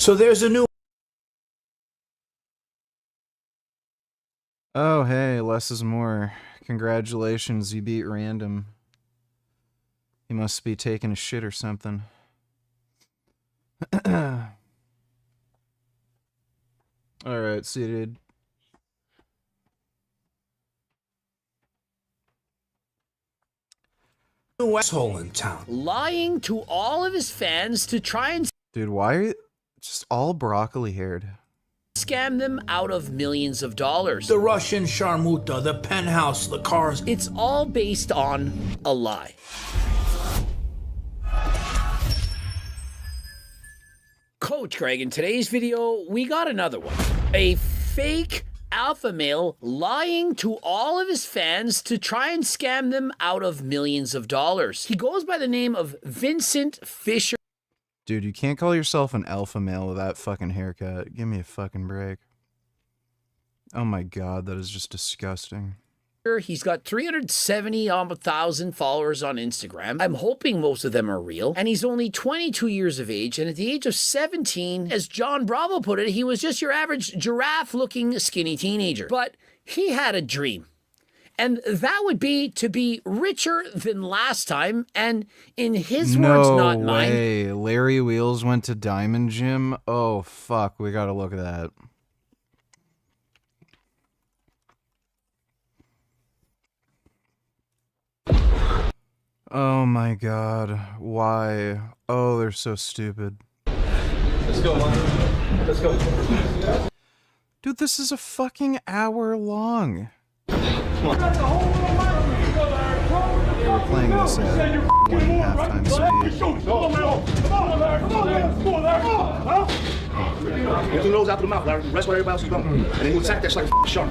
So there's a new... Oh, hey, less is more. Congratulations, you beat Random. He must be taking a shit or something. Alright, see you, dude. New asshole in town. Lying to all of his fans to try and Dude, why are you just all broccoli haired? scam them out of millions of dollars. The Russian Sharmuta, the penthouse, the cars. It's all based on a lie. Coach Greg, in today's video, we got another one. A fake alpha male lying to all of his fans to try and scam them out of millions of dollars. He goes by the name of Vincent Fisher. Dude, you can't call yourself an alpha male with that fucking haircut. Give me a fucking break. Oh my god, that is just disgusting. He's got 370,000 followers on Instagram. I'm hoping most of them are real. And he's only 22 years of age. And at the age of 17, as John Bravo put it, he was just your average giraffe-looking skinny teenager. But he had a dream. And that would be to be richer than last time. And in his words, not mine. No way. Larry Wheels went to Diamond Gym? Oh, fuck. We gotta look at that. Oh my god. Why? Oh, they're so stupid. Let's go, man. Let's go. Dude, this is a fucking hour long. Come on. They were playing this at 1.5 times speed. Get the nose out of the mouth, Larry. Rest where everybody else is going. And then you attack that like a shark.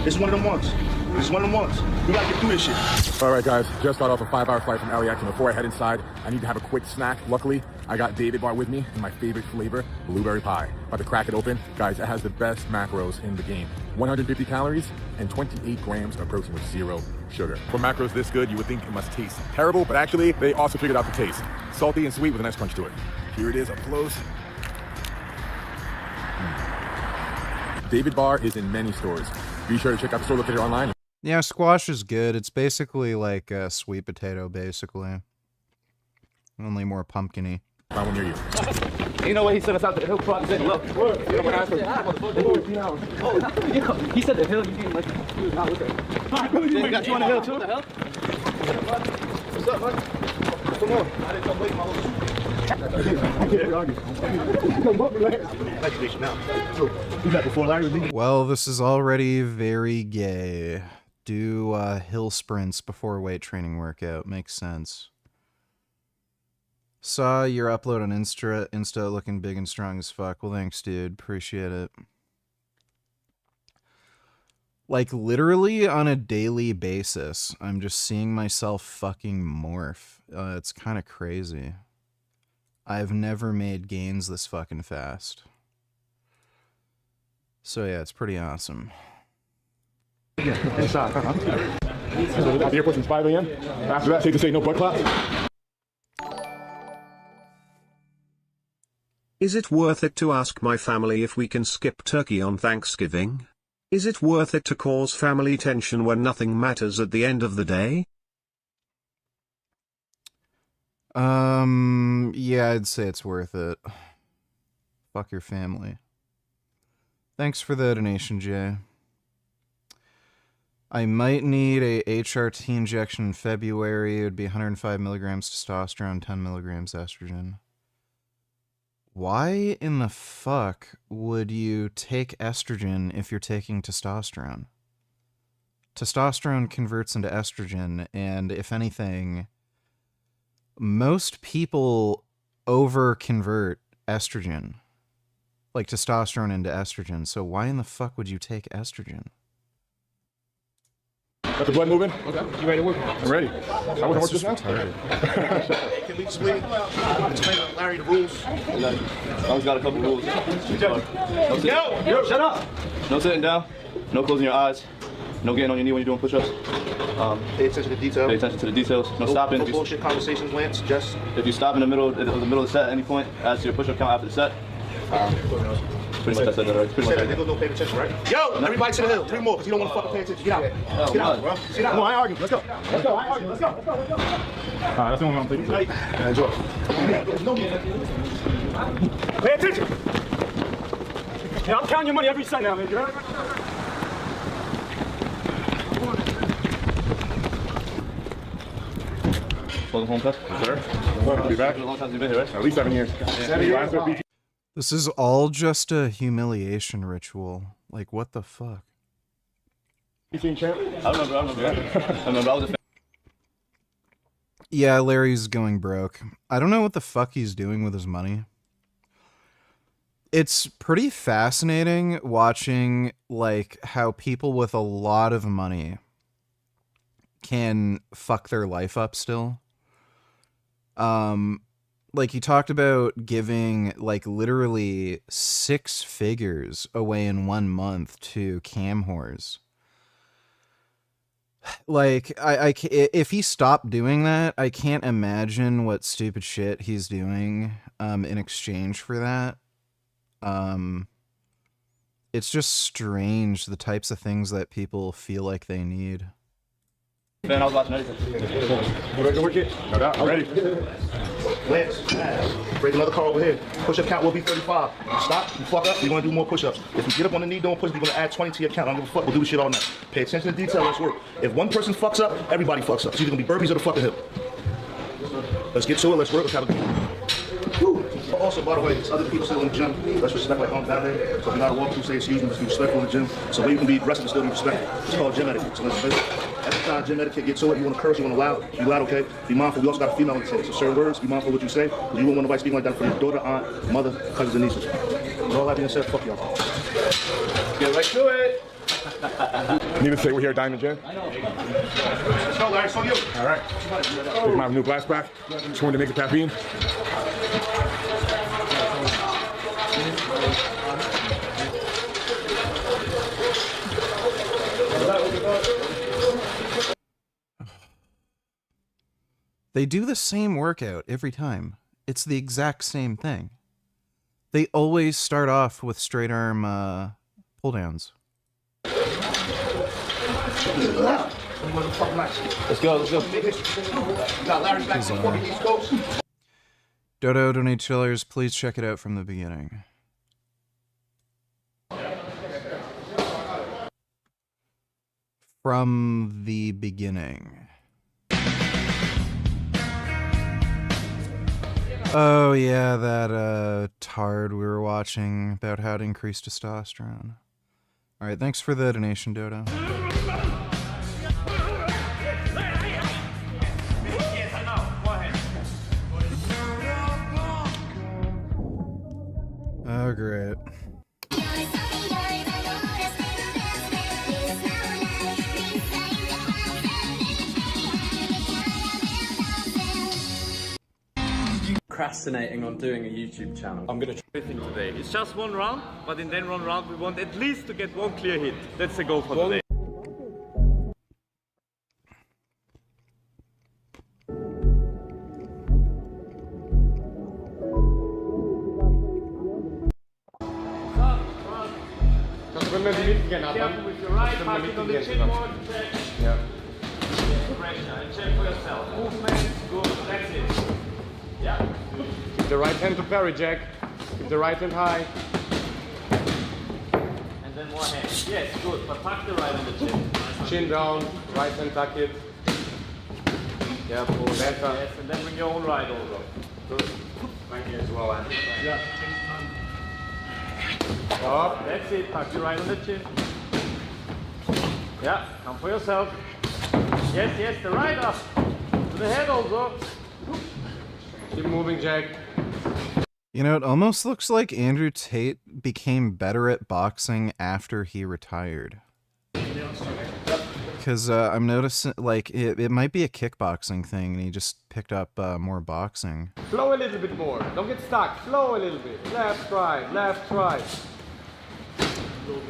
This is one of them ones. This is one of them ones. We gotta get through this shit. All right, guys. Just got off a 5-hour flight from LAX, and before I head inside, I need to have a quick snack. Luckily, I got David Bar with me and my favorite flavor, blueberry pie. About to crack it open. Guys, it has the best macros in the game. 150 calories and 28 grams of protein with 0 sugar. For macros this good, you would think it must taste terrible, but actually, they also figured out the taste. Salty and sweet with a nice crunch to it. Here it is up close. David Bar is in many stores. Be sure to check out the store located online. Yeah, squash is good. It's basically like a sweet potato, basically. Only more pumpkin-y. Found one near you. You know what? He sent us out to the hill club. He said, look. He said the hill. You didn't like he was not with it. You got you on the hill, too? What the hell? What's up, man? Come on. I didn't come wait my little Well, this is already very gay. Do hill sprints before weight training workout. Makes sense. Saw your upload on Insta looking big and strong as fuck. Well, thanks, dude. Appreciate it. Like, literally on a daily basis, I'm just seeing myself fucking morph. It's kind of crazy. I've never made gains this fucking fast. So yeah, it's pretty awesome. Yeah, inside. The airport since 5 a.m. After that, safe to say no blood clots. Is it worth it to ask my family if we can skip turkey on Thanksgiving? Is it worth it to cause family tension when nothing matters at the end of the day? Yeah, I'd say it's worth it. Fuck your family. Thanks for the donation, Jay. I might need a HRT injection in February. It would be 105 milligrams testosterone, 10 milligrams estrogen. Why in the fuck would you take estrogen if you're taking testosterone? Testosterone converts into estrogen, and if anything, most people over-convert estrogen, like testosterone into estrogen, so why in the fuck would you take estrogen? Got the blood moving? Okay. You ready to work? I'm ready. I want to work this now? Can we explain to Larry the rules? Always got a couple rules. Yo, shut up! No sitting down. No closing your eyes. No getting on your knee when you're doing push-ups. Pay attention to detail. Pay attention to the details. No stopping. No bullshit conversations, Lance. Just if you stop in the middle of the set at any point, add to your push-up count after the set. Pretty much that's it, right? Pretty Say much that nigga don't pay attention, right? Yo, everybody to the hill. 3 more, because you don't want to fucking pay attention. Get out. Get out, bro. Get out. Come on, I ain't arguing. Let's go. Let's go. I ain't arguing. Let's go. Let's go. Let's go. Alright, that's the one I'm thinking. Enjoy. Pay attention. Yeah, I'm counting your money every cent now, man. Welcome home, Tess. Yes, sir. Welcome to be back. A long time you've been here, right? At least 7 years. 7 years. This is all just a humiliation ritual. Like, what the fuck? You seen Champ? I remember. I was a fan. Yeah, Larry's going broke. I don't know what the fuck he's doing with his money. It's pretty fascinating watching, like, how people with a lot of money can fuck their life up still. Like, he talked about giving, like, literally 6 figures away in 1 month to cam whores. Like, if he stopped doing that, I can't imagine what stupid shit he's doing in exchange for that. It's just strange, the types of things that people feel like they need. Ben, I was watching everything. Ready to work it? No doubt. I'm ready. Lance, break another car over here. Push-up count will be 35. You stop, you fuck up, you're going to do more push-ups. If you get up on the knee doing push-ups, you're going to add 20 to your count. I don't give a fuck. We'll do this shit all night. Pay attention to detail. Let's work. If one person fucks up, everybody fucks up. It's either going to be burpees or the fucking hip. Let's get to it. Let's work. Let's have a Woo. Also, by the way, there's other people still in the gym. Let's respect like on that day. So if you gotta walk through, say excuse me, just be respectful in the gym. So where you can be aggressive and still be respectful. It's called gym etiquette. So let's visit. Every time gym etiquette, get to it. You want to curse, you want to loud, be loud, okay? Be mindful. We also got a female in the team. So certain words, be mindful of what you say. Because you won't want nobody speaking like that for your daughter, aunt, mother, cousins, and nieces. With all that being said, fuck y'all. Get right to it. Need to say we're here at Diamond Gym. Let's go, Larry. So you. All right. Here's my new blast back. Just wanted to make the caffeine. They do the same workout every time. It's the exact same thing. They always start off with straight arm pull downs. Let's go. Dodo donate chillers. Please check it out from the beginning. From the beginning. Oh yeah, that tard we were watching about how to increase testosterone. All right, thanks for the donation, Dodo. Oh great. Procrastinating on doing a YouTube channel. I'm gonna try Everything today. It's just 1 round, but in then 1 round we want at least to get 1 clear hit. That's the goal for today. Careful with your right, passing on the chin more, check. Yeah. Pressure and check for yourself. Movement, good, that's it. Yeah. Keep the right hand to parry, Jack. Keep the right hand high. And then more hands. Yes, good, but tuck the right on the chin. Chin down, right hand tuck it. Careful, better. Yes, and then bring your own right over. Good. Right here as well, Andy. Yeah. Up. That's it, tuck the right on the chin. Yeah, come for yourself. Yes, yes, the right up. To the head also. Keep moving, Jack. You know, it almost looks like Andrew Tate became better at boxing after he retired. Because I'm noticing, like, it might be a kickboxing thing, and he just picked up more boxing. Flow a little bit more. Don't get stuck. Flow a little bit. Left, right, left, right.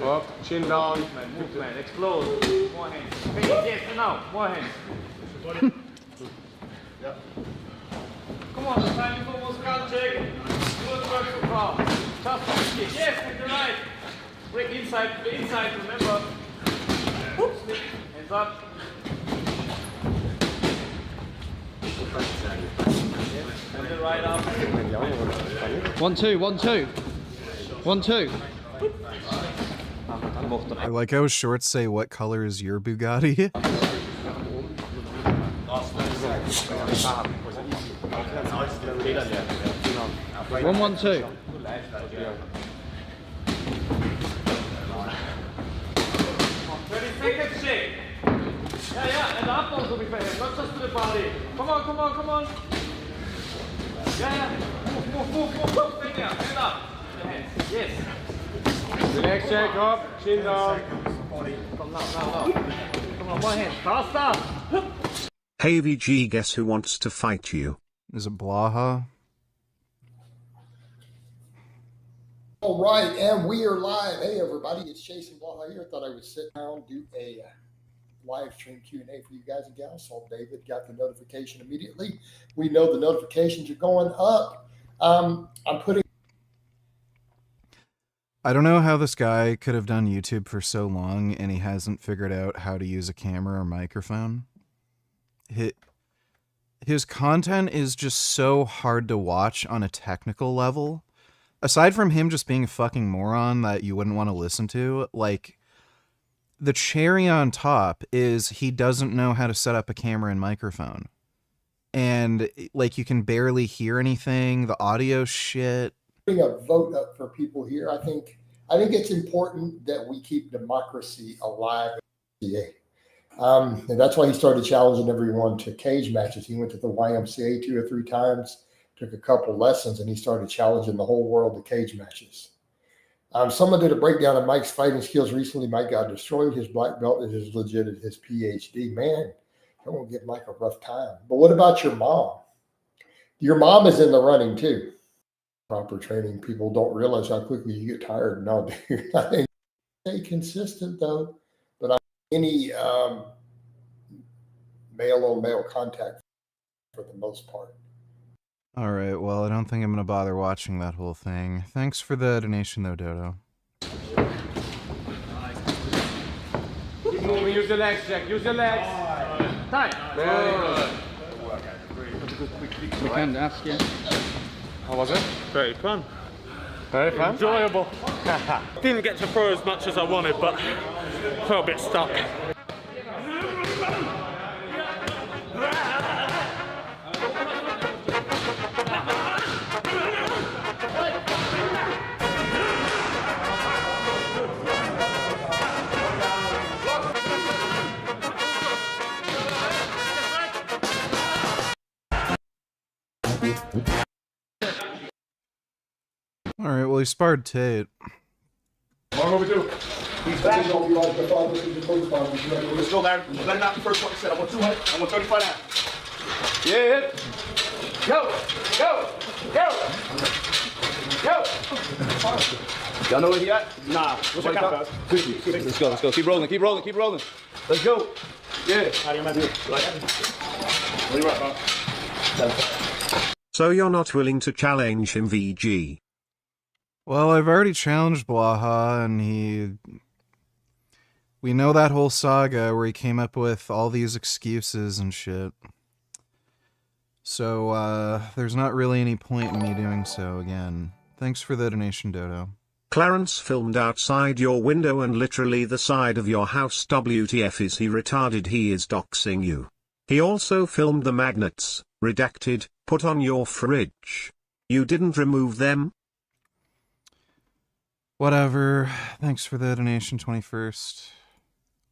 Up, chin down. Movement, explode. More hands. Yes, now, more hands. Come on, the time is almost gone, check. Good work so far. Tough kick. Yes, with the right. Break inside, remember. Oops. Hands up. And the right arm. 1, 2, 1, 2. 1, 2. I like how shorts say, what color is your Bugatti? 1, 1, 2. 30 seconds, shake. Yeah, and the up also be fair, not just to the body. Come on. Yeah. Move. Stay there, hand up. The hands, yes. Relax, shake up, chin down. Come now. Come on, one hand, faster. Hey VG, guess who wants to fight you? Is it Blaha? All right, and we are live. Hey, everybody, it's Jason Blaha here. Thought I would sit down, do a live stream Q&A for you guys and gals. So David got the notification immediately. We know the notifications are going up. I'm putting... I don't know how this guy could have done YouTube for so long and he hasn't figured out how to use a camera or microphone. His content is just so hard to watch on a technical level. Aside from him just being a fucking moron that you wouldn't want to listen to, like, the cherry on top is he doesn't know how to set up a camera and microphone. And, like, you can barely hear anything. The audio shit. Putting a vote up for people here. I think it's important that we keep democracy alive. And that's why he started challenging everyone to cage matches. He went to the YMCA 2 or 3 times, took a couple lessons, and he started challenging the whole world to cage matches. Someone did a breakdown of Mike's fighting skills recently. Mike got destroyed. His black belt is as legit as his PhD. Man, I won't give Mike a rough time. But what about your mom? Your mom is in the running too. Proper training. People don't realize how quickly you get tired. No, dude. I think stay consistent though. But any male-on-male contact for the most part. All right, well, I don't think I'm going to bother watching that whole thing. Thanks for the donation, though, Dodo. Keep moving, use your legs, Jack, use your legs. Time. Very good. We can ask you. How was it? Very fun. Very fun? Enjoyable. Didn't get to throw as much as I wanted, but felt a bit stuck. All right, well, he sparred Tate. Long overdue. He's back. Let's go, Larry. Let him out the first one. He said, I want 200. I want 35 now. Yeah. Go. Y'all know where he at? Nah. What's your count, guys? Let's go. Keep rolling. Let's go. Yeah. How do you mind doing? What do you want, huh? So you're not willing to challenge him, VG? Well, I've already challenged Blaha, and we know that whole saga where he came up with all these excuses and shit. So, there's not really any point in me doing so again. Thanks for the donation, Dodo. Clarence filmed outside your window and literally the side of your house. WTF, is he retarded? He is doxing you. He also filmed the magnets, redacted, put on your fridge. You didn't remove them? Whatever. Thanks for the donation, 21st.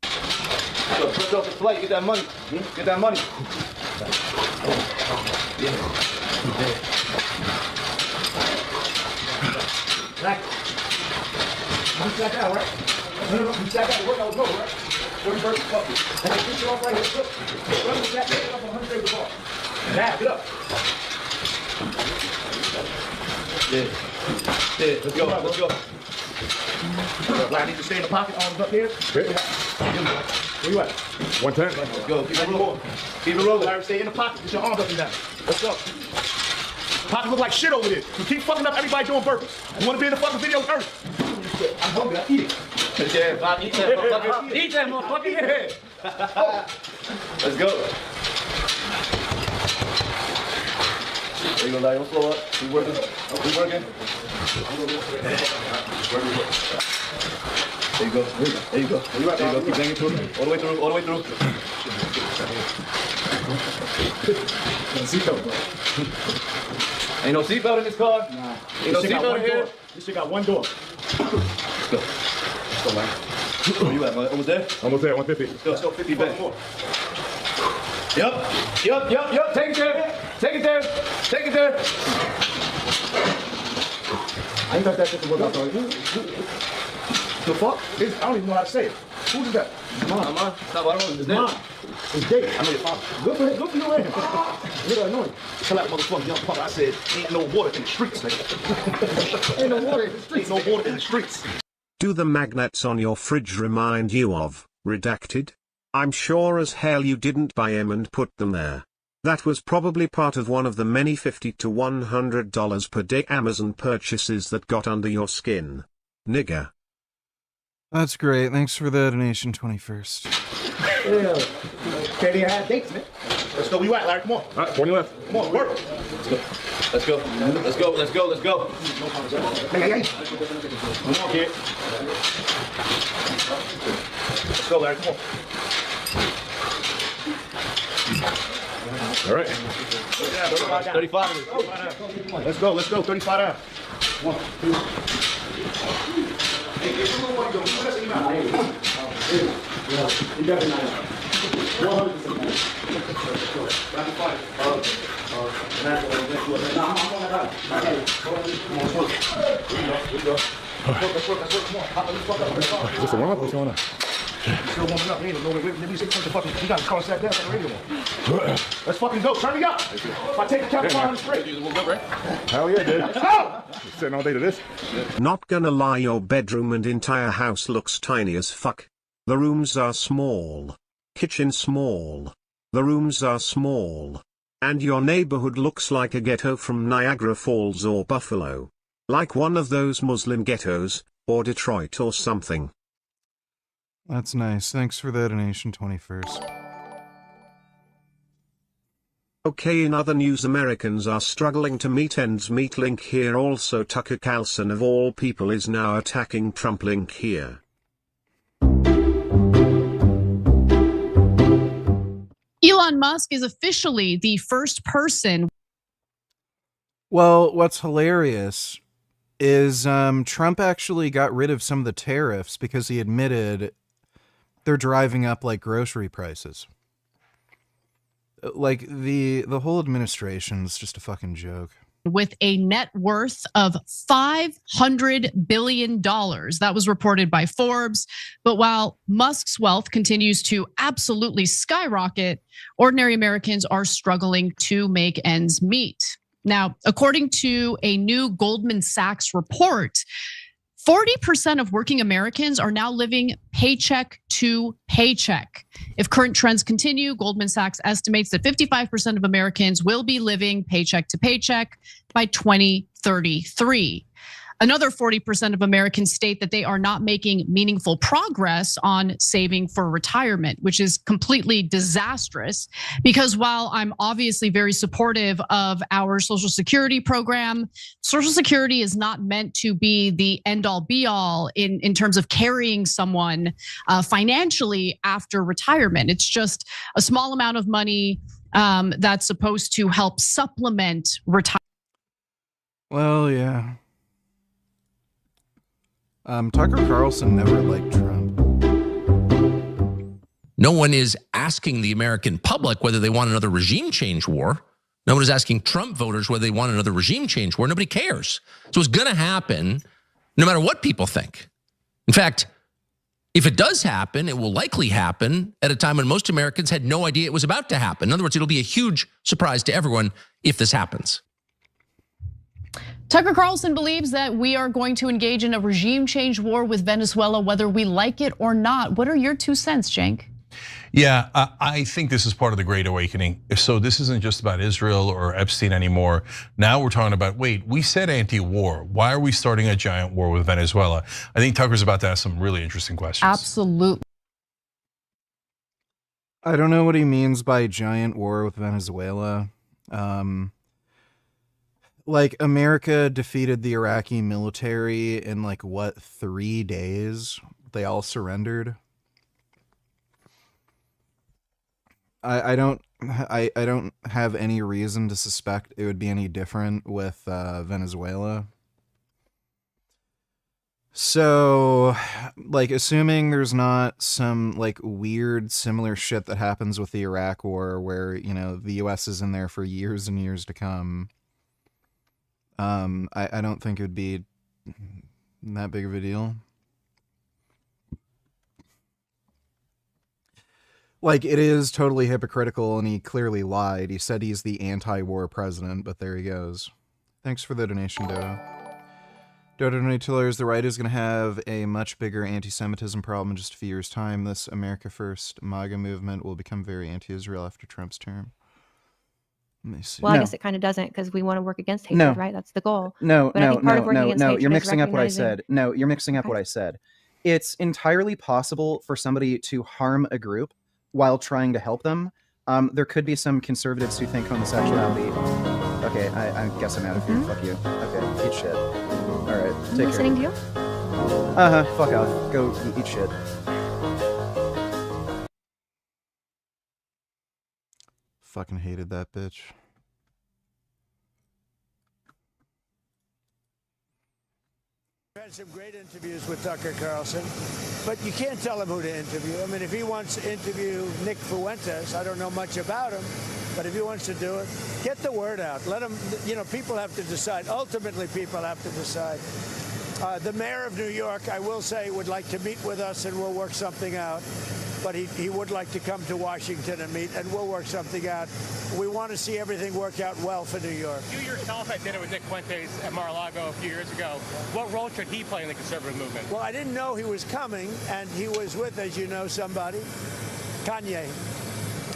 So, put off the flight, get that money. Get that money. Check out, right? No, check out. Work out, right? 31st, fuck you. And get you off right here. Look. Run the jack, get up on 100 ball. Now, get up. Yeah, let's go. I need to stay in the pocket, arms up here. Where you at? 110. Let's go. Keep it rolling. Larry, stay in the pocket. Get your arms up and down. Let's go. Pocket look like shit over there. You keep fucking up everybody doing burpees. You want to be in the fucking video first? I'm hungry. I eat it. Yeah, Bob, eat that motherfucker. Eat that motherfucker. Yeah. Let's go. There you go, Larry. Don't slow up. Keep working. Keep working. There you go. There you go. There you go. Keep banging through. All the way through. All the way through. Seatbelt, bro. Ain't no seatbelt in this car. Nah. Ain't no seatbelt in here. This shit got one door. Let's go. Let's go, man. Where you at, man? Almost there? Almost there. 150. Let's go. 50 back. Yup. Take it there. Take it there. Take it there. I ain't got that shit to work out, though. The fuck? I don't even know how to say it. Who's that? Mom. Stop. I don't know. It's Mom. It's Jake. I know your father. Good for your ass. You're annoying. Tell that motherfucking young punk I said, ain't no water in the streets, nigga. Ain't no water in the streets. Ain't no water in the streets. Do the magnets on your fridge remind you of redacted? I'm sure as hell you didn't buy them and put them there. That was probably part of one of the many $50 to $100 per day Amazon purchases that got under your skin. Nigga. That's great. Thanks for the donation, 21st. Yeah. Can't even have dates, man. Let's go. Where you at, Larry? Come on. All right, 20 left. Come on, work. Let's go. Hey. Come on, kid. Let's go, Larry. Come on. All right. 35 of it. Let's go. 35 down. 1, 2. Is this a warm-up? What's going on? Still warming up. Ain't no way. Maybe you got to call us that down on the radio. Let's fucking go. Turn me up. If I take the count 500 straight. Hell yeah, dude. Let's go. Sitting all day to this. Not gonna lie, your bedroom and entire house looks tiny as fuck. The rooms are small. Kitchen small. The rooms are small. And your neighborhood looks like a ghetto from Niagara Falls or Buffalo. Like one of those Muslim ghettos, or Detroit or something. That's nice. Thanks for the donation, 21st. Okay, in other news, Americans are struggling to meet ends meet. Link here. Also, Tucker Carlson of all people is now attacking Trump. Link here. Elon Musk is officially the first person. Well, what's hilarious is Trump actually got rid of some of the tariffs because he admitted they're driving up like grocery prices. Like the whole administration's just a fucking joke. With a net worth of $500 billion. That was reported by Forbes. But while Musk's wealth continues to absolutely skyrocket, ordinary Americans are struggling to make ends meet. Now, according to a new Goldman Sachs report, 40% of working Americans are now living paycheck to paycheck. If current trends continue, Goldman Sachs estimates that 55% of Americans will be living paycheck to paycheck by 2033. Another 40% of Americans state that they are not making meaningful progress on saving for retirement, which is completely disastrous because while I'm obviously very supportive of our Social Security program, Social Security is not meant to be the end all be all in terms of carrying someone financially after retirement. It's just a small amount of money that's supposed to help supplement retirement. Well, yeah. Tucker Carlson never liked Trump. No one is asking the American public whether they want another regime change war. No one is asking Trump voters whether they want another regime change war. Nobody cares. So it's going to happen no matter what people think. In fact, if it does happen, it will likely happen at a time when most Americans had no idea it was about to happen. In other words, it'll be a huge surprise to everyone if this happens. Tucker Carlson believes that we are going to engage in a regime change war with Venezuela, whether we like it or not. What are your 2 cents, Cenk? Yeah, I think this is part of the Great Awakening. So this isn't just about Israel or Epstein anymore. Now we're talking about, wait, we said anti-war. Why are we starting a giant war with Venezuela? I think Tucker's about to ask some really interesting questions. Absolutely. I don't know what he means by giant war with Venezuela. Like, America defeated the Iraqi military in, like, what, 3 days? They all surrendered. I don't have any reason to suspect it would be any different with Venezuela. So, like, assuming there's not some, like, weird similar shit that happens with the Iraq war where, you know, the US is in there for years and years to come, I don't think it would be that big of a deal. Like, it is totally hypocritical, and he clearly lied. He said he's the anti-war president, but there he goes. Thanks for the donation, Dodo. Dodo Donatillers, the right is going to have a much bigger anti-Semitism problem in just a few years' time. This America First MAGA movement will become very anti-Israel after Trump's term. Let me see. Well, I guess it kind of doesn't, because we want to work against hatred, right? That's the goal. No, But I think part of working against hatred you're is mixing up what I recognizing- said. No, you're mixing up what I said. It's entirely possible for somebody to harm a group while trying to help them. There could be some conservatives who think homosexuality... Okay, I guess I'm out of here. Fuck you. Okay, eat shit. Alright, take care. Listening to you? Fuck off. Go eat shit. Fucking hated that bitch. I've had some great interviews with Tucker Carlson, but you can't tell him who to interview. I mean, if he wants to interview Nick Fuentes, I don't know much about him, but if he wants to do it, get the word out. Let him, you know, people have to decide. Ultimately, people have to decide. The mayor of New York, I will say, would like to meet with us, and we'll work something out. But he would like to come to Washington and meet, and we'll work something out. We want to see everything work out well for New York. You yourself had dinner with Nick Fuentes at Mar-a-Lago a few years ago. What role should he play in the conservative movement? Well, I didn't know he was coming, and he was with, as you know, somebody, Kanye.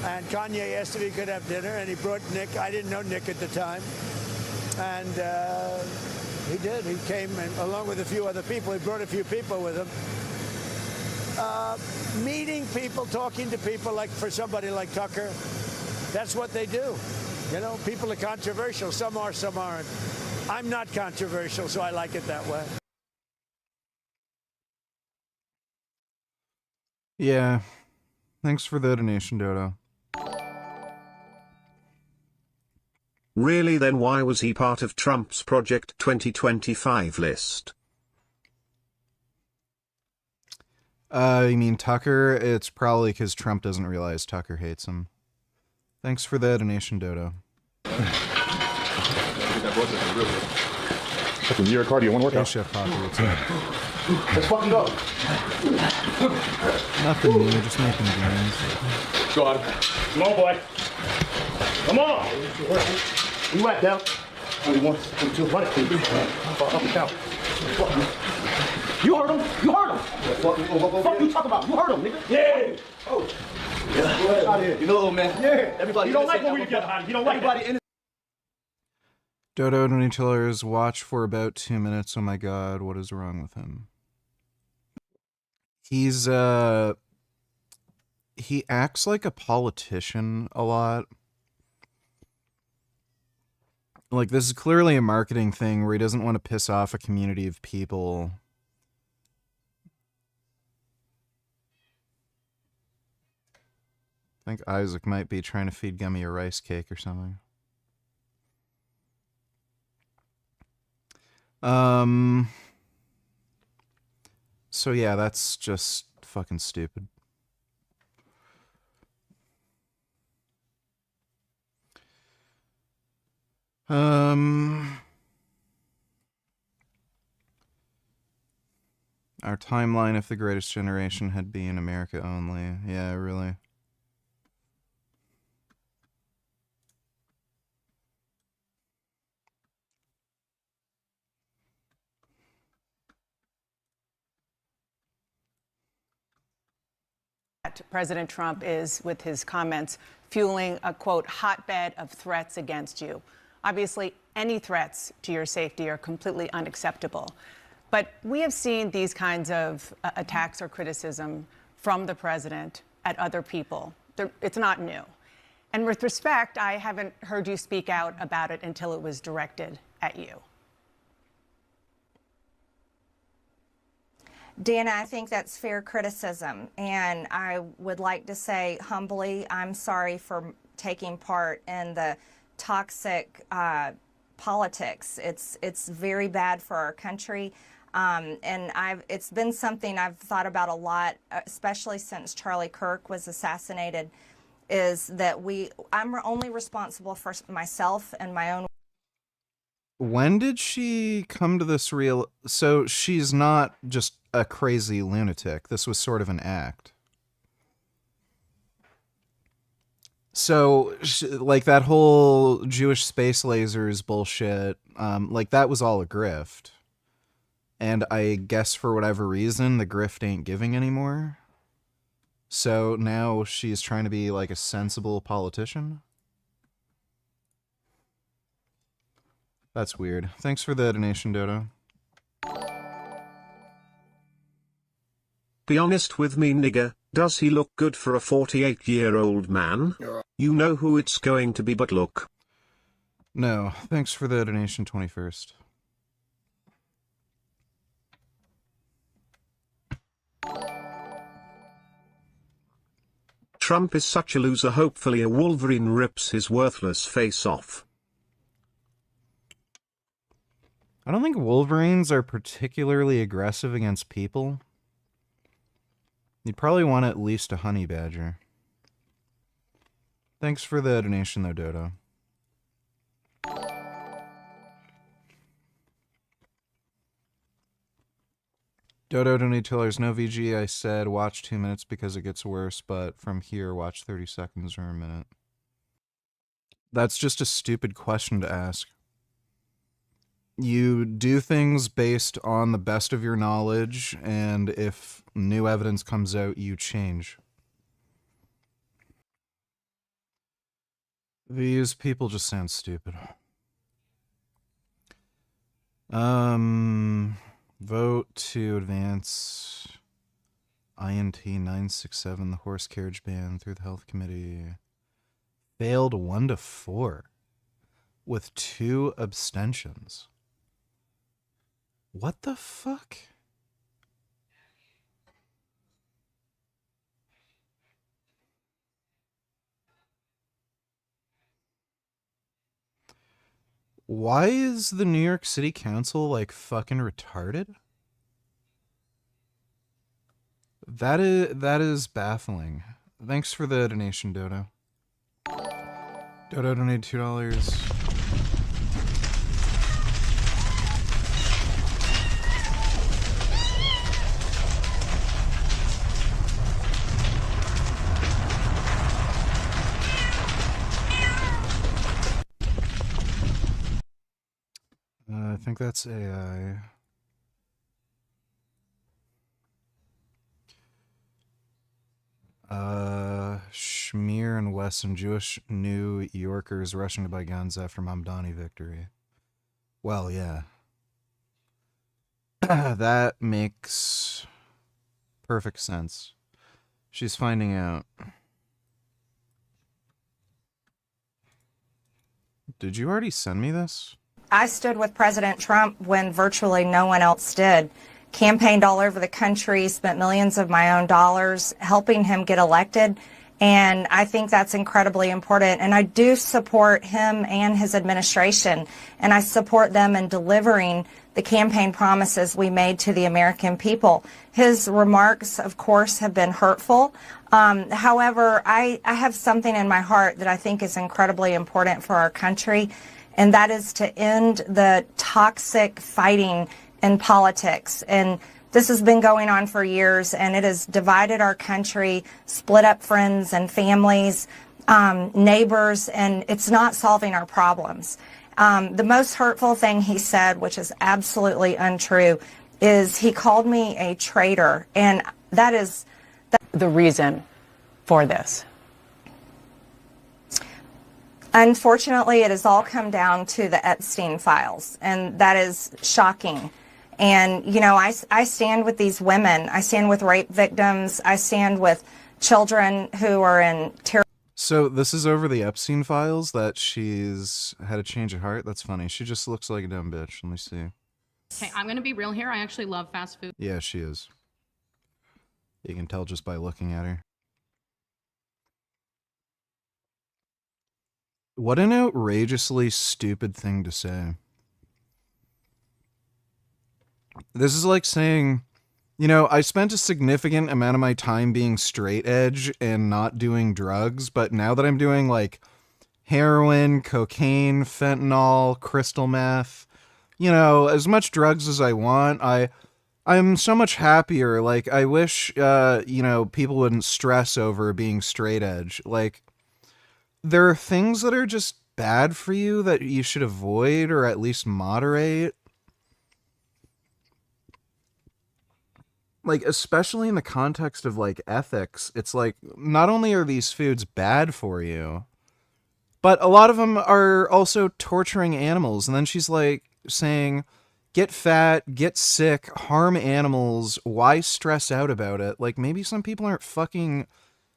And Kanye asked if he could have dinner, and he brought Nick. I didn't know Nick at the time. And he did. He came, and along with a few other people. He brought a few people with him. Meeting people, talking to people, like for somebody like Tucker, that's what they do. You know, people are controversial. Some are, some aren't. I'm not controversial, so I like it that way. Yeah. Thanks for the donation, Dodo. Really, then why was he part of Trump's Project 2025 list? You mean Tucker? It's probably because Trump doesn't realize Tucker hates him. Thanks for the donation, Dodo. Fucking year of cardio, one workout. Hey, Chef Poppy, what's up? Let's fucking go. Nothing new, just making games. Go on. Come on, boy. Come on. Where you at, Del? 21, 22, run it, please. Up and count. You heard him. You heard him. Fuck you talking about? You heard him, nigga. Yeah. Oh. Yeah. Go ahead. Out of here. You know, old man. Yeah. Everybody. You don't like when we get behind. You don't like everybody in. Dodo Donatillers, watch for about 2 minutes. Oh my god, what is wrong with him? He's, he acts like a politician a lot. Like, this is clearly a marketing thing where he doesn't want to piss off a community of people. I think Isaac might be trying to feed Gummy a rice cake or something. So yeah, that's just fucking stupid. Our timeline, if the greatest generation had been America only. Yeah, really. effect President Trump is with his comments fueling a, quote, hotbed of threats against you. Obviously, any threats to your safety are completely unacceptable. But we have seen these kinds of attacks or criticism from the president at other people. It's not new. And with respect, I haven't heard you speak out about it until it was directed at you. Dana, I think that's fair criticism. And I would like to say humbly, I'm sorry for taking part in the toxic politics. It's very bad for our country. And it's been something I've thought about a lot, especially since Charlie Kirk was assassinated, is that I'm only responsible for myself and my own. When did she come to this real? So she's not just a crazy lunatic. This was sort of an act. So, like, that whole Jewish space lasers bullshit, like, that was all a grift. And I guess for whatever reason, the grift ain't giving anymore. So now she's trying to be, like, a sensible politician? That's weird. Thanks for the donation, Dodo. Be honest with me, nigga. Does he look good for a 48-year-old man? You know who it's going to be, but look. No. Thanks for the donation, 21st. Trump is such a loser. Hopefully a Wolverine rips his worthless face off. I don't think Wolverines are particularly aggressive against people. You'd probably want at least a honey badger. Thanks for the donation, though, Dodo. Dodo donated $2. No VG, I said watch 2 minutes because it gets worse, but from here, watch 30 seconds or a minute. That's just a stupid question to ask. You do things based on the best of your knowledge, and if new evidence comes out, you change. These people just sound stupid. Vote to advance INT 967, the horse carriage ban, through the health committee. Failed 1-4 with 2 abstentions. What the fuck? Why is the New York City Council, like, fucking retarded? That is baffling. Thanks for the donation, Dodo. Dodo donated $2. I think that's AI. Schmear and Wesson, Jewish New Yorkers rushing to buy guns after Mamdani victory. Well, yeah. That makes perfect sense. She's finding out. Did you already send me this? I stood with President Trump when virtually no one else did. Campaigned all over the country, spent millions of my own dollars helping him get elected. And I think that's incredibly important. And I do support him and his administration. And I support them in delivering the campaign promises we made to the American people. His remarks, of course, have been hurtful. However, I have something in my heart that I think is incredibly important for our country. And that is to end the toxic fighting in politics. And this has been going on for years, and it has divided our country, split up friends and families, neighbors, and it's not solving our problems. The most hurtful thing he said, which is absolutely untrue, is he called me a traitor. And that is the reason for this? Unfortunately, it has all come down to the Epstein files, and that is shocking. And, you know, I stand with these women. I stand with rape victims. I stand with children who are in terror. So this is over the Epstein files that she's had a change of heart? That's funny. She just looks like a dumb bitch. Let me see. Okay, I'm gonna be real here. I actually love fast food. Yeah, she is. You can tell just by looking at her. What an outrageously stupid thing to say. This is like saying, you know, I spent a significant amount of my time being straight edge and not doing drugs, but now that I'm doing like heroin, cocaine, fentanyl, crystal meth, you know, as much drugs as I want, I'm so much happier. Like, I wish, you know, people wouldn't stress over being straight edge. Like, there are things that are just bad for you that you should avoid or at least moderate. Like, especially in the context of, like, ethics, it's like, not only are these foods bad for you, but a lot of them are also torturing animals. And then she's, like, saying, get fat, get sick, harm animals, why stress out about it? Like, maybe some people aren't fucking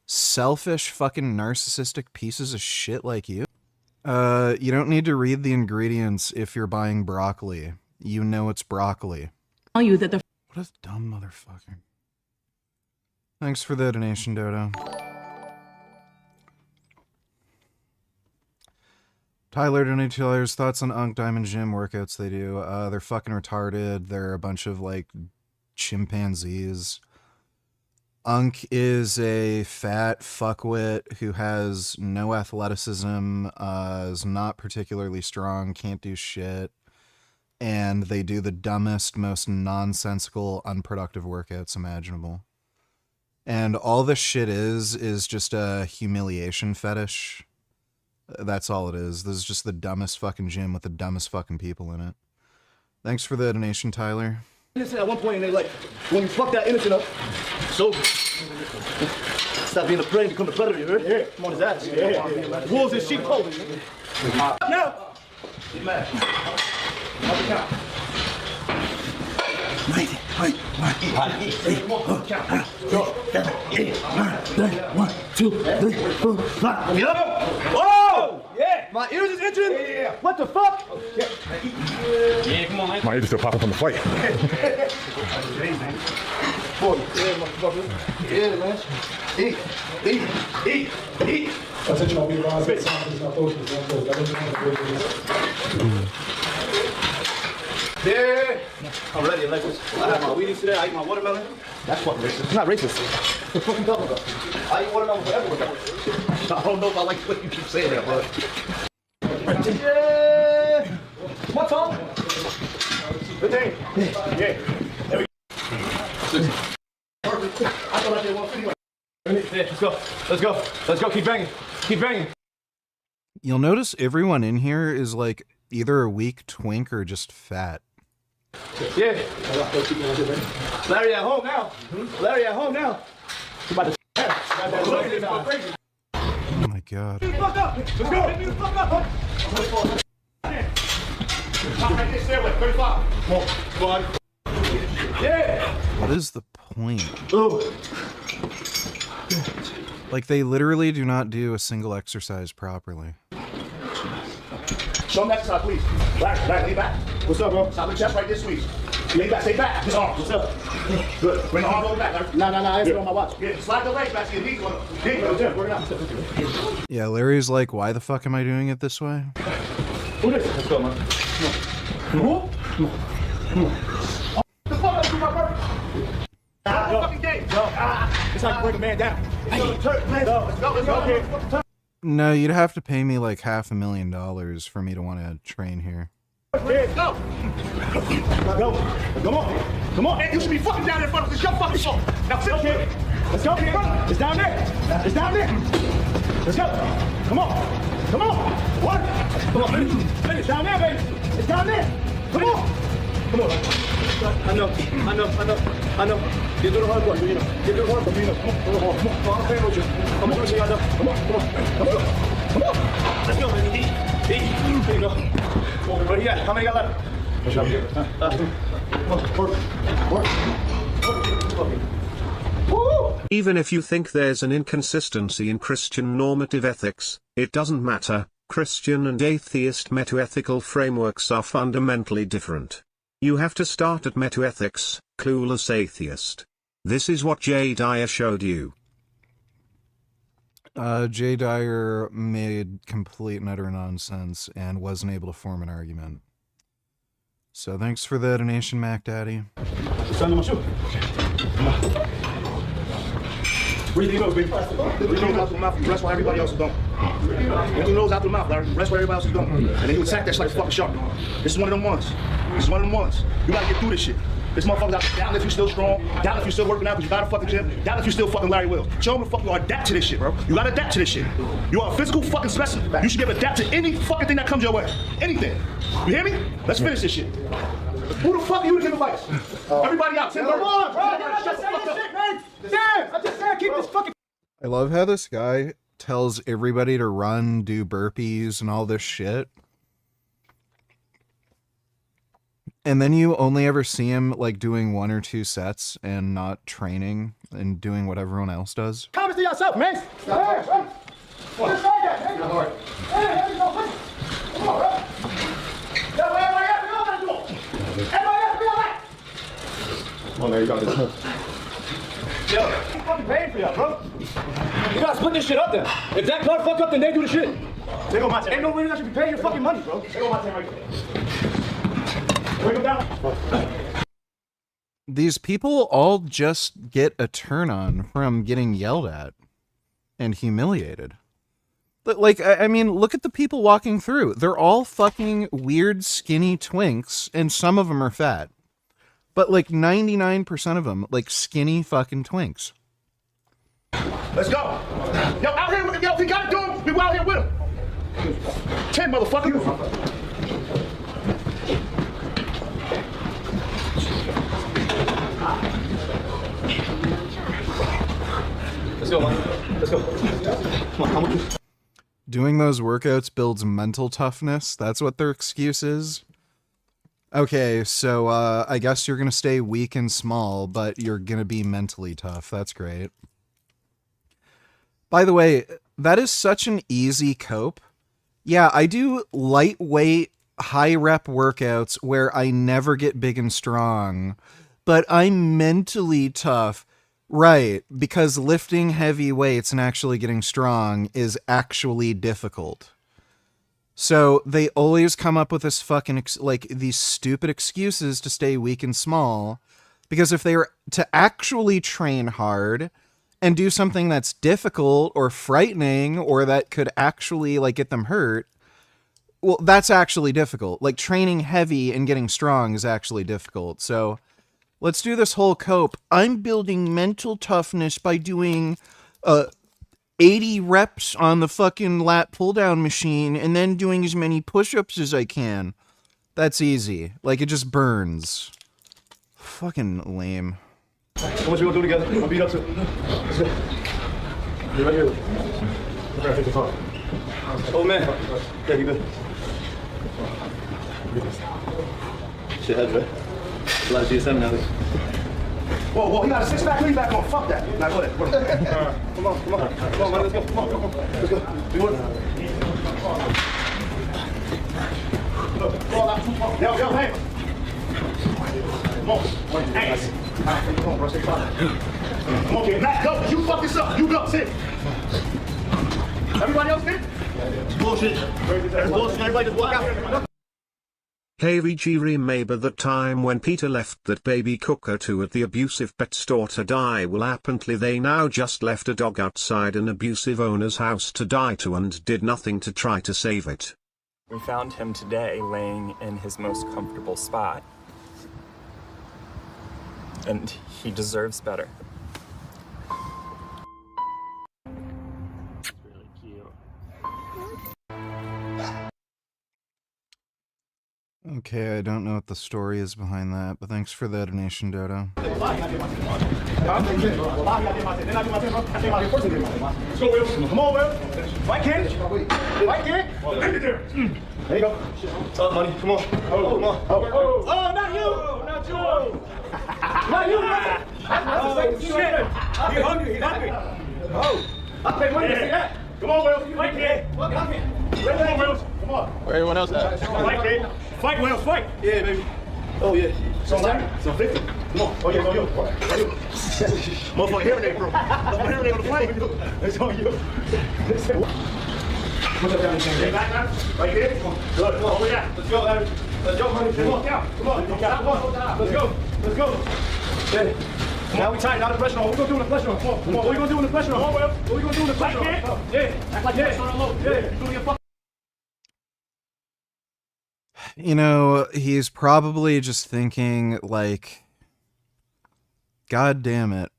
selfish, fucking narcissistic pieces of shit like you. You don't need to read the ingredients if you're buying broccoli. You know it's broccoli. Tell you that the What a dumb motherfucker. Thanks for the donation, Dodo. Tyler donated $2. Thoughts on Unk Diamond Gym workouts they do? They're fucking retarded. They're a bunch of, like, chimpanzees. Unk is a fat fuckwit who has no athleticism, is not particularly strong, can't do shit. And they do the dumbest, most nonsensical, unproductive workouts imaginable. And all this shit is just a humiliation fetish. That's all it is. This is just the dumbest fucking gym with the dumbest fucking people in it. Thanks for the donation, Tyler. Innocent at one point, and they like, when you fuck that innocent up, so stop being a prey and become the predator, you heard? Yeah, come on his ass. Yeah. Wolves in sheep clothing. No! Get mad. Wait. 1, 2, 3, 4, 5. Get up! Whoa! Yeah! My ears is itching? Yeah. What the fuck? Yeah, come on, man. My ears still popping from the fight. Yeah, man. Eat. Yeah. I'm ready. Like this. I have my Wheaties today. I eat my watermelon. That's fucking racist. It's not racist. What the fuck you talking about? I eat watermelon forever. I don't know if I like what you keep saying there, bro. Yeah. What's on? Good day. Yeah. There we go. Perfect. I thought I did 150. Yeah, let's go. Keep banging. You'll notice everyone in here is like either a weak twink or just fat. Yeah. Larry at home now. You about to Oh my god. fuck up. Let's go. Fuck up. Right there, stairway, 35. Come on. Yeah. What is the point? Ooh. Like, they literally do not do a single exercise properly. Show him that side, please. Back, lean back. What's up, bro? Solid chest right this week. Lean back, stay back. His arm. What's up? Good. Bring the arm over back, Larry. No, I have it on my watch. Yeah, slide the legs back to your knees. Work it out. Yeah, Larry's like, why the fuck am I doing it this way? Who this? Let's go, man. Who? The fuck up, my brother. Fucking game. It's like to break a man down. Let's go. No, you'd have to pay me like $500,000 for me to want to train here. Go. Come on. Hey, you should be fucking down there in front of us. It's your fucking fault. Now sit here. Let's go. It's down there. Let's go. Come on. What? Come on, baby. It's down there, baby. It's down there. Come on. Come on. I know. You do the hard part, you know. You do the hard part, you know. Come on, come on. Come on, I'm playing with you. Come on, I know. Come on. Come on. Let's go, man. Eat. There you go. Where you at? How many got left? Even if you think there's an inconsistency in Christian normative ethics, it doesn't matter. Christian and atheist metaethical frameworks are fundamentally different. You have to start at metaethics, clueless atheist. This is what Jay Dyer showed you. Jay Dyer made complete and utter nonsense and wasn't able to form an argument. So thanks for the donation, Mac Daddy. Breathe your nose, baby. Breathe your nose out the mouth. You rest while everybody else is done. Breathe your nose out the mouth, Larry. Rest while everybody else is done. And then you attack that shit like a fucking shark. This is one of them ones. You gotta get through this shit. This motherfucker's out down if you still strong, down if you still working out because you got a fucking gym, down if you still fucking Larry Wills. Show them the fuck you are. Adapt to this shit, bro. You gotta adapt to this shit. You are a physical fucking specimen. You should be able to adapt to any fucking thing that comes your way. Anything. You hear me? Let's finish this shit. Who the fuck are you to give advice? Everybody out. Come on, bro. I just said this shit, man. Damn. I just said keep this fucking. I love how this guy tells everybody to run, do burpees, and all this shit. And then you only ever see him like doing 1 or 2 sets and not training and doing what everyone else does. Comments to yourself, man. Just like that, man. Come on, bro. Everybody has to know how to do it. Everybody has to be all right. Come on, there you go. Yo, I'm fucking paying for y'all, bro. You guys put this shit up there. If that car fuck up, then they do the shit. They go my team. Ain't no reason I should be paying your fucking money, bro. They go my team right there. Bring them down. These people all just get a turn on from getting yelled at and humiliated. But like, I mean, look at the people walking through. They're all fucking weird, skinny twinks, and some of them are fat. But like 99% of them, like skinny fucking twinks. Let's go. Yo, out here with him. Yo, if he got it to him, we out here with him. 10, motherfucker. Let's go, man. Let's go. Come on, come on. Doing those workouts builds mental toughness. That's what their excuse is. Okay, so I guess you're going to stay weak and small, but you're going to be mentally tough. That's great. By the way, that is such an easy cope. Yeah, I do lightweight, high-rep workouts where I never get big and strong, but I'm mentally tough. Right, because lifting heavy weights and actually getting strong is actually difficult. So they always come up with this fucking, like, these stupid excuses to stay weak and small, because if they were to actually train hard and do something that's difficult or frightening or that could actually, like, get them hurt, well, that's actually difficult. Like, training heavy and getting strong is actually difficult. So let's do this whole cope. I'm building mental toughness by doing 80 reps on the fucking lat pull-down machine and then doing as many push-ups as I can. That's easy. Like, it just burns. Fucking lame. How much we gonna do together? I'll beat up to. Let's go. You right here. We're gonna take the phone. Oh man. Yeah, you good. Shit heads, right? A lot of GSM now. Whoa, he got a 6-pack lead back on. Fuck that. Now go ahead. Come on, man, let's go. Come on. Let's go. Do it. Yo, hey. Come on. Thanks. Come on, bro. Stay fine. Come on, kid. Matt, go. You fuck this up. You go. Sit. Everybody else good? Bullshit. Bullshit. Everybody just walk out. Hey VG, remember the time when Peter left that baby cockatoo at the abusive pet store to die? Well, apparently they now just left a dog outside an abusive owner's house to die too and did nothing to try to save it. We found him today laying in his most comfortable spot. And he deserves better. Okay, I don't know what the story is behind that, but thanks for the donation, Dodo. Let's go, Will. Come on, Will. Fight, kid. Fight, kid. There you go. Up, money. Come on. Oh, come on. Oh, not you. Not you. Not you, man. That's the same shit. He's hungry. He's hungry. Oh. I'll pay money to see that. Come on, Will. Fight, kid. Come on, Will. Come on. Where everyone else at? Fight, kid. Fight, Will. Fight. Yeah, baby. Oh, yeah. So Victor. Come on. Oh, yeah, it's on you. Motherfucking hearing aid, bro. That's my hearing aid on the plane. It's on you. What's up, down here? Back now? Right here? Come on. Good. Come on, over there. Let's go, Larry. Let's go, honey. Come on, down. Come on. Come on. Let's go. Let's go. Yeah. Now we tight. Now the pressure on. What we gonna do in the pressure on? Come on. Come on. What we gonna do in the pressure on? Come on, Will. What we gonna do in the pressure on? Yeah. Act like you're on low. Yeah. You're doing your fucking. You know, he's probably just thinking, like, God damn it.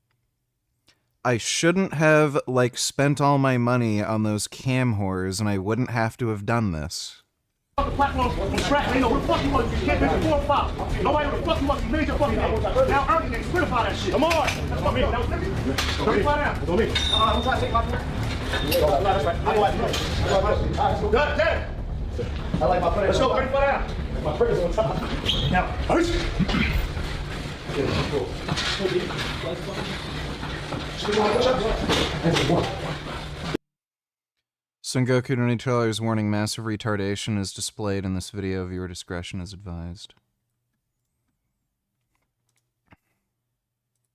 I shouldn't have, like, spent all my money on those cam whores, and I wouldn't have to have done this. The platform on track. They know where the fuck you was. You can't make a 4 or 5. Nobody know the fuck you was. You made your fucking name. Now earning name. Certify that shit. Come on. That's what I mean. That was 35 down. That's what I mean. I'm trying to take my turn. That's right. I like it. Good, Dad. I like my friend. Let's go. 35 down. My friend is on top. Now, Son Goku $20 warning massive retardation is displayed in this video. Viewer discretion is advised.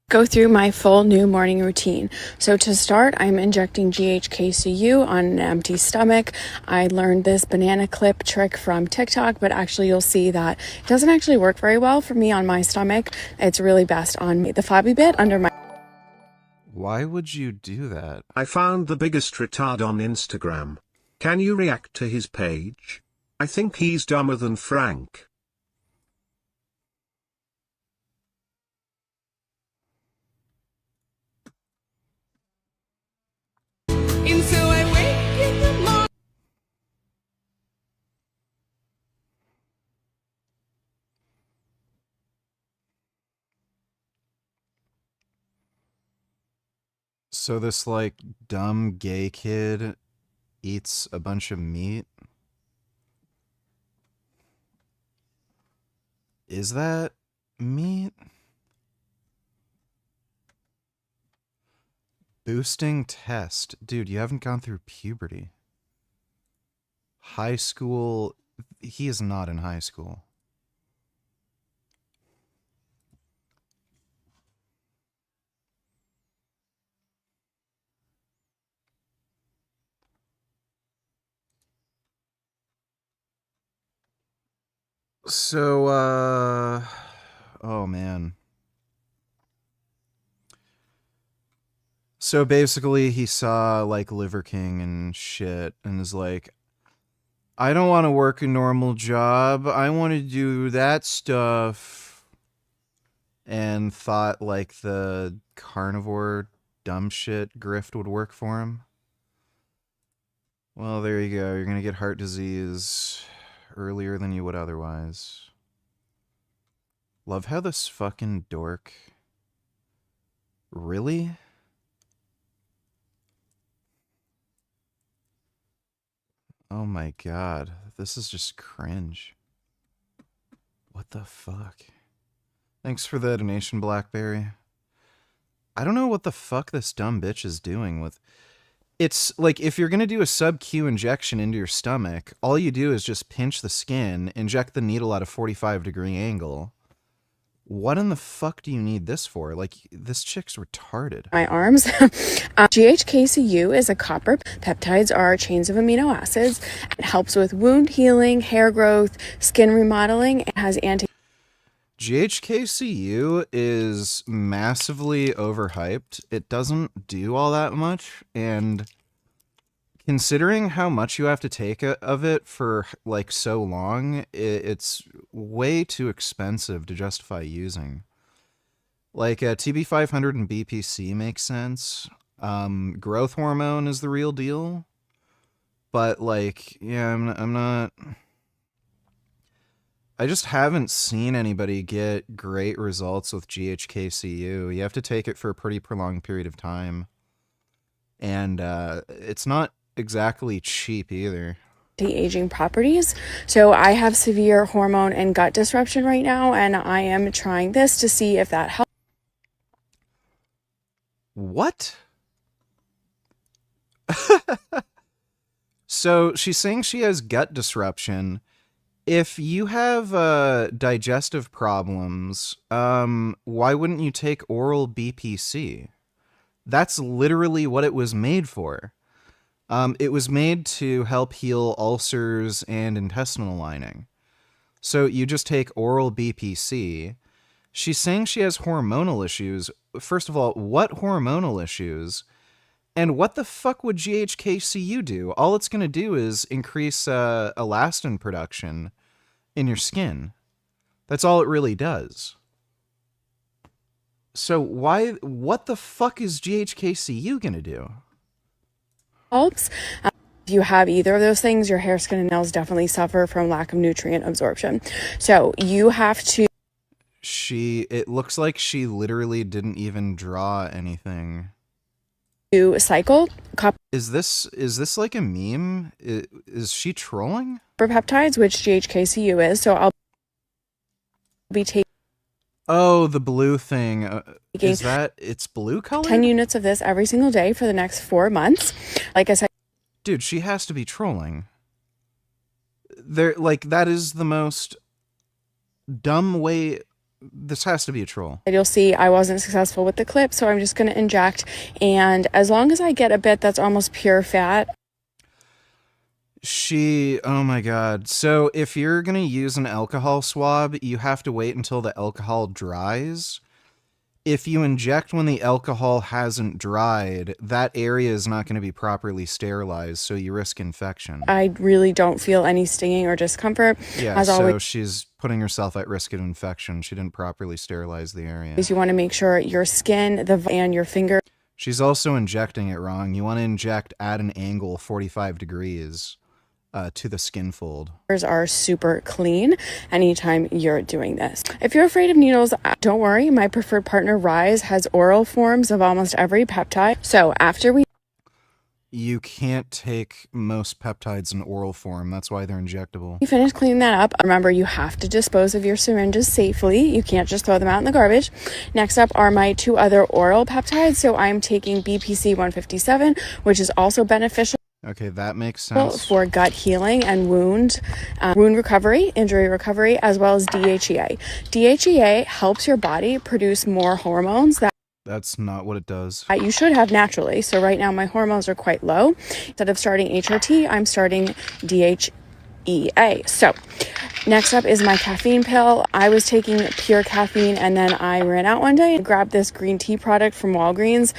Go through my full new morning routine. So to start, I'm injecting GHKCU on an empty stomach. I learned this banana clip trick from TikTok, but actually you'll see that it doesn't actually work very well for me on my stomach. It's really best on the flabby bit under my... Why would you do that? I found the biggest retard on Instagram. Can you react to his page? I think he's dumber than Frank. Until I wake in the morning. So this, like, dumb gay kid eats a bunch of meat? Is that meat? Boosting test. Dude, you haven't gone through puberty. High school. He is not in high school. So, oh man. So basically he saw like Liver King and shit and is like, I don't want to work a normal job. I want to do that stuff. And thought like the carnivore dumb shit grift would work for him. Well, there you go. You're going to get heart disease earlier than you would otherwise. Love how this fucking dork... Really? Oh my god. This is just cringe. What the fuck? Thanks for the donation, Blackberry. I don't know what the fuck this dumb bitch is doing with... It's like, if you're going to do a sub-Q injection into your stomach, all you do is just pinch the skin, inject the needle at a 45-degree angle. What in the fuck do you need this for? Like, this chick's retarded. My arms. GHKCU is a copper. Peptides are chains of amino acids. It helps with wound healing, hair growth, skin remodeling. It has GHKCU is massively overhyped. It doesn't do all that much, and considering how much you have to take of it for like so long, it's way too expensive to justify using. Like TB500 and BPC makes sense. Growth hormone is the real deal, but like, yeah, I'm not. I just haven't seen anybody get great results with GHKCU. You have to take it for a pretty prolonged period of time. And it's not exactly cheap either. Anti-aging properties. So I have severe hormone and gut disruption right now, and I am trying this to see if that helps. What? So she's saying she has gut disruption. If you have digestive problems, why wouldn't you take oral BPC? That's literally what it was made for. It was made to help heal ulcers and intestinal lining. So you just take oral BPC. She's saying she has hormonal issues. First of all, what hormonal issues? And what the fuck would GHKCU do? All it's going to do is increase elastin production in your skin. That's all it really does. So what the fuck is GHKCU going to do? Helps. If you have either of those things, your hair, skin, and nails definitely suffer from lack of nutrient absorption. So you have to... It looks like she literally didn't even draw anything. Cycle. Is this like a meme? Is she trolling? Peptides, which GHKCU is. So I'll be taking... Oh, the blue thing. Is that it's blue color? 10 units of this every single day for the next 4 months. Like I said, dude, she has to be trolling. That is the most dumb way. This has to be a troll. You'll see I wasn't successful with the clip, so I'm just going to inject. And as long as I get a bit that's almost pure fat. Oh my God. So if you're going to use an alcohol swab, you have to wait until the alcohol dries. If you inject when the alcohol hasn't dried, that area is not going to be properly sterilized, so you risk infection. I really don't feel any stinging or discomfort. Yeah, so she's putting herself at risk of infection. She didn't properly sterilize the area. You want to make sure your skin and your finger. She's also injecting it wrong. You want to inject at an angle 45 degrees. To the skin fold. Are super clean anytime you're doing this. If you're afraid of needles, don't worry. My preferred partner, Rise, has oral forms of almost every peptide. So after you can't take most peptides in oral form. That's why they're injectable. You finish cleaning that up. Remember, you have to dispose of your syringes safely. You can't just throw them out in the garbage. Next up are my 2 other oral peptides. So I'm taking BPC 157, which is also beneficial. Okay, that makes sense. For gut healing and wound recovery, injury recovery, as well as DHEA. DHEA helps your body produce more hormones That's not what it does. You should have naturally. So right now my hormones are quite low. Instead of starting HRT, I'm starting DHEA. So next up is my caffeine pill. I was taking pure caffeine and then I ran out one day and grabbed this green tea product from Walgreens.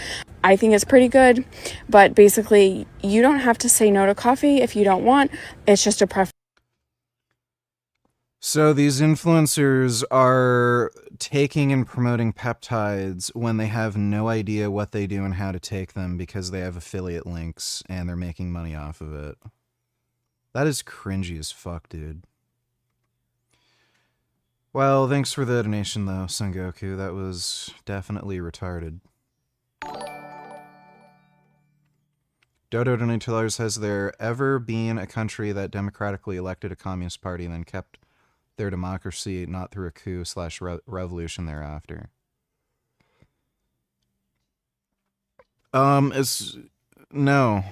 I think it's pretty good, but basically you don't have to say no to coffee if you don't want. It's just a preference. So these influencers are taking and promoting peptides when they have no idea what they do and how to take them because they have affiliate links and they're making money off of it. That is cringy as fuck, dude. Well, thanks for the donation though, Sengoku. That was definitely retarded. Dodo Donatellar says, there ever been a country that democratically elected a communist party and then kept their democracy not through a coup/revolution thereafter? No.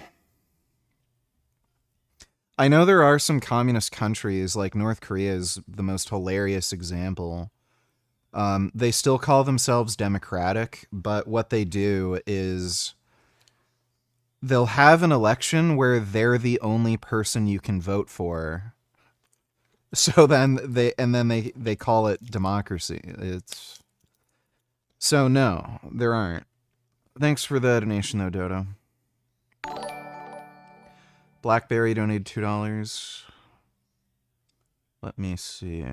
I know there are some communist countries, like North Korea is the most hilarious example. They still call themselves democratic, but what they do is they'll have an election where they're the only person you can vote for. So then they call it democracy. So no, there aren't. Thanks for the donation though, Dodo. Blackberry donated $2. Let me see.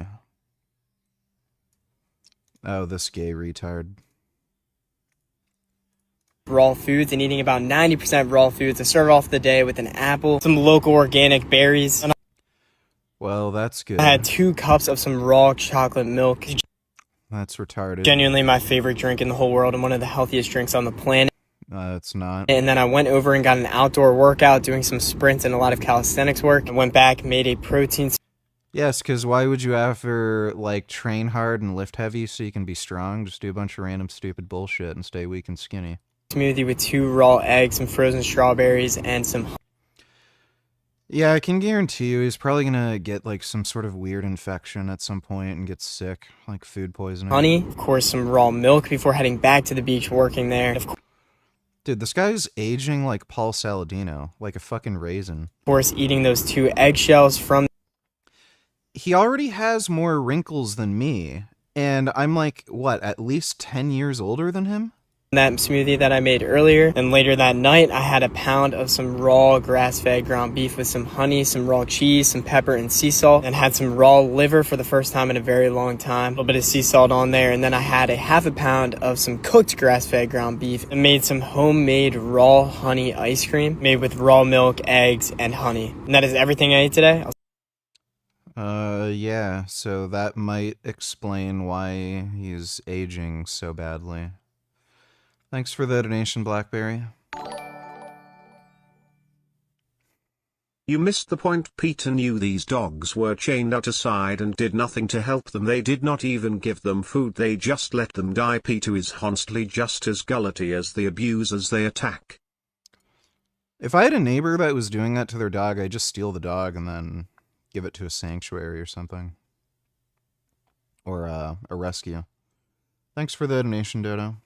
Oh, this gay retard. Raw foods and eating about 90% raw foods to start off the day with an apple, some local organic berries. Well, that's good. I had 2 cups of some raw chocolate milk. That's retarded. Genuinely my favorite drink in the whole world and one of the healthiest drinks on the planet. It's not. And then I went over and got an outdoor workout, doing some sprints and a lot of calisthenics work. I went back, made a protein. Yes, because why would you ever, like, train hard and lift heavy so you can be strong? Just do a bunch of random stupid bullshit and stay weak and skinny. Smoothie with 2 raw eggs, some frozen strawberries, and some... Yeah, I can guarantee you he's probably gonna get, like, some sort of weird infection at some point and get sick, like food poisoning. honey, of course, some raw milk before heading back to the beach working there. Of Dude, this guy's aging like Paul Saladino, like a fucking raisin. course, eating those 2 eggshells from... He already has more wrinkles than me, and I'm like, what, at least 10 years older than him? that smoothie that I made earlier. And later that night, I had a pound of some raw grass-fed ground beef with some honey, some raw cheese, some pepper, and sea salt, and had some raw liver for the first time in a very long time. A little bit of sea salt on there, and then I had a half a pound of some cooked grass-fed ground beef and made some homemade raw honey ice cream made with raw milk, eggs, and honey. And that is everything I ate today. Yeah, so that might explain why he's aging so badly. Thanks for the donation, Blackberry. You missed the point. Peter knew these dogs were chained outside and did nothing to help them. They did not even give them food, they just let them die. Peter is honestly just as guilty as the abusers they attack. If I had a neighbor that was doing that to their dog, I'd just steal the dog and then give it to a sanctuary or something. Or a rescue. Thanks for the donation, Dodo.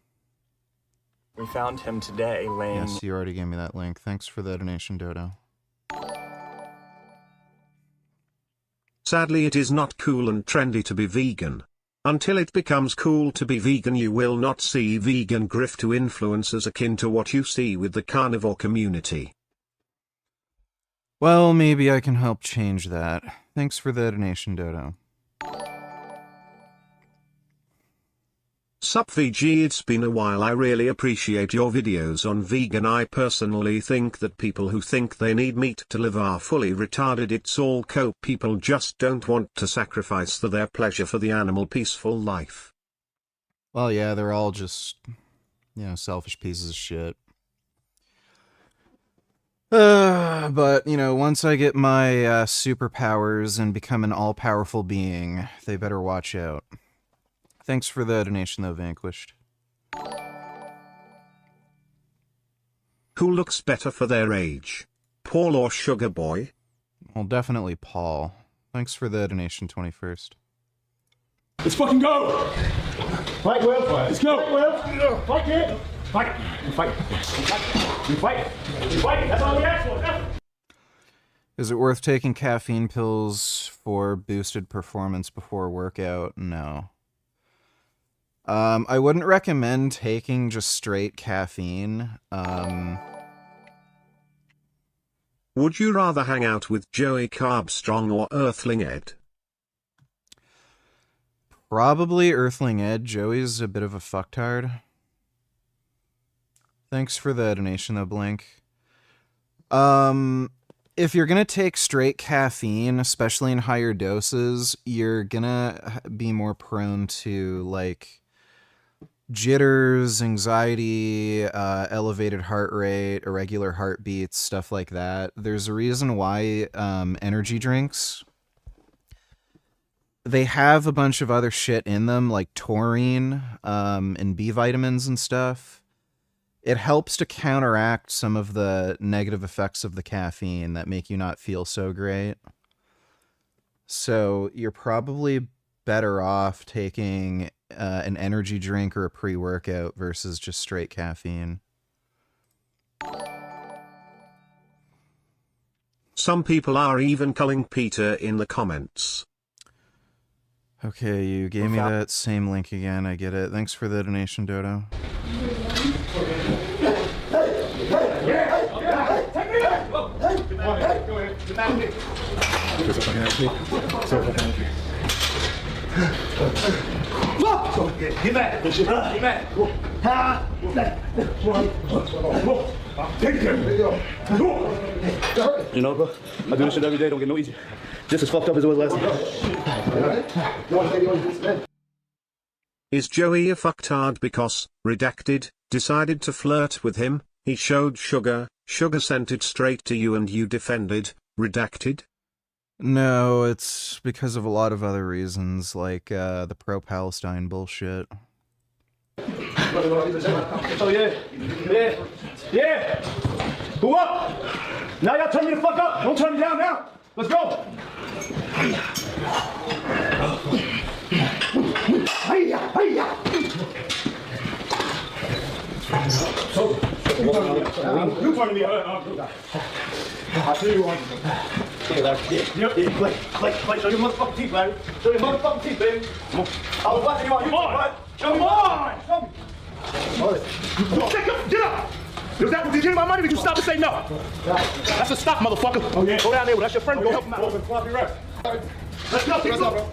We found him today laying... Yes, you already gave me that link. Thanks for the donation, Dodo. Sadly, it is not cool and trendy to be vegan. Until it becomes cool to be vegan, you will not see vegan grift to influencers akin to what you see with the carnivore community. Well, maybe I can help change that. Thanks for the donation, Dodo. Sup VG, it's been a while. I really appreciate your videos on vegan. I personally think that people who think they need meat to live are fully retarded. It's all cope. People just don't want to sacrifice for their pleasure for the animal peaceful life. Well, yeah, they're all just, selfish pieces of shit. But, once I get my superpowers and become an all-powerful being, they better watch out. Thanks for the donation, though, Vanquished. Who looks better for their age? Paul or Sugar Boy? Well, definitely Paul. Thanks for the donation, 21st. Let's fucking go! Fight, Will. Let's go! Fight, Will. Fight, kid! Fight! You fight! You fight! You fight! That's all we ask for! Is it worth taking caffeine pills for boosted performance before workout? No. I wouldn't recommend taking just straight caffeine. Would you rather hang out with Joey Carbstrong or Earthling Ed? Probably Earthling Ed. Joey's a bit of a fucktard. Thanks for the donation, though, Blink. If you're gonna take straight caffeine, especially in higher doses, you're gonna be more prone to, like, jitters, anxiety, elevated heart rate, irregular heartbeats, stuff like that. There's a reason why energy drinks, they have a bunch of other shit in them, like taurine and B vitamins and stuff. It helps to counteract some of the negative effects of the caffeine that make you not feel so great. So you're probably better off taking an energy drink or a pre-workout versus just straight caffeine. Some people are even calling Peter in the comments. Okay, you gave me that same link again. I get it. Thanks for the donation, Dodo. Get back! Get back! Take it! You know, bro, I do this shit every day, don't get no easier. Just as fucked up as it was last night. Is Joey a fucktard because, redacted, decided to flirt with him? He showed sugar sent it straight to you and you defended, redacted? No, it's because of a lot of other reasons, like the pro-Palestine bullshit. Oh, yeah. Who up? Now y'all turn me the fuck up. Don't turn me down now. Let's go. You turn me up. I see you on. Play, show your motherfucking teeth, Larry. Show your motherfucking teeth, baby. Come on. I was watching you on YouTube, bud. Come on. Get up. Did you give me my money? Did you stop and say no? That's a stop, motherfucker. Oh, yeah. Go down there. That's your friend. Go help him out. Floppy rest. Let's go. Keep going.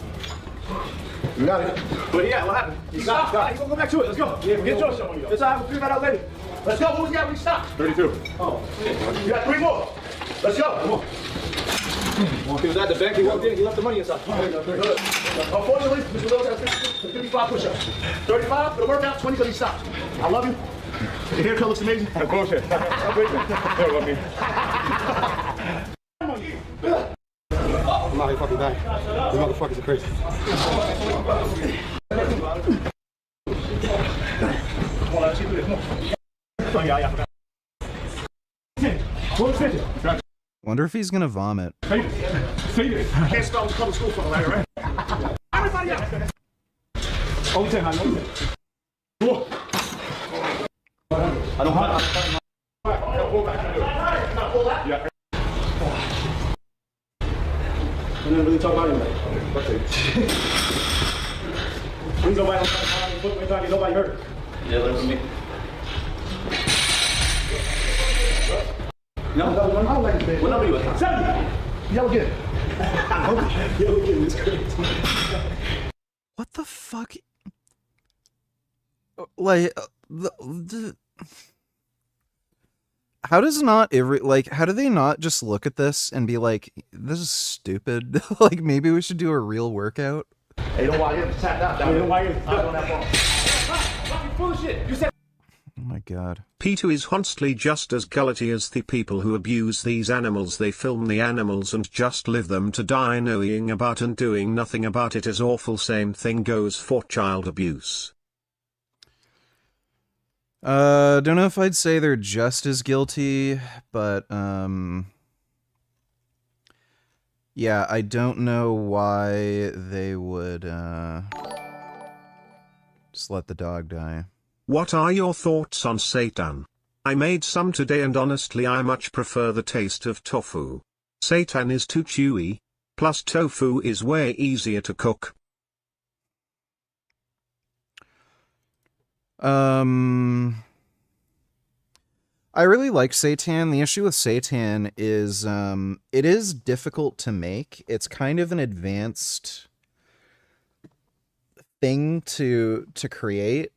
You got it. But yeah, what happened? He stopped. He's gonna go back to it. Let's go. Yeah, get yours. It's all right. We'll figure that out later. Let's go. What was he at when he stopped? 32. Oh, you got 3 more. Let's go. Come on. He was at the bank. He walked in. He left the money inside. Unfortunately, Mr. Lewis has 55 push-ups. 35 for the workout. 20 because he stopped. I love you. Your haircut looks amazing. Bullshit. I'm out here fucking dying. These motherfuckers are crazy. Come on, let's see this. Come on. Wonder if he's gonna vomit. I can't start with public school for Larry, right? Everybody else. Oh, 10, I know that. I don't have. Yeah. We didn't really talk about anything. Okay. Please nobody on nobody hurt. Yeah, learn from me. No, I don't like this, man. What number are you at? 70. Yell again. Yell again. It's crazy. What the fuck? Like, how does not every, like, how do they not just look at this and be like, this is stupid? Like, maybe we should do a real workout? Hey, don't worry, you're tapped out. Don't worry, you're not on that ball. Fucking full of shit. You said. Oh my god. P2 is honestly just as guilty as the people who abuse these animals. They film the animals and just leave them to die knowing about and doing nothing about it is awful. Same thing goes for child abuse. Don't know if I'd say they're just as guilty, but, yeah, I don't know why they would, just let the dog die. What are your thoughts on seitan? I made some today and honestly I much prefer the taste of tofu. Seitan is too chewy, plus tofu is way easier to cook. I really like seitan. The issue with seitan is, it is difficult to make. It's kind of an advanced thing to create.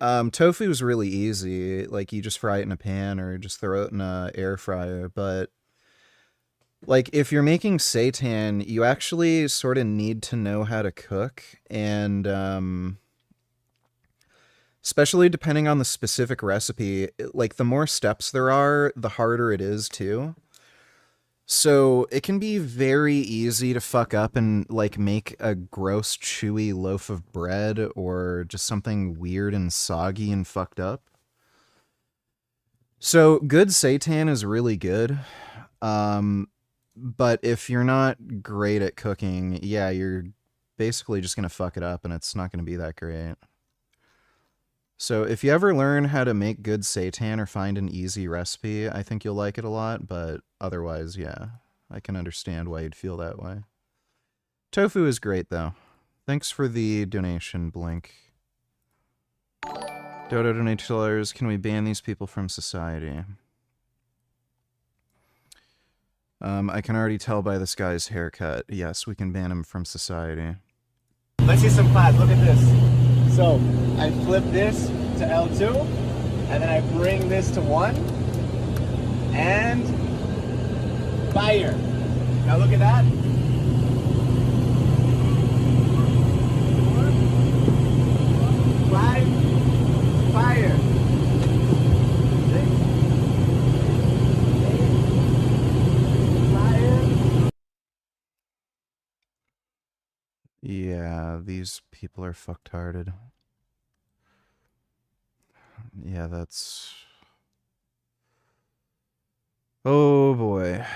Tofu is really easy. Like, you just fry it in a pan or just throw it in a air fryer. But, like, if you're making seitan, you actually sort of need to know how to cook. And, especially depending on the specific recipe, like, the more steps there are, the harder it is, too. So it can be very easy to fuck up and, like, make a gross, chewy loaf of bread or just something weird and soggy and fucked up. So good seitan is really good. But if you're not great at cooking, yeah, you're basically just going to fuck it up and it's not going to be that great. So if you ever learn how to make good seitan or find an easy recipe, I think you'll like it a lot, but otherwise, yeah, I can understand why you'd feel that way. Tofu is great, though. Thanks for the donation, Blink. Dodo donates $2. Can we ban these people from society? I can already tell by this guy's haircut. Yes, we can ban him from society. Let's see some class. Look at this. So I flip this to L2, and then I bring this to 1, and Fire. Now look at that. Flag. Fire. Yeah, these people are fucktarded. Yeah, that's... Oh boy.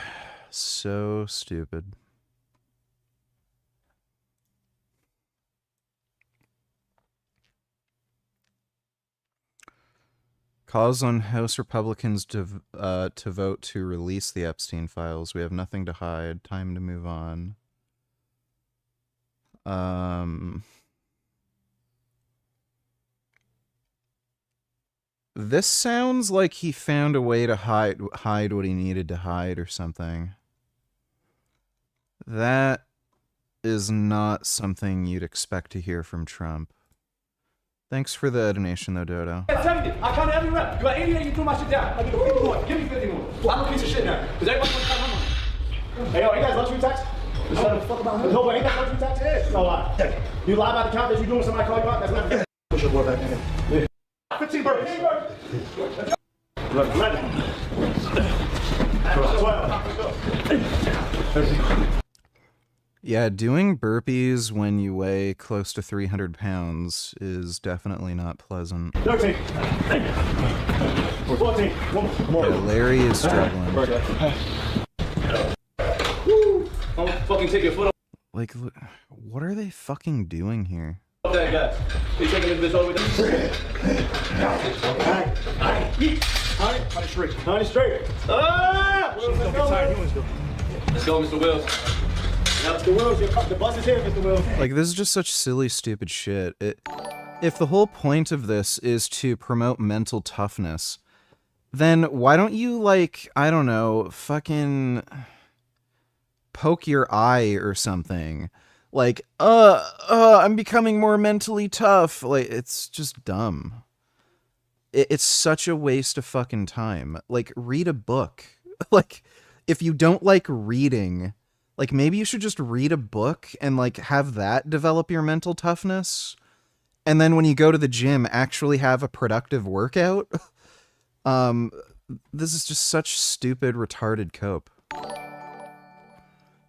So stupid. Calls on House Republicans to vote to release the Epstein files. We have nothing to hide. Time to move on. This sounds like he found a way to hide what he needed to hide or something. That is not something you'd expect to hear from Trump. Thanks for the donation, though, Dodo. I counted every rep. You got 88, you threw my shit down. I give me 50 more. Give me 50 more. I'm a piece of shit now. Because everybody's going to count my money. Hey, yo, ain't that luxury tax? No, but ain't that luxury tax? It is. No lie. You lie about the count that you doing, somebody call you out? That's not push your boy back in. 15 burpees. Look, 11. 12. Yeah, doing burpees when you weigh close to 300 pounds is definitely not pleasant. 13. 14. Yeah, Larry is struggling. Don't fucking take your foot off. Like, what are they fucking doing here? That guy. He's taking this bitch all the way down. Alright, 100 straight. 100 straight. Ah! Let's go, Mr. Wills. Now, Mr. Wills, the bus is here, Mr. Wills. Like, this is just such silly, stupid shit. If the whole point of this is to promote mental toughness, then why don't you, like, I don't know, fucking poke your eye or something? Like, I'm becoming more mentally tough. Like, it's just dumb. It's such a waste of fucking time. Like, read a book. Like, if you don't like reading, like, maybe you should just read a book and, like, have that develop your mental toughness. And then when you go to the gym, actually have a productive workout. This is just such stupid, retarded cope.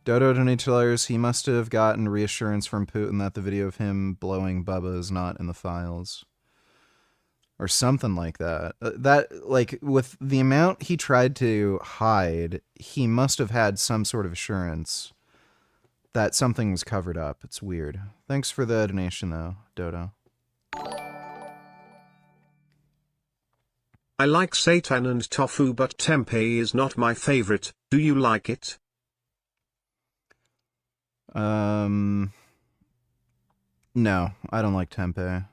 Dodo donated, he must have gotten reassurance from Putin that the video of him blowing Bubba is not in the files. Or something like that. Like, with the amount he tried to hide, he must have had some sort of assurance that something was covered up. It's weird. Thanks for the donation, though, Dodo. I like seitan and tofu, but tempeh is not my favorite. Do you like it? No, I don't like tempeh.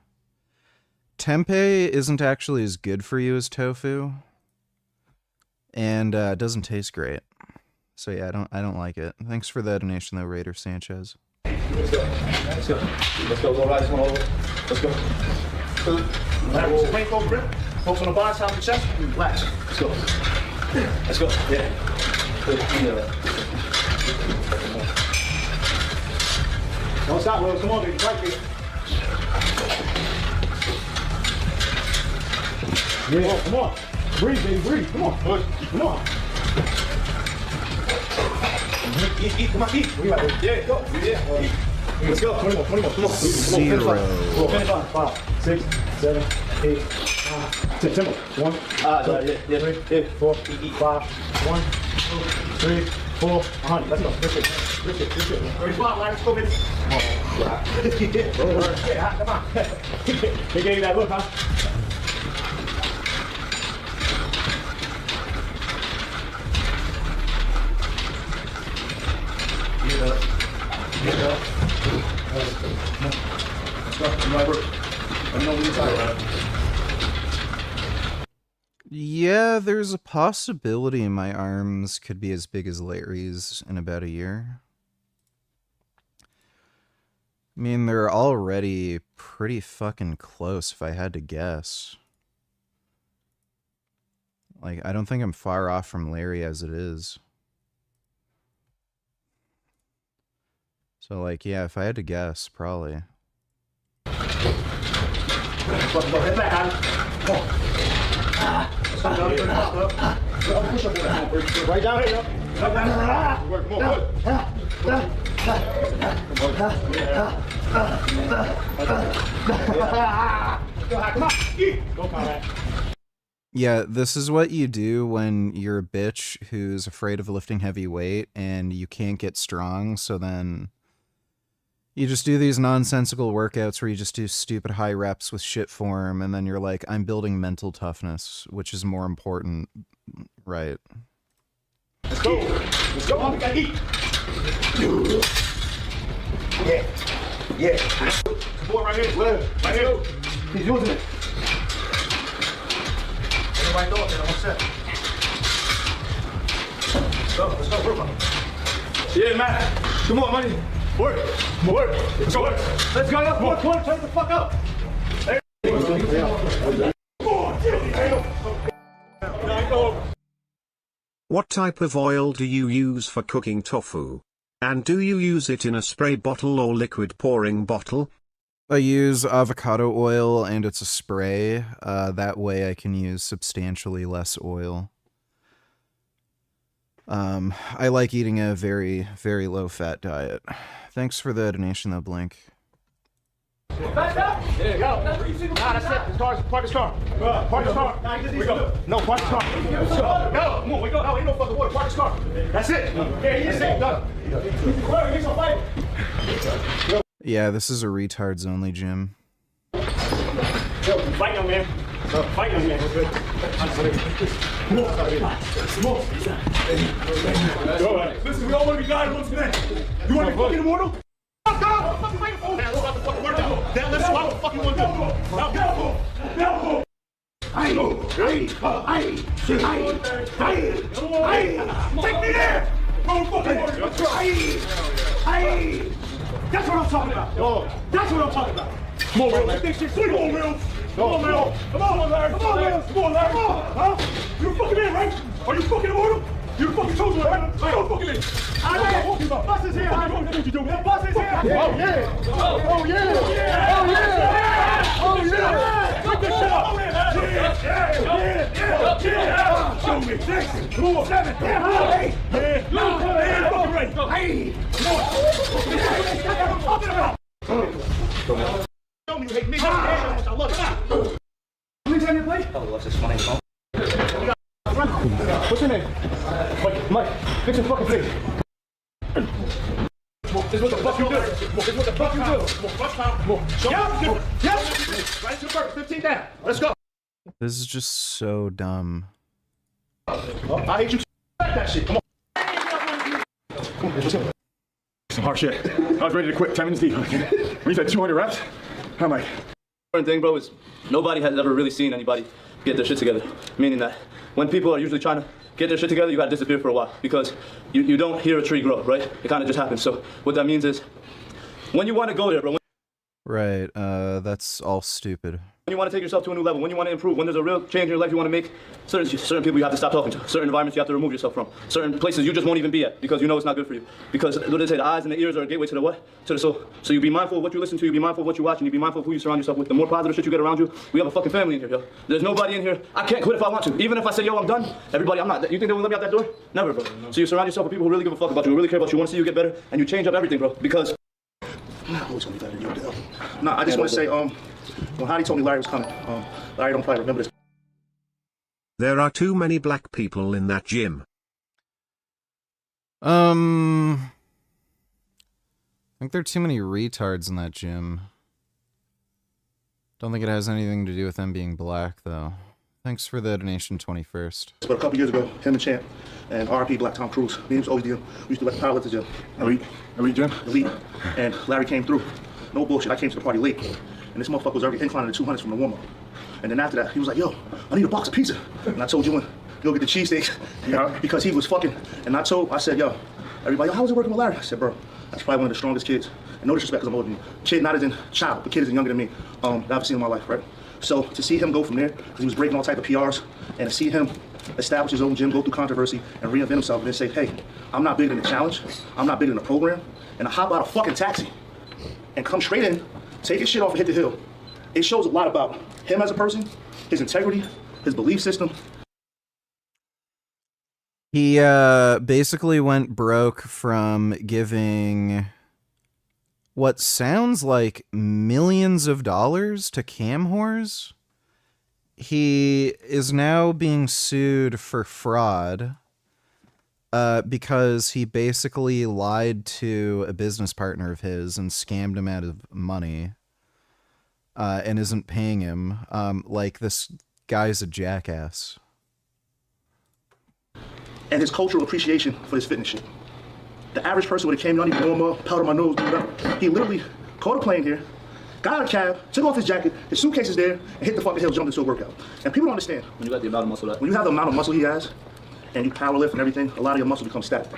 Tempeh isn't actually as good for you as tofu, and it doesn't taste great. So yeah, I don't like it. Thanks for the donation, though, Raider Sanchez. Let's go. Let's go. Let's go. Go right, come over. Let's go. Plain fold grip. Focus on the bottom, top of the chest. Relax. Let's go. Let's go. Yeah. Don't stop, Will. Come on, baby. Right here. Yeah, come on. Breathe, baby, breathe. Come on. Come on. Eat, come on, eat. Where you at, baby? Yeah, go. Yeah, eat. Let's go. 20 more, come on. Come on, finish on. Finish on. 5, 6, 7, 8, 9, 10 more. 1, 2, 3, 4, 5, 1, 2, 3, 4, 100. Let's go. Good shit. Very spot, Larry. Let's go, baby. Come on. Yeah, come on. They gave you that look, huh? Get up. Let's go. You might work. Let me know when you're tired. Yeah, there's a possibility my arms could be as big as Larry's in about a year. I mean, they're already pretty fucking close, if I had to guess. Like, I don't think I'm far off from Larry as it is. So, like, yeah, if I had to guess, probably. Head back, Adam. Come on. Right down here, Come on. Go, Conrad. Yeah, this is what you do when you're a bitch who's afraid of lifting heavy weight and you can't get strong, so then you just do these nonsensical workouts where you just do stupid high reps with shit form, and then you're like, I'm building mental toughness, which is more important, right? Let's go. Let's go. We gotta eat. Yeah. Boy, right here. Right here. He's using it. Right door, man. I'm set. Let's go, bro. Yeah, man. Come on, money. Work. Let's go. Let's go. Come on, turn the fuck up. Hey. What type of oil do you use for cooking tofu? And do you use it in a spray bottle or liquid pouring bottle? I use avocado oil, and it's a spray. That way I can use substantially less oil. I like eating a very, very low-fat diet. Thanks for the donation, though, Blink. Back up! There you go. Nah, that's it. Park this car. Park this car. We go. No, park this car. No, come on, we go. No, ain't no fucking water. Park this car. That's it. Yeah, you safe. Done. Get some fight. Yeah, this is a retards-only gym. Yo, fight, young man. Fight, young man. We're good. Listen, we all want to be God once today. You want to be fucking immortal? Go! Fucking wait for that. About the fucking word now. That list, I don't fucking want to do. Now, take me there! Go fucking That's what I'm talking about. That's what I'm talking about. Come on, Will. Take this shit. Come on, Will. Come on, Will. Come on, Larry. Come on, Will. Come on, Larry. Huh? You fucking in, right? Are you fucking immortal? You fucking chosen, right? Don't fucking in. I know what I'm talking about. Bus is here. I know what you do, man. Bus is here. Oh, yeah. Oh, yeah. Oh, yeah. Oh, yeah. Take this shit up. Yeah. Show me. 6, 7, 8. Yeah. Fucking right. Hey. Come on. What I'm talking about. Show me you hate me. I love it. How many times you play? Oh, what's this funny? What's your name? Mike. Fix your fucking face. This is what the fuck you do. This is what the fuck you do. Yep. Right to the first. 15 down. Let's go. This is just so dumb. I hate you. That shit. Come on. Let's go. Some hard shit. I was ready to quit 10 minutes deep. When you said 200 reps, I'm like. The important thing, bro, is nobody has ever really seen anybody get their shit together. Meaning that when people are usually trying to get their shit together, you gotta disappear for a while because you don't hear a tree grow, right? It kind of just happens. So what that means is when you want to go there, bro. Right, that's all stupid. When you want to take yourself to a new level, when you want to improve, when there's a real change in your life you want to make, certain people you have to stop talking to, certain environments you have to remove yourself from, certain places you just won't even be at because you know it's not good for you. Because what they say, the eyes and the ears are a gateway to the what? To the soul. So you be mindful of what you listen to, you be mindful of what you watch, and you be mindful of who you surround yourself with. The more positive shit you get around you, we have a fucking family in here, yo. There's nobody in here. I can't quit if I want to. Even if I say, yo, I'm done, everybody, I'm not. You think they will let me out that door? Never, bro. So you surround yourself with people who really give a fuck about you, who really care about you, want to see you get better, and you change up everything, bro. Because I'm always gonna be better than you, No, I just want to say, when Hottie told me Larry was coming, Larry don't probably remember this. There are too many black people in that gym. I think there are too many retards in that gym. Don't think it has anything to do with them being black, though. Thanks for the donation, 21st. But a couple years ago, him and Champ and RP Black Tom Cruise, me and him always did. We used to let power at the gym. Elite gym? Elite. And Larry came through. No bullshit, I came to the party late. And this motherfucker was already inclining to 200s from the warm-up. And then after that, he was like, yo, I need a box of pizza. And I told you, go get the cheesesteaks. Yeah. Because he was fucking. And I said, yo, everybody, how was it working with Larry? I said, bro, that's probably one of the strongest kids. And no disrespect because I'm older than you. Kid, not as in child, but kid is younger than me. That I've seen in my life, right? So to see him go from there, because he was breaking all type of PRs, and to see him establish his own gym, go through controversy, and reinvent himself, and then say, hey, I'm not bigger than the challenge, I'm not bigger than the program, and I hop out a fucking taxi and come straight in, take his shit off and hit the hill. It shows a lot about him as a person, his integrity, his belief system. He basically went broke from giving what sounds like millions of dollars to cam whores. He is now being sued for fraud because he basically lied to a business partner of his and scammed him out of money and isn't paying him. Like, this guy's a jackass. And his cultural appreciation for his fitness shit. The average person would have came, not even warm up, powder my nose, do nothing. He literally caught a plane here, got out of a cab, took off his jacket, his suitcase is there, and hit the fucking hill, jumped into a workout. And people don't understand. When you got the amount of muscle when you have the amount of muscle he has, and you power lift and everything, a lot of your muscle becomes static.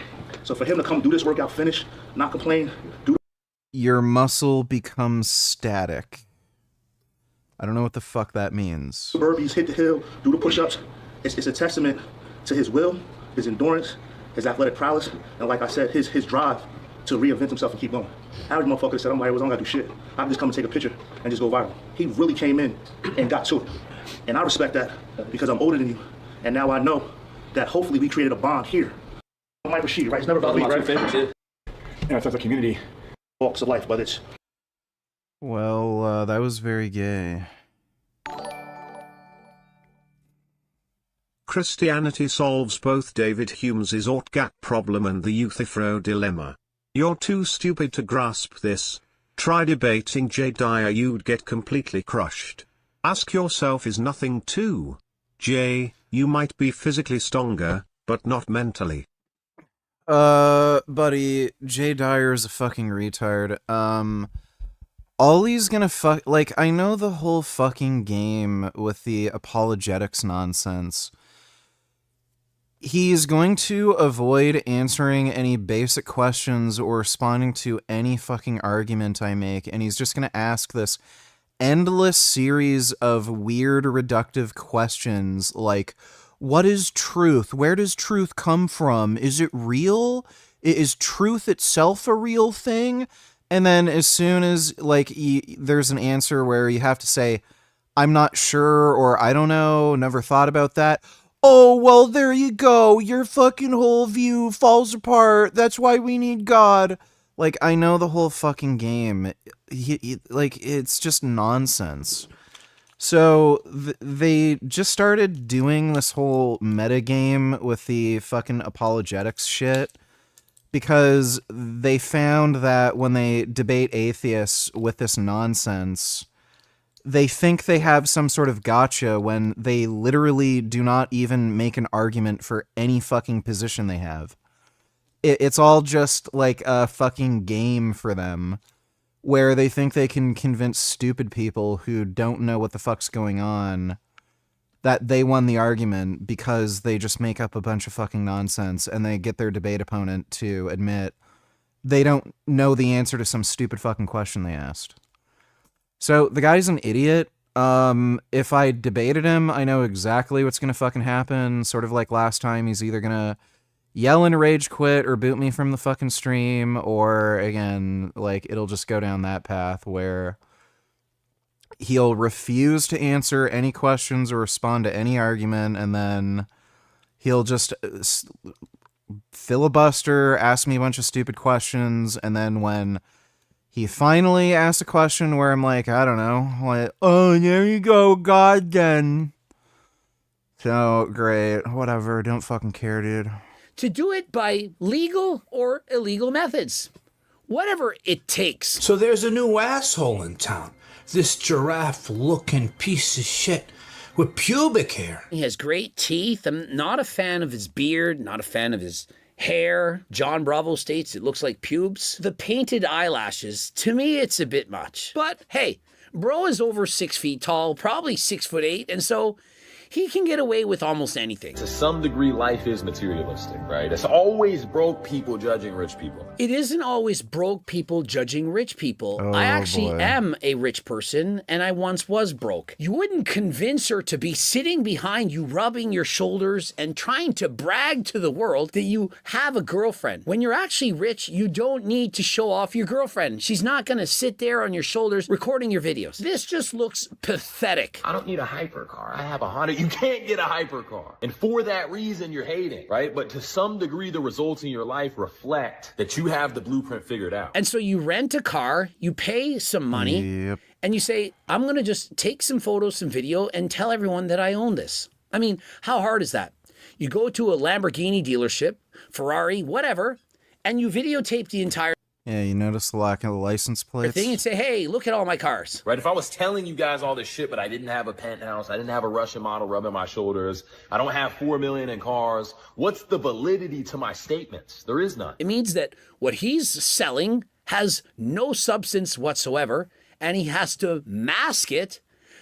So for him to come do this workout, finish, not complain, do your muscle becomes static. I don't know what the fuck that means. the burpees, hit the hill, do the push-ups, it's a testament to his will, his endurance, his athletic prowess, and like I said, his drive to reinvent himself and keep going. Average motherfucker said, I'm like, I don't gotta do shit. I can just come and take a picture and just go viral. He really came in and got to it. And I respect that because I'm older than you. And now I know that hopefully we created a bond here. Mike Rashid, right? It's never about me, right? Yeah, it's a community. Walks of life, but it's... Well, that was very gay. Christianity solves both David Hume's Ortgap problem and the Euthyphro dilemma. You're too stupid to grasp this. Try debating Jay Dyer, you'd get completely crushed. Ask yourself, is nothing to Jay? You might be physically stronger, but not mentally. Buddy, Jay Dyer's a fucking retard. Ollie's gonna like, I know the whole fucking game with the apologetics nonsense. He's going to avoid answering any basic questions or responding to any fucking argument I make, and he's just gonna ask this endless series of weird reductive questions like, what is truth? Where does truth come from? Is it real? Is truth itself a real thing? And then as soon as, like, there's an answer where you have to say, I'm not sure, or I don't know, never thought about that. Oh, well, there you go. Your fucking whole view falls apart. That's why we need God. Like, I know the whole fucking game. Like, it's just nonsense. So they just started doing this whole meta game with the fucking apologetics shit because they found that when they debate atheists with this nonsense, they think they have some sort of gotcha when they literally do not even make an argument for any fucking position they have. It's all just like a fucking game for them, where they think they can convince stupid people who don't know what the fuck's going on that they won the argument because they just make up a bunch of fucking nonsense and they get their debate opponent to admit they don't know the answer to some stupid fucking question they asked. So the guy's an idiot. If I debated him, I know exactly what's gonna fucking happen. Sort of like last time, he's either gonna yell and rage quit or boot me from the fucking stream, or again, like, it'll just go down that path where he'll refuse to answer any questions or respond to any argument, and then he'll just filibuster, ask me a bunch of stupid questions, and then when he finally asks a question where I'm like, I don't know, like, oh, there you go, God, then. So, great, whatever, don't fucking care, dude. To do it by legal or illegal methods. Whatever it takes. So there's a new asshole in town. This giraffe-looking piece of shit with pubic hair. He has great teeth. I'm not a fan of his beard, not a fan of his hair. John Bravo states it looks like pubes. The painted eyelashes, to me, it's a bit much. But hey, bro is over 6 feet tall, probably 6'8", and so he can get away with almost anything. To some degree, life is materialistic, right? It's always broke people judging rich people. It isn't always broke people judging rich people. Oh, I actually boy. am a rich person, and I once was broke. You wouldn't convince her to be sitting behind you, rubbing your shoulders and trying to brag to the world that you have a girlfriend. When you're actually rich, you don't need to show off your girlfriend. She's not going to sit there on your shoulders recording your videos. This just looks pathetic. I don't need a hypercar. I have a Honda. You can't get a hypercar. And for that reason, you're hating, right? But to some degree, the results in your life reflect that you have the blueprint figured out. And so you rent a car, you pay some money, and you say, I'm going to just take some photos, some video, and tell everyone that I own this. I mean, how hard is that? You go to a Lamborghini dealership, Ferrari, whatever, and you videotape the entire Yeah, you notice the lack of the license plates? thing and say, hey, look at all my cars. Right, if I was telling you guys all this shit, but I didn't have a penthouse, I didn't have a Russian model rubbing my shoulders, I don't have 4 million in cars, what's the validity to my statements? There is none. It means that what he's selling has no substance whatsoever, and he has to mask it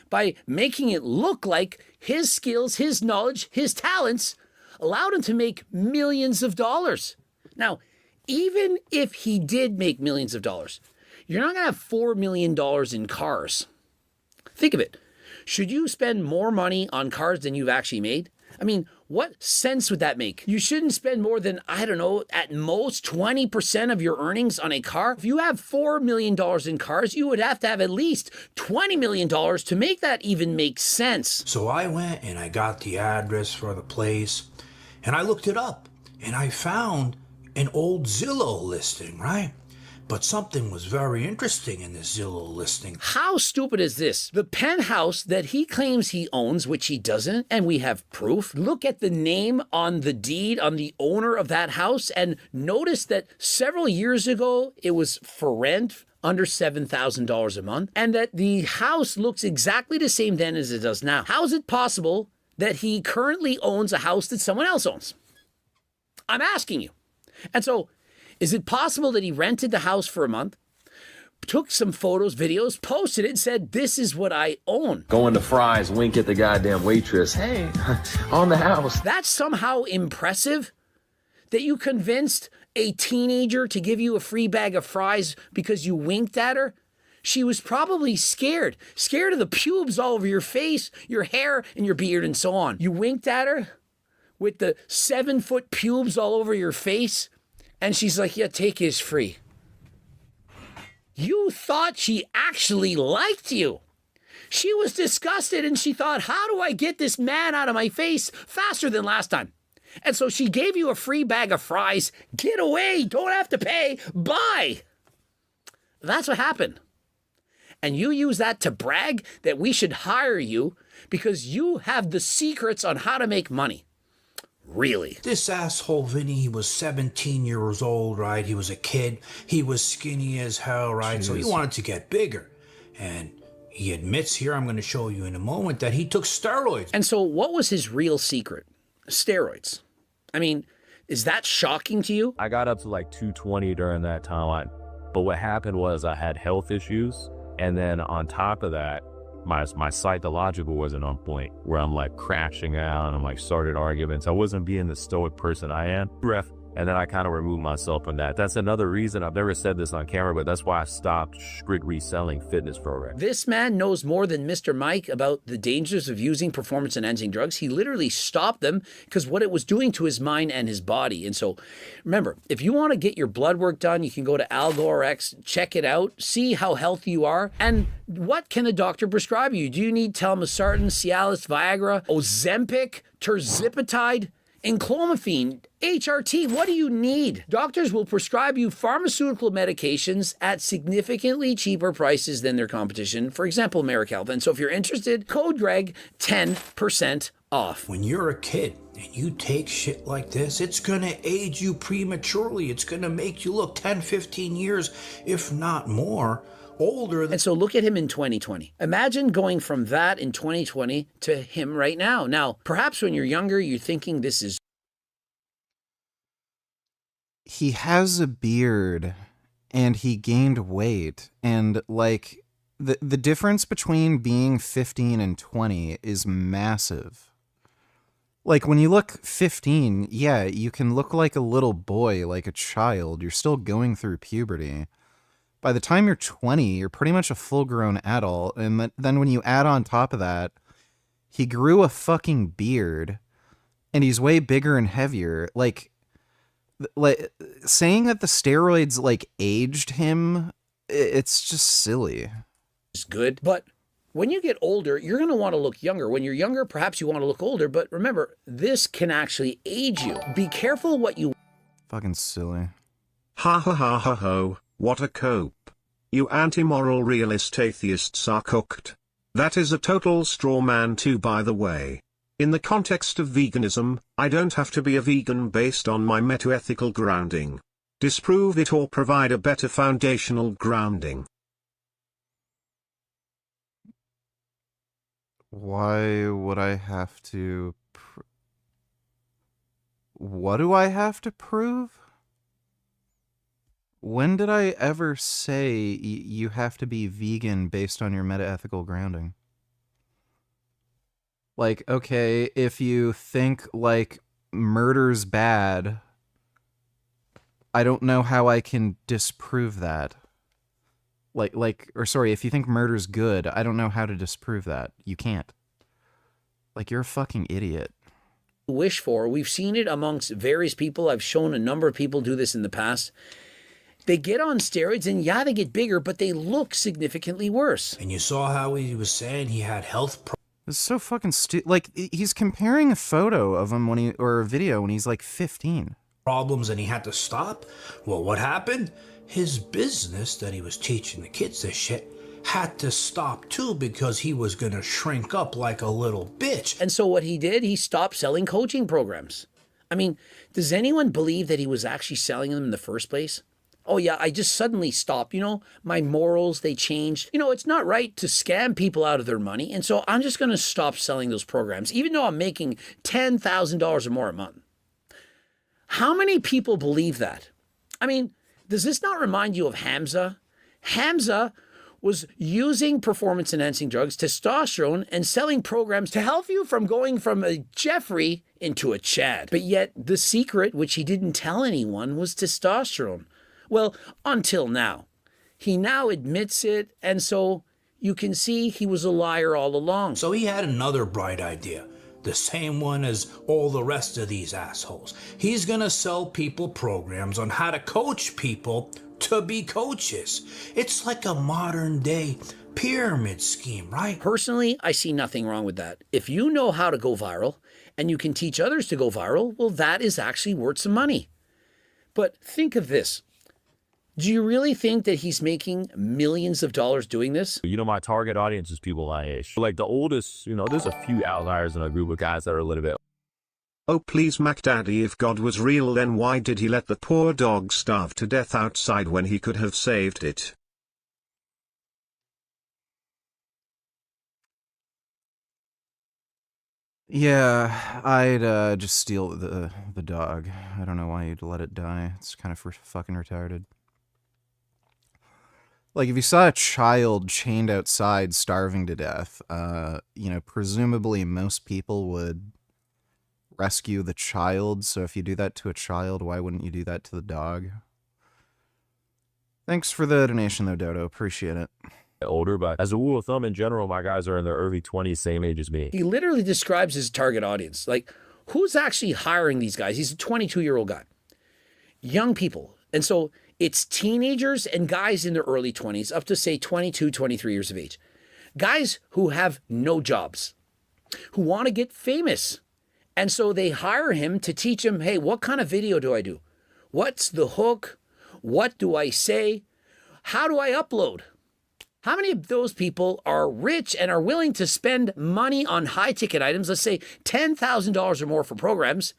by making it look like his skills, his knowledge, his talents allowed him to make millions of dollars. Now, even if he did make millions of dollars, you're not going to have $4 million in cars. Think of it. Should you spend more money on cars than you've actually made? I mean, what sense would that make? You shouldn't spend more than, I don't know, at most 20% of your earnings on a car. If you have $4 million in cars, you would have to have at least $20 million to make that even make sense. So I went and I got the address for the place and I looked it up and I found an old Zillow listing, right? But something was very interesting in this Zillow listing. How stupid is this? The penthouse that he claims he owns, which he doesn't, and we have proof. Look at the name on the deed on the owner of that house and notice that several years ago it was for rent under $7,000 a month, and that the house looks exactly the same then as it does now. How is it possible that he currently owns a house that someone else owns? I'm asking you. And so, is it possible that he rented the house for a month, took some photos, videos, posted it, and said, this is what I own? Going to Fry's, wink at the goddamn waitress. Hey, on the house. That's somehow impressive? That you convinced a teenager to give you a free bag of fries because you winked at her? She was probably scared of the pubes all over your face, your hair, and your beard, and so on. You winked at her with the 7-foot pubes all over your face, and she's like, yeah, take his free. You thought she actually liked you. She was disgusted, and she thought, how do I get this man out of my face faster than last time? And so she gave you a free bag of fries. Get away, don't have to pay, bye. That's what happened. And you use that to brag that we should hire you because you have the secrets on how to make money. Really? This asshole Vinny, he was 17 years old, right? He was a kid. He was skinny as hell, right? So he wanted to get bigger. And he admits here, I'm going to show you in a moment, that he took steroids. And so what was his real secret? Steroids. I mean, is that shocking to you? I got up to like 220 during that time. But what happened was I had health issues. And then on top of that, my psychological wasn't on point, where I'm like crashing out and I'm like started arguments. I wasn't being the stoic person I am. And then I kind of removed myself from that. That's another reason, I've never said this on camera, but that's why I stopped strict reselling fitness programs. This man knows more than Mr. Mike about the dangers of using performance-enhancing drugs. He literally stopped them because what it was doing to his mind and his body. And so remember, if you want to get your blood work done, you can go to AlgoRx, check it out, see how healthy you are. And what can a doctor prescribe you? Do you need telmisartan, Cialis, Viagra, Ozempic, terzipatide, enclomiphene, HRT? What do you need? Doctors will prescribe you pharmaceutical medications at significantly cheaper prices than their competition. For example, Americal. And so if you're interested, code Greg, 10% off. When you're a kid and you take shit like this, it's going to age you prematurely. It's going to make you look 10, 15 years, if not more, older. And so look at him in 2020. Imagine going from that in 2020 to him right now. Now, perhaps when you're younger, you're thinking this is... He has a beard and he gained weight, and like the difference between being 15 and 20 is massive. Like, when you look 15, yeah, you can look like a little boy, like a child. You're still going through puberty. By the time you're 20, you're pretty much a full-grown adult. And then when you add on top of that, he grew a fucking beard, and he's way bigger and heavier. Like saying that the steroids, like, aged him, it's just silly. It's good, but when you get older, you're going to want to look younger. When you're younger, perhaps you want to look older, but remember, this can actually age you. Be careful what you... Fucking silly. Ha ha ha ha ho, what a cope. You anti-moral realist atheists are cooked. That is a total straw man too, by the way. In the context of veganism, I don't have to be a vegan based on my metaethical grounding. Disprove it or provide a better foundational grounding. Why would I have to... What do I have to prove? When did I ever say you have to be vegan based on your metaethical grounding? Like, okay, if you think, like, murder's bad, I don't know how I can disprove that. If you think murder's good, I don't know how to disprove that. You can't. Like, you're a fucking idiot. wish for. We've seen it amongst various people. I've shown a number of people do this in the past. They get on steroids and yeah, they get bigger, but they look significantly worse. And you saw how he was saying he had health problems. It's so fucking stupid. Like, he's comparing a photo of him or a video when he's like 15. Problems and he had to stop. Well, what happened? His business that he was teaching the kids this shit had to stop too because he was gonna shrink up like a little bitch. And so what he did, he stopped selling coaching programs. I mean, does anyone believe that he was actually selling them in the first place? Oh yeah, I just suddenly stopped. You know, my morals, they changed. You know, it's not right to scam people out of their money. And so I'm just going to stop selling those programs, even though I'm making $10,000 or more a month. How many people believe that? I mean, does this not remind you of Hamza? Hamza was using performance-enhancing drugs, testosterone, and selling programs to help you from going from a Jeffrey into a Chad. But yet the secret, which he didn't tell anyone, was testosterone. Well, until now. He now admits it, and so you can see he was a liar all along. So he had another bright idea. The same one as all the rest of these assholes. He's gonna sell people programs on how to coach people to be coaches. It's like a modern day pyramid scheme, right? Personally, I see nothing wrong with that. If you know how to go viral, and you can teach others to go viral, well, that is actually worth some money. But think of this. Do you really think that he's making millions of dollars doing this? You know, my target audience is people my age. Like the oldest, you know, there's a few outliers in a group of guys that are a little bit. Oh please Mac Daddy, if God was real, then why did he let the poor dog starve to death outside when he could have saved it? Yeah, I'd just steal the dog. I don't know why you'd let it die. It's kind of fucking retarded. Like, if you saw a child chained outside starving to death, you know, presumably most people would rescue the child. So if you do that to a child, why wouldn't you do that to the dog? Thanks for the donation, though, Dodo. Appreciate it. Older, but as a rule of thumb, in general, my guys are in their early 20s, same age as me. He literally describes his target audience. Like, who's actually hiring these guys? He's a 22-year-old guy. Young people. And so it's teenagers and guys in their early 20s up to, say, 22, 23 years of age. Guys who have no jobs, who want to get famous. And so they hire him to teach him, hey, what kind of video do I do? What's the hook? What do I say? How do I upload? How many of those people are rich and are willing to spend money on high-ticket items, let's say $10,000 or more for programs,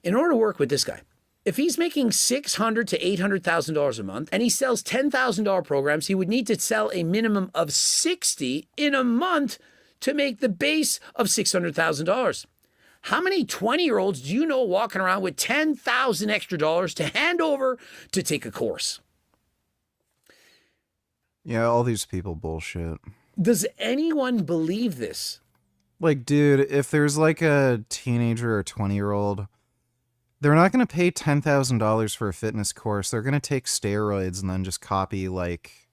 in order to work with this guy? If he's making $600,000 to $800,000 a month and he sells $10,000 programs, he would need to sell a minimum of 60 in a month to make the base of $600,000. How many 20-year-olds do you know walking around with $10,000 extra dollars to hand over to take a course? Yeah, all these people bullshit. Does anyone believe this? Like, dude, if there's like a teenager or 20-year-old, they're not going to pay $10,000 for a fitness course. They're going to take steroids and then just copy, like,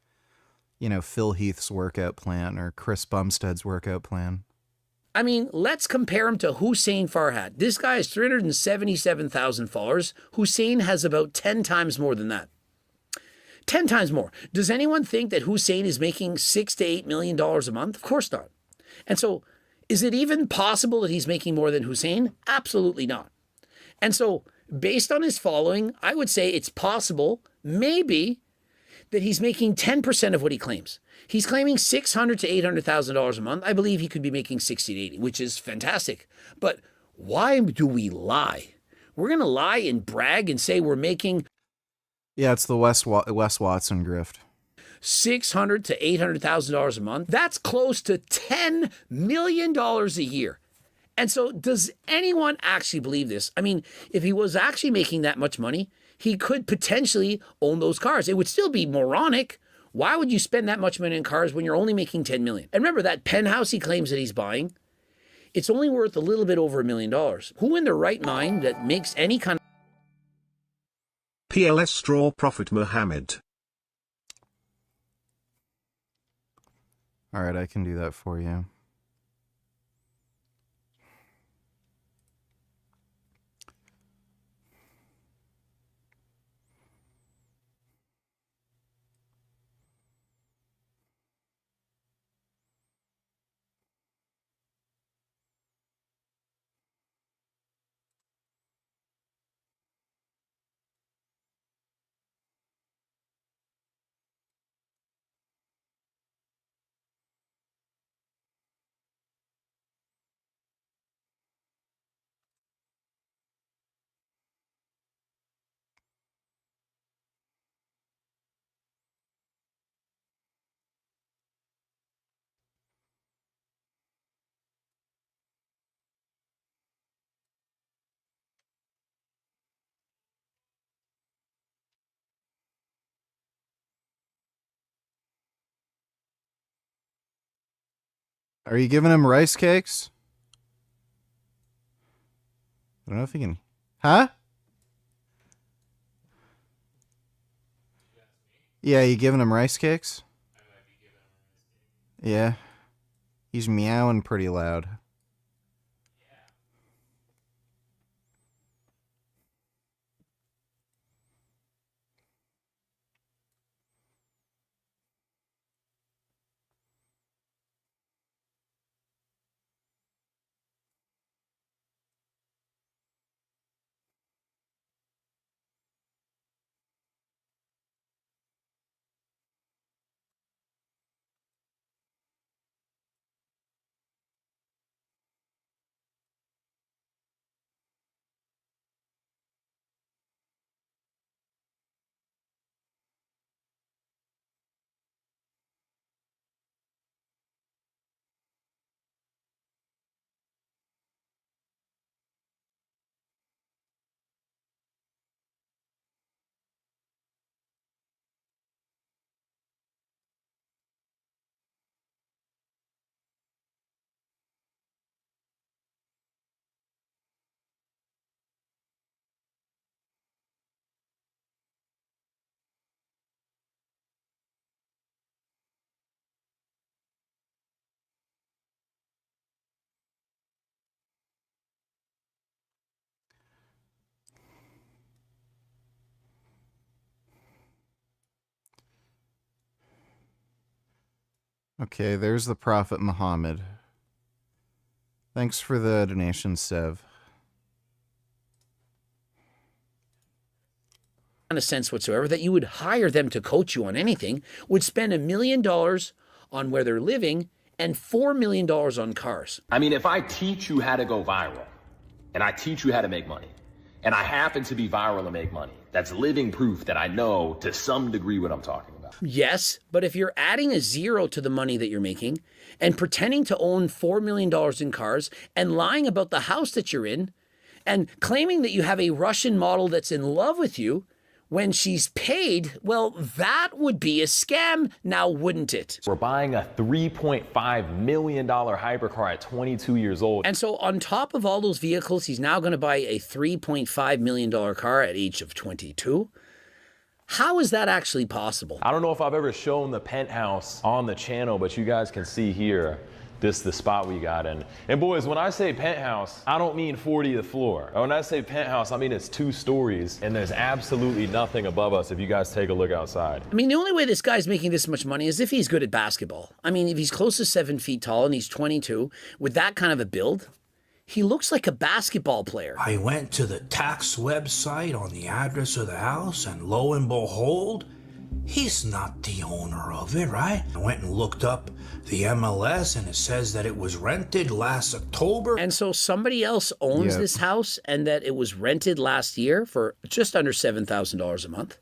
you know, Phil Heath's workout plan or Chris Bumstead's workout plan. I mean, let's compare him to Hussein Farhat. This guy has 377,000 followers. Hussein has about 10 times more than that. 10 times more. Does anyone think that Hussein is making $6 to $8 million a month? Of course not. And so, is it even possible that he's making more than Hussein? Absolutely not. And so, based on his following, I would say it's possible, maybe, that he's making 10% of what he claims. He's claiming $600,000 to $800,000 a month. I believe he could be making 60 to 80, which is fantastic. But why do we lie? We're going to lie and brag and say we're making... Yeah, it's the Wes Watson grift. $600,000 to $800,000 a month. That's close to $10 million a year. And so does anyone actually believe this? I mean, if he was actually making that much money, he could potentially own those cars. It would still be moronic. Why would you spend that much money on cars when you're only making $10 million? And remember that penthouse he claims that he's buying, it's only worth a little bit over $1 million. Who in their right mind that makes any kind of... PLS Straw Prophet Muhammad. All right, I can do that for you. Are you giving him rice cakes? I don't know if he can... Huh? Yeah, you giving him rice cakes? Yeah. He's meowing pretty loud. Okay, there's the Prophet Muhammad. Thanks for the donation, Sev. kind of sense whatsoever that you would hire them to coach you on anything, would spend $1 million on where they're living and $4 million on cars. I mean, if I teach you how to go viral, and I teach you how to make money, and I happen to be viral and make money, that's living proof that I know to some degree what I'm talking about. Yes, but if you're adding a zero to the money that you're making and pretending to own $4 million in cars and lying about the house that you're in and claiming that you have a Russian model that's in love with you, when she's paid, well, that would be a scam now, wouldn't it? We're buying a $3.5 million hypercar at 22 years old. And so on top of all those vehicles, he's now going to buy a $3.5 million car at age of 22. How is that actually possible? I don't know if I've ever shown the penthouse on the channel, but you guys can see here, this is the spot we got in. And boys, when I say penthouse, I don't mean 40th floor. When I say penthouse, I mean it's 2 stories and there's absolutely nothing above us if you guys take a look outside. I mean, the only way this guy's making this much money is if he's good at basketball. I mean, if he's close to 7 feet tall and he's 22, with that kind of a build, he looks like a basketball player. I went to the tax website on the address of the house, and lo and behold, he's not the owner of it, right? I went and looked up the MLS, and it says that it was rented last October. And so somebody else owns this house, and that it was rented last year for just under $7,000 a month.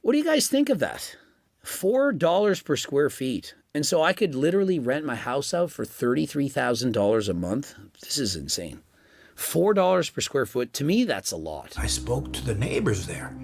What do you guys think of that? $4 per square feet. And so I could literally rent my house out for $33,000 a month. This is insane. $4 per square foot. To me, that's a lot. I spoke to the neighbors there,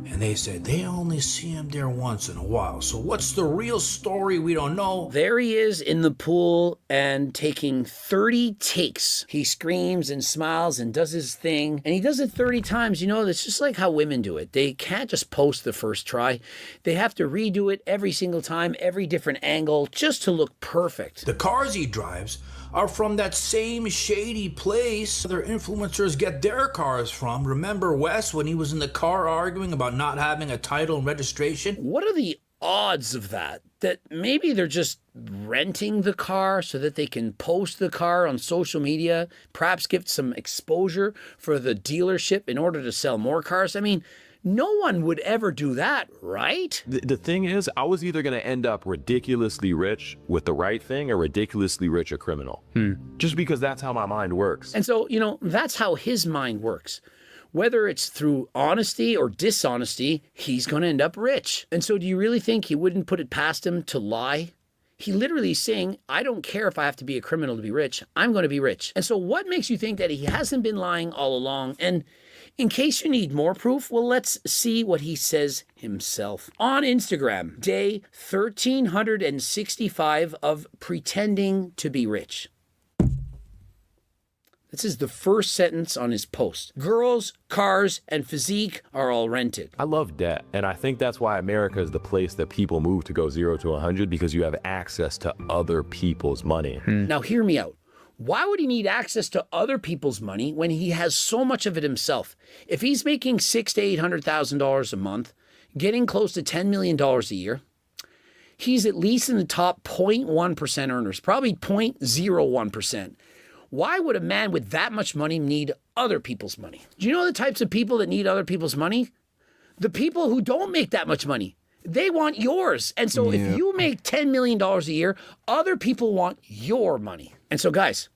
and they said they only see him there once in a while. So what's the real story? We don't know. There he is in the pool and taking 30 takes. He screams and smiles and does his thing. And he does it 30 times. You know, it's just like how women do it. They can't just post the first try. They have to redo it every single time, every different angle, just to look perfect. The cars he drives are from that same shady place other influencers get their cars from. Remember Wes when he was in the car arguing about not having a title and registration? What are the odds of that? That maybe they're just renting the car so that they can post the car on social media, perhaps get some exposure for the dealership in order to sell more cars. I mean, no one would ever do that, right? The thing is, I was either going to end up ridiculously rich with the right thing or ridiculously rich a criminal. Just because that's how my mind works. And so, you know, that's how his mind works. Whether it's through honesty or dishonesty, he's going to end up rich. And so do you really think he wouldn't put it past him to lie? He literally is saying, I don't care if I have to be a criminal to be rich. I'm going to be rich. And so what makes you think that he hasn't been lying all along? And in case you need more proof, well, let's see what he says himself. On Instagram, day 1365 of pretending to be rich. This is the first sentence on his post. Girls, cars, and physique are all rented. I love debt, and I think that's why America is the place that people move to go 0 to 100, because you have access to other people's money. Now hear me out. Why would he need access to other people's money when he has so much of it himself? If he's making $600,000 to $800,000 a month, getting close to $10 million a year, he's at least in the top 0.1% earners, probably 0.01%. Why would a man with that much money need other people's money? Do you know the types of people that need other people's money? The people who don't make that much money. They want yours. And so if you make $10 million a year, other people want your money. And so, guys,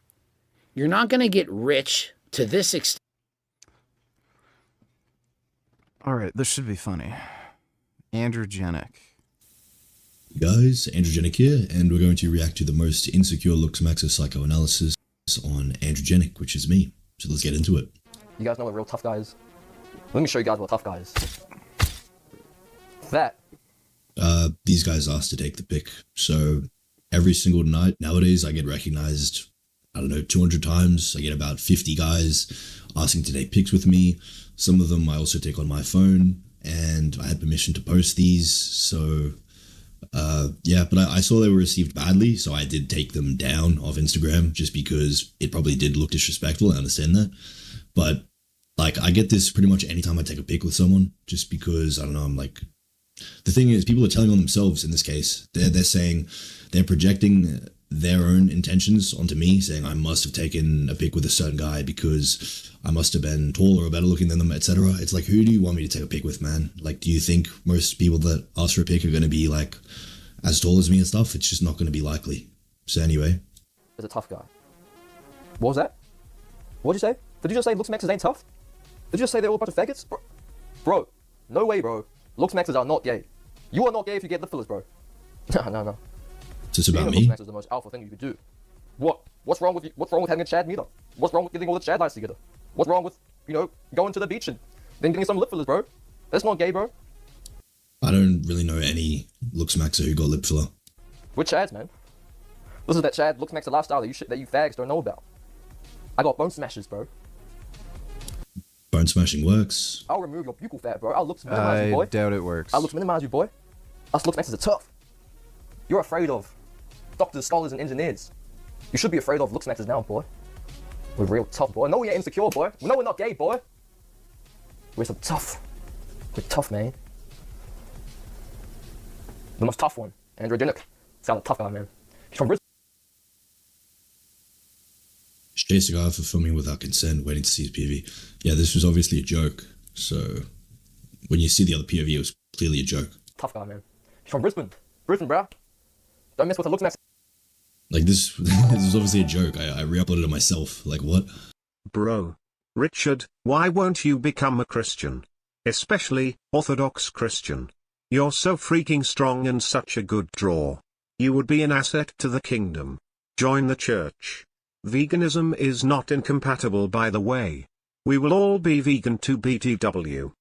you're not going to get rich to this extent. All right, this should be funny. Androgenic. Guys, Androgenic here, and we're going to react to the most insecure looks max of psychoanalysis on Androgenic, which is me. So let's get into it. You guys know what real tough guy is? Let me show you guys what tough guy is. That. These guys asked to take the pic. So every single night nowadays I get recognized, I don't know, 200 times. I get about 50 guys asking to take pics with me. Some of them I also take on my phone, and I had permission to post these. So yeah, but I saw they were received badly, so I did take them down off Instagram just because it probably did look disrespectful. I understand that. But like, I get this pretty much anytime I take a pic with someone, just because, I don't know, I'm like, the thing is, people are telling on themselves in this case. They're saying, they're projecting their own intentions onto me, saying I must have taken a pic with a certain guy because I must have been taller or better looking than them, etc. It's like, who do you want me to take a pic with, man? Like, do you think most people that ask for a pic are going to be like as tall as me and stuff? It's just not going to be likely. So anyway. Is a tough guy. What was that? What'd you say? Did you just say looks maxes ain't tough? Did you just say they're all a bunch of faggots? Bro, no way, bro. Looks maxes are not gay. You are not gay if you get lip fillers, bro. No. So it's about me? Looks max is the most alpha thing you could do. What's wrong with you? What's wrong with having a Chad meter? What's wrong with getting all the Chad lights together? What's wrong with, you know, going to the beach and Then getting some lip fillers, bro. That's not gay, bro. I don't really know any looks maxer who got lip filler. We're Chads, man. This is that Chad looks maxer lifestyle that you fags don't know about. I got bone smashers, bro. Bone smashing works. I'll remove your buccal fat, bro. I'll looks minimize you, boy. I doubt it works. I'll looks minimize you, boy. Us looks maxers are tough. You're afraid of doctors, scholars, and engineers. You should be afraid of looks maxers now, boy. We're real tough, boy. No, we ain't insecure, boy. No, we're not gay, boy. We're so tough. We're tough, man. The most tough one, Andrew Dinnick. He's got a tough guy, man. He's from Brisbane. Chased a guy for filming without consent, waiting to see his POV. Yeah, this was obviously a joke. So when you see the other POV, it was clearly a joke. Tough guy, man. He's from Brisbane. Brisbane, bro. Don't mess with the looks maxer. Like this was obviously a joke. I re-uploaded it myself. Like what? Bro. Richard, why won't you become a Christian? Especially, Orthodox Christian. You're so freaking strong and such a good draw. You would be an asset to the kingdom. Join the church. Veganism is not incompatible, by the way. We will all be vegan to BTW.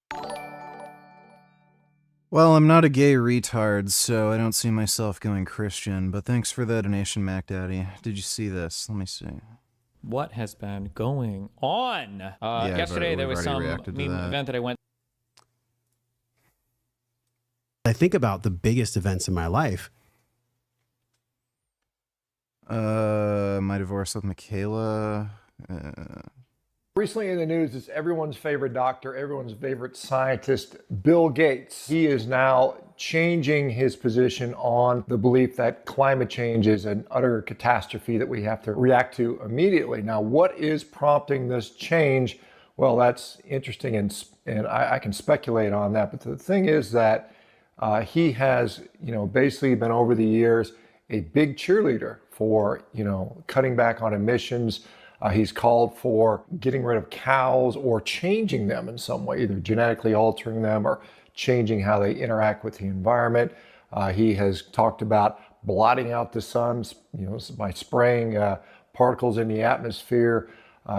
Well, I'm not a gay retard, so I don't see myself going Christian, but thanks for the donation, Mac Daddy. Did you see this? Let me see. What has been going on? Yesterday there was some meme event that I went. I think about the biggest events in my life. My divorce with Michaela. Recently in the news is everyone's favorite doctor, everyone's favorite scientist, Bill Gates. He is now changing his position on the belief that climate change is an utter catastrophe that we have to react to immediately. Now, what is prompting this change? Well, that's interesting, and I can speculate on that. But the thing is that he has, basically been over the years a big cheerleader for, cutting back on emissions. He's called for getting rid of cows or changing them in some way, either genetically altering them or changing how they interact with the environment. He has talked about blotting out the sun, by spraying particles in the atmosphere.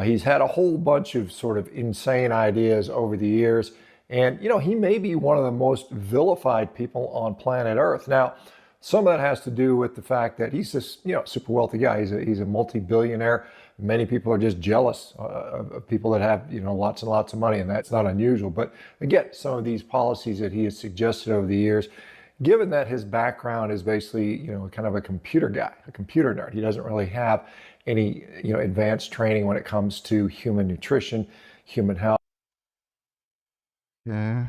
He's had a whole bunch of sort of insane ideas over the years. And, he may be one of the most vilified people on planet Earth. Now, some of that has to do with the fact that he's this, super wealthy guy. He's a multi-billionaire. Many people are just jealous of people that have, lots and lots of money, and that's not unusual. But again, some of these policies that he has suggested over the years, given that his background is basically, kind of a computer guy, a computer nerd, he doesn't really have any, advanced training when it comes to human nutrition, human health. Yeah.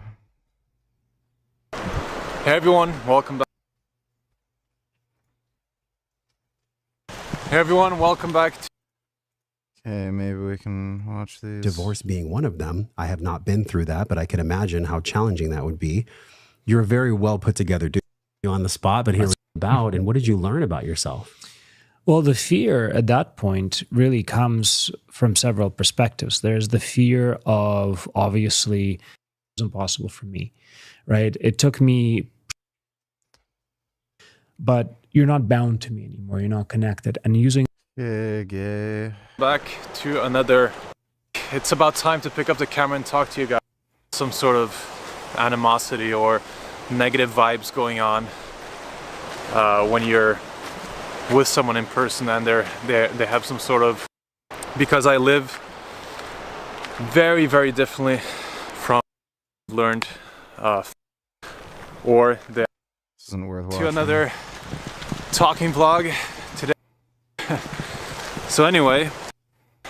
Hey everyone, welcome back. Hey everyone, welcome back to... Okay, maybe we can watch these. Divorce being one of them. I have not been through that, but I can imagine how challenging that would be. You're a very well put together dude. You on the spot, but here's about, and what did you learn about yourself? Well, the fear at that point really comes from several perspectives. There's the fear of, obviously, it's impossible for me, right? It took me, but you're not bound to me anymore. You're not connected. And using back to another, it's about time to pick up the camera and talk to you guys. Some sort of animosity or negative vibes going on when you're with someone in person and they have some sort of, because I live very, very differently from learned, or they isn't worth to watching. another talking vlog today. So anyway,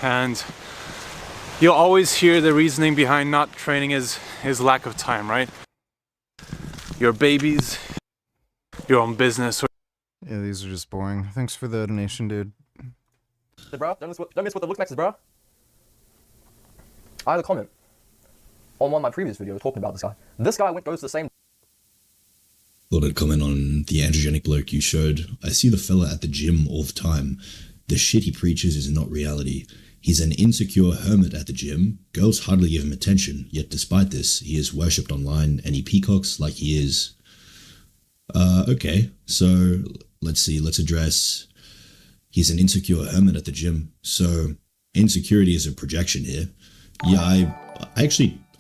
and you'll always hear the reasoning behind not training is lack of time, right? Your babies, your own business. Yeah, these are just boring. Thanks for the donation, dude. Hey, bro, don't miss what the looks maxes, bro. I had a comment on one of my previous videos talking about this guy. This guy goes to the same. Thought I'd comment on the androgenic bloke you showed. I see the fella at the gym all the time. The shit he preaches is not reality. He's an insecure hermit at the gym. Girls hardly give him attention, yet despite this, he is worshipped online and he peacocks like he is. Okay, so let's see, let's address, he's an insecure hermit at the gym. So insecurity is a projection here. Yeah, I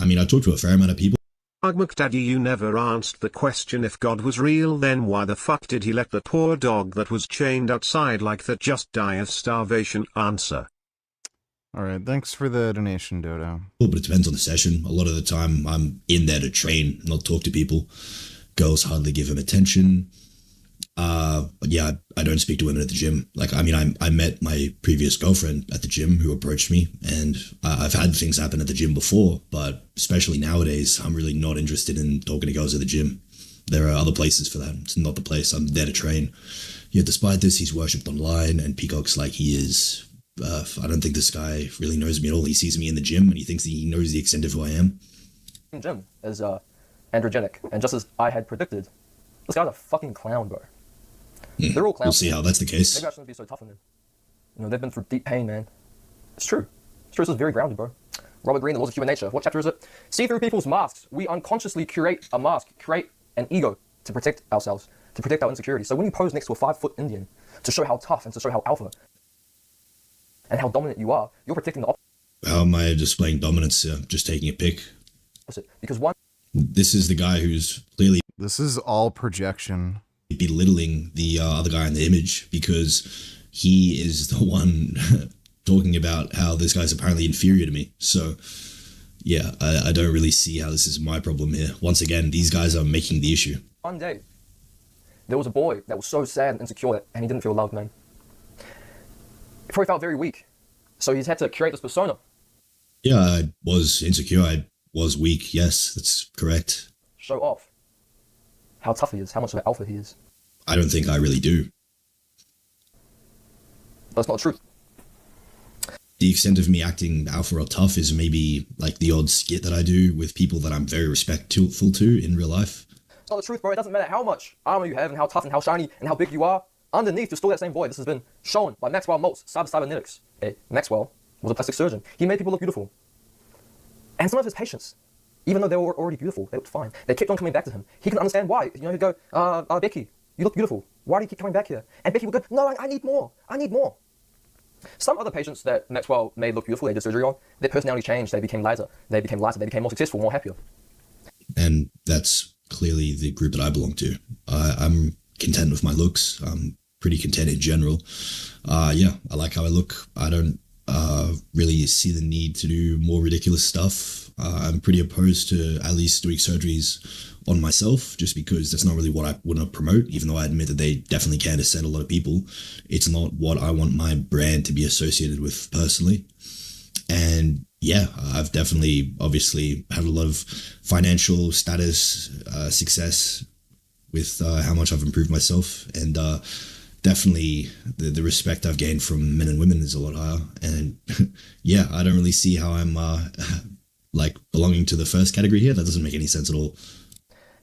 I mean, I talk to a fair amount of people. McDaddy, you never answered the question. If God was real, then why the fuck did he let the poor dog that was chained outside like that just die of starvation? Answer. All right, thanks for the donation, Dodo. Well, but it depends on the session. A lot of the time, I'm in there to train, not talk to people. Girls hardly give him attention. But yeah, I don't speak to women at the gym. Like, I mean, I met my previous girlfriend at the gym who approached me, and I've had things happen at the gym before, but especially nowadays, I'm really not interested in talking to girls at the gym. There are other places for that. It's not the place. I'm there to train. Yet despite this, he's worshipped online, and Peacock's like he is. I don't think this guy really knows me at all. He sees me in the gym, and he thinks he knows the extent of who I am. Jim is androgenic, and just as I had predicted, this guy's a fucking clown, bro. They're all clowns. We'll see how that's the case. Maybe I shouldn't be so tough on them. You know, they've been through deep pain, man. It's true. It's true. This is very grounded, bro. Robert Greene, The Laws of Human Nature. What chapter is it? See through people's masks. We unconsciously curate a mask, create an ego to protect ourselves, to protect our insecurities. So when you pose next to a 5-foot Indian to show how tough and to show how alpha and how dominant you are, you're protecting the opposite. How am I displaying dominance? Just taking a pic. Because one... This is the guy who's clearly... This is all projection. Belittling the other guy in the image because he is the one talking about how this guy's apparently inferior to me. So, yeah, I don't really see how this is my problem here. Once again, these guys are making the issue. One day, there was a boy that was so sad and insecure and he didn't feel loved, man. He probably felt very weak. So he's had to curate this persona. Yeah, I was insecure. I was weak. Yes, that's correct. Show off how tough he is, how much of an alpha he is. I don't think I really do. That's not true. The extent of me acting alpha or tough is maybe like the odd skit that I do with people that I'm very respectful to in real life. It's not the truth, bro. It doesn't matter how much armor you have and how tough and how shiny and how big you are. Underneath, you're still that same boy. This has been shown by Maxwell Maltz, cybernetics. Hey, Maxwell was a plastic surgeon. He made people look beautiful. And some of his patients, even though they were already beautiful, they looked fine. They kept on coming back to him. He couldn't understand why. You know, he'd go, Becky, you look beautiful. Why do you keep coming back here? And Becky would go, no, I need more. I need more. Some other patients that Maxwell made look beautiful, they did surgery on, their personality changed. They became lighter. They became more successful, more happier. And that's clearly the group that I belong to. I'm content with my looks. I'm pretty content in general. Yeah, I like how I look. I don't really see the need to do more ridiculous stuff. I'm pretty opposed to at least doing surgeries on myself, just because that's not really what I want to promote, even though I admit that they definitely can ascend a lot of people. It's not what I want my brand to be associated with personally. And yeah, I've definitely obviously had a lot of financial status, success with how much I've improved myself. And definitely the respect I've gained from men and women is a lot higher. And yeah, I don't really see how I'm like belonging to the first category here. That doesn't make any sense at all.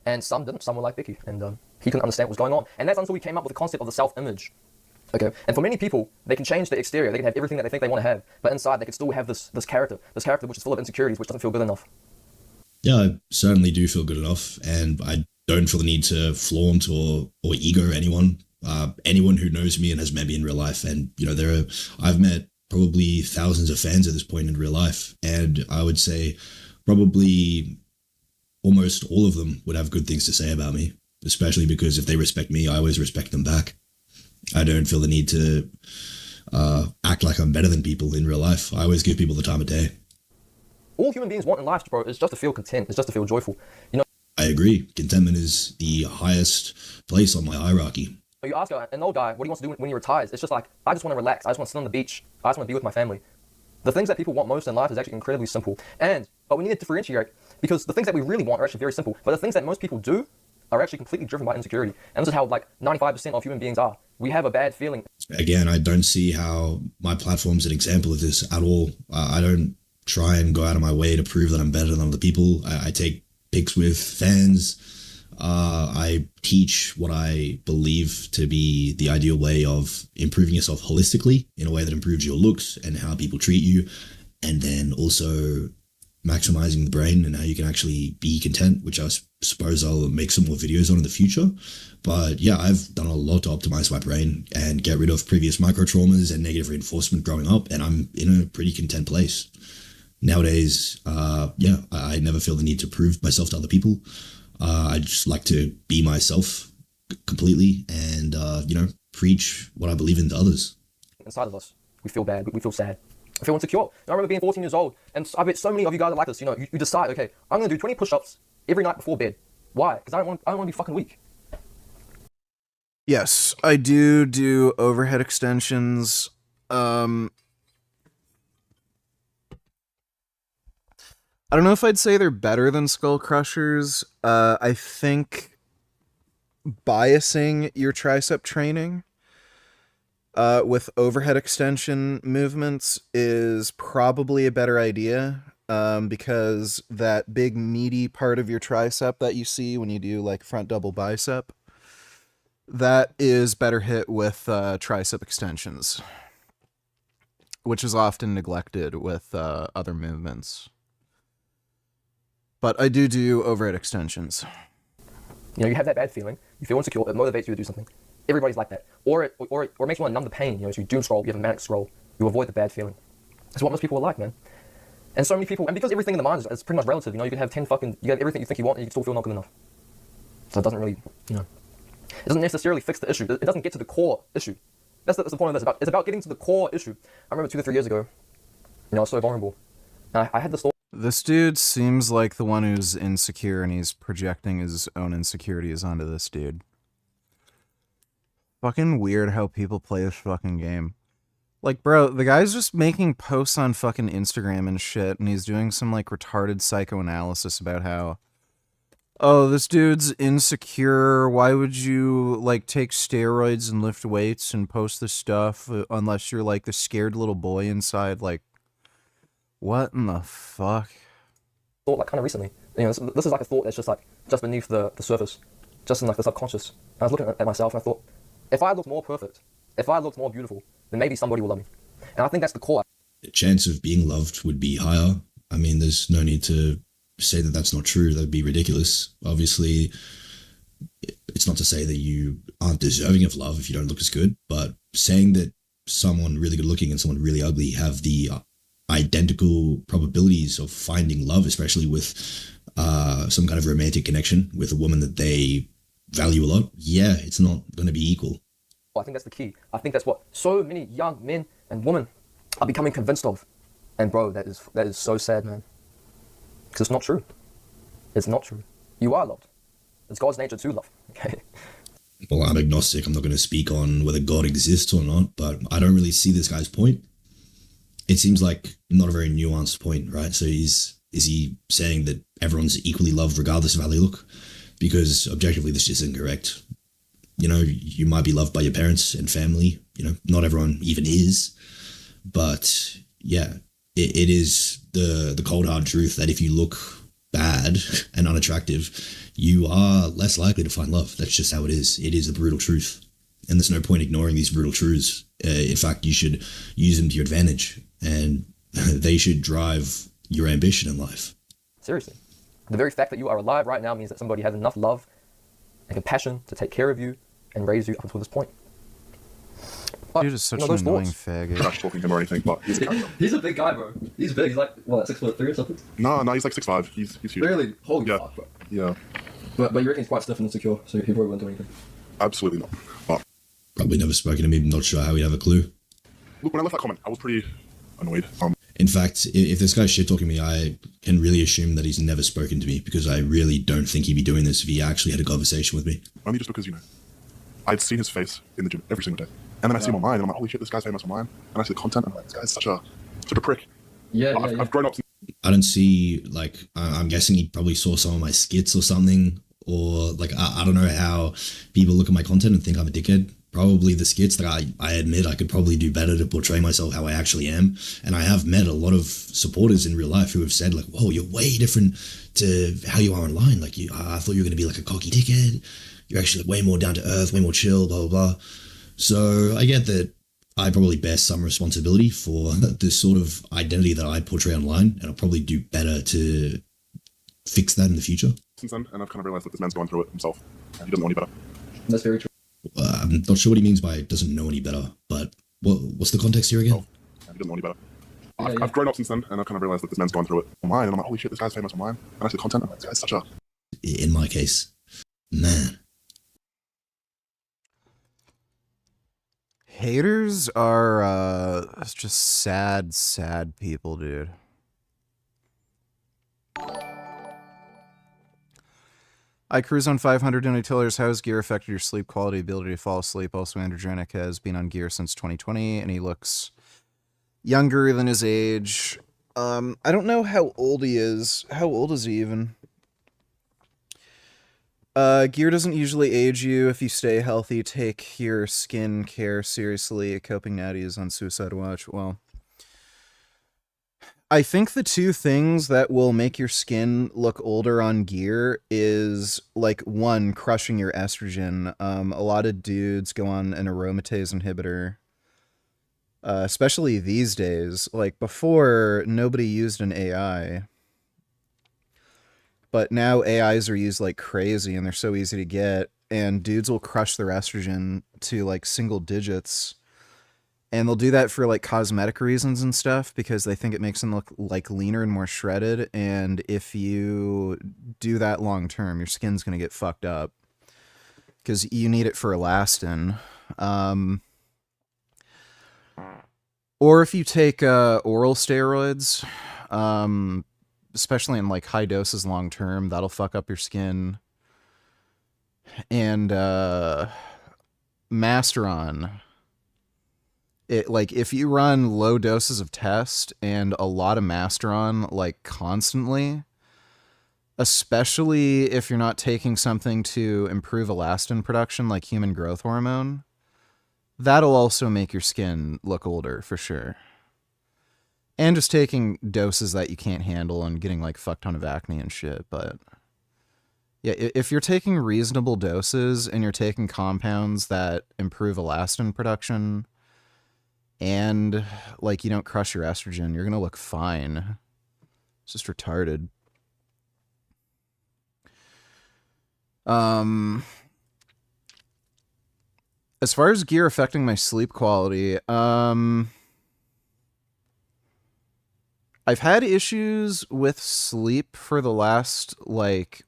And some didn't. Some were like Vicky, and he couldn't understand what was going on. And that's until we came up with the concept of the self-image. Okay, and for many people, they can change the exterior. They can have everything that they think they want to have, but inside they can still have this character which is full of insecurities, which doesn't feel good enough. Yeah, I certainly do feel good enough, and I don't feel the need to flaunt or ego anyone. Anyone who knows me and has met me in real life, and you know, I've met probably thousands of fans at this point in real life, and I would say probably almost all of them would have good things to say about me, especially because if they respect me, I always respect them back. I don't feel the need to act like I'm better than people in real life. I always give people the time of day. All human beings want in life, bro, is just to feel content, is just to feel joyful. You know, I agree. Contentment is the highest place on my hierarchy. you ask an old guy what he wants to do when he retires. It's just like, I just want to relax. I just want to sit on the beach. I just want to be with my family. The things that people want most in life is actually incredibly simple. But we need to differentiate, because the things that we really want are actually very simple. But the things that most people do are actually completely driven by insecurity. And this is how like 95% of human beings are. We have a bad feeling. Again, I don't see how my platform's an example of this at all. I don't try and go out of my way to prove that I'm better than other people. I take pics with fans. I teach what I believe to be the ideal way of improving yourself holistically, in a way that improves your looks and how people treat you, and then also maximizing the brain and how you can actually be content, which I suppose I'll make some more videos on in the future. But yeah, I've done a lot to optimize my brain and get rid of previous micro traumas and negative reinforcement growing up, and I'm in a pretty content place. Nowadays, I never feel the need to prove myself to other people. I just like to be myself completely and, preach what I believe in to others. Inside of us, we feel bad, we feel sad, I feel insecure. I remember being 14 years old, and I bet so many of you guys are like this. You decide, okay, I'm gonna do 20 push-ups every night before bed. Why? Because I don't want to be fucking weak. Yes, I do overhead extensions. I don't know if I'd say they're better than skull crushers. I think biasing your tricep training with overhead extension movements is probably a better idea, because that big meaty part of your tricep that you see when you do like front double bicep, that is better hit with tricep extensions, which is often neglected with other movements. But I do overhead extensions. You have that bad feeling, you feel insecure, it motivates you to do something. Everybody's like that. Or it makes you want to numb the pain. As you doom scroll, you have a manic scroll, you avoid the bad feeling. That's what most people are like, man. And so many people, and because everything in the mind is pretty much relative, you can have you have everything you think you want, and you can still feel not good enough. So it doesn't really, it doesn't necessarily fix the issue. It doesn't get to the core issue. That's the point of this. It's about getting to the core issue. I remember 2 to 3 years ago, I was so vulnerable. And I had this thought. This dude seems like the one who's insecure, and he's projecting his own insecurities onto this dude. Fucking weird how people play this fucking game. Like, bro, the guy's just making posts on fucking Instagram and shit, and he's doing some, like, retarded psychoanalysis about how, oh, this dude's insecure, why would you, like, take steroids and lift weights and post this stuff unless you're, like, the scared little boy inside? Like, what in the fuck? Thought, like, kind of recently. This is like a thought that's just beneath the surface, just in, like, the subconscious. And I was looking at myself, and I thought, if I looked more perfect, if I looked more beautiful, then maybe somebody will love me. And I think that's the core. The chance of being loved would be higher. I mean, there's no need to say that that's not true. That would be ridiculous. Obviously, it's not to say that you aren't deserving of love if you don't look as good, but saying that someone really good looking and someone really ugly have the identical probabilities of finding love, especially with some kind of romantic connection with a woman that they value a lot, yeah, it's not going to be equal. I think that's the key. I think that's what so many young men and women are becoming convinced of. And bro, that is so sad, man. Because it's not true. It's not true. You are loved. It's God's nature to love. Okay. Well, I'm agnostic. I'm not going to speak on whether God exists or not, but I don't really see this guy's point. It seems like not a very nuanced point, right? So is he saying that everyone's equally loved regardless of how they look? Because objectively, this is incorrect. You might be loved by your parents and family. Not everyone even is. But yeah, it is the cold hard truth that if you look bad and unattractive, you are less likely to find love. That's just how it is. It is a brutal truth. And there's no point ignoring these brutal truths. In fact, you should use them to your advantage. And they should drive your ambition in life. Seriously. The very fact that you are alive right now means that somebody has enough love and compassion to take care of you and raise you up until this point. But, you're just such an annoying faggot. I'm not talking to him or anything, but he's a character. He's a big guy, bro. He's big. He's like, 6'3" or something? No, he's like 6'5". He's huge. Really? Holy fuck, bro. Yeah. But you reckon he's quite stiff and insecure, so he probably wouldn't do anything? Absolutely not. But probably never spoken to him, not sure how he'd have a clue. Look, when I left that comment, I was pretty annoyed. In fact, if this guy's shit-talking me, I can really assume that he's never spoken to me, because I really don't think he'd be doing this if he actually had a conversation with me. Only just because, I'd seen his face in the gym every single day. And then I see him online, and I'm like, holy shit, this guy's famous online. And I see the content, and I'm like, this guy's such a prick. Yeah, I've grown up. I don't see, I'm guessing he probably saw some of my skits or something, or, I don't know how people look at my content and think I'm a dickhead. Probably the skits that I admit I could probably do better to portray myself how I actually am. And I have met a lot of supporters in real life who have said, whoa, you're way different to how you are online. I thought you were going to be like a cocky dickhead. You're actually way more down to earth, way more chill, blah, blah, blah. So I get that I probably bear some responsibility for this sort of identity that I portray online. And I'll probably do better to fix that in the future. Since then, and I've kind of realized that this man's going through it himself. And he doesn't know any better. That's very true. I'm not sure what he means by doesn't know any better, but what's the context here again? He doesn't know any better. I've grown up since then, and I kind of realized that this man's gone through it online, and I'm like, holy shit, this guy's famous online. And I see the content, I'm like, this guy's such a... In my case, man. Haters are just sad people, dude. I cruise on 500 Donatello's house. Gear affected your sleep quality, ability to fall asleep. Also, Androgenic has been on gear since 2020, and he looks younger than his age. I don't know how old he is. How old is he even? Gear doesn't usually age you if you stay healthy. Take your skin care seriously. Coping Natty is on suicide watch. Well, I think the two things that will make your skin look older on gear is, like, one, crushing your estrogen. A lot of dudes go on an aromatase inhibitor, especially these days. Like, before, nobody used an AI. But now AIs are used like crazy, and they're so easy to get, and dudes will crush their estrogen to, like, single digits. And they'll do that for, like, cosmetic reasons and stuff, because they think it makes them look, like, leaner and more shredded. And if you do that long term, your skin's going to get fucked up, because you need it for elastin. Or if you take oral steroids, especially in, like, high doses long term, that'll fuck up your skin. And Masteron, it, like, if you run low doses of test and a lot of Masteron, like, constantly, especially if you're not taking something to improve elastin production like human growth hormone, that'll also make your skin look older for sure. And just taking doses that you can't handle and getting, like, fuck ton of acne and shit. But yeah, if you're taking reasonable doses and you're taking compounds that improve elastin production and, like, you don't crush your estrogen, you're gonna look fine. It's just retarded. As far as gear affecting my sleep quality, I've had issues with sleep for the last, like,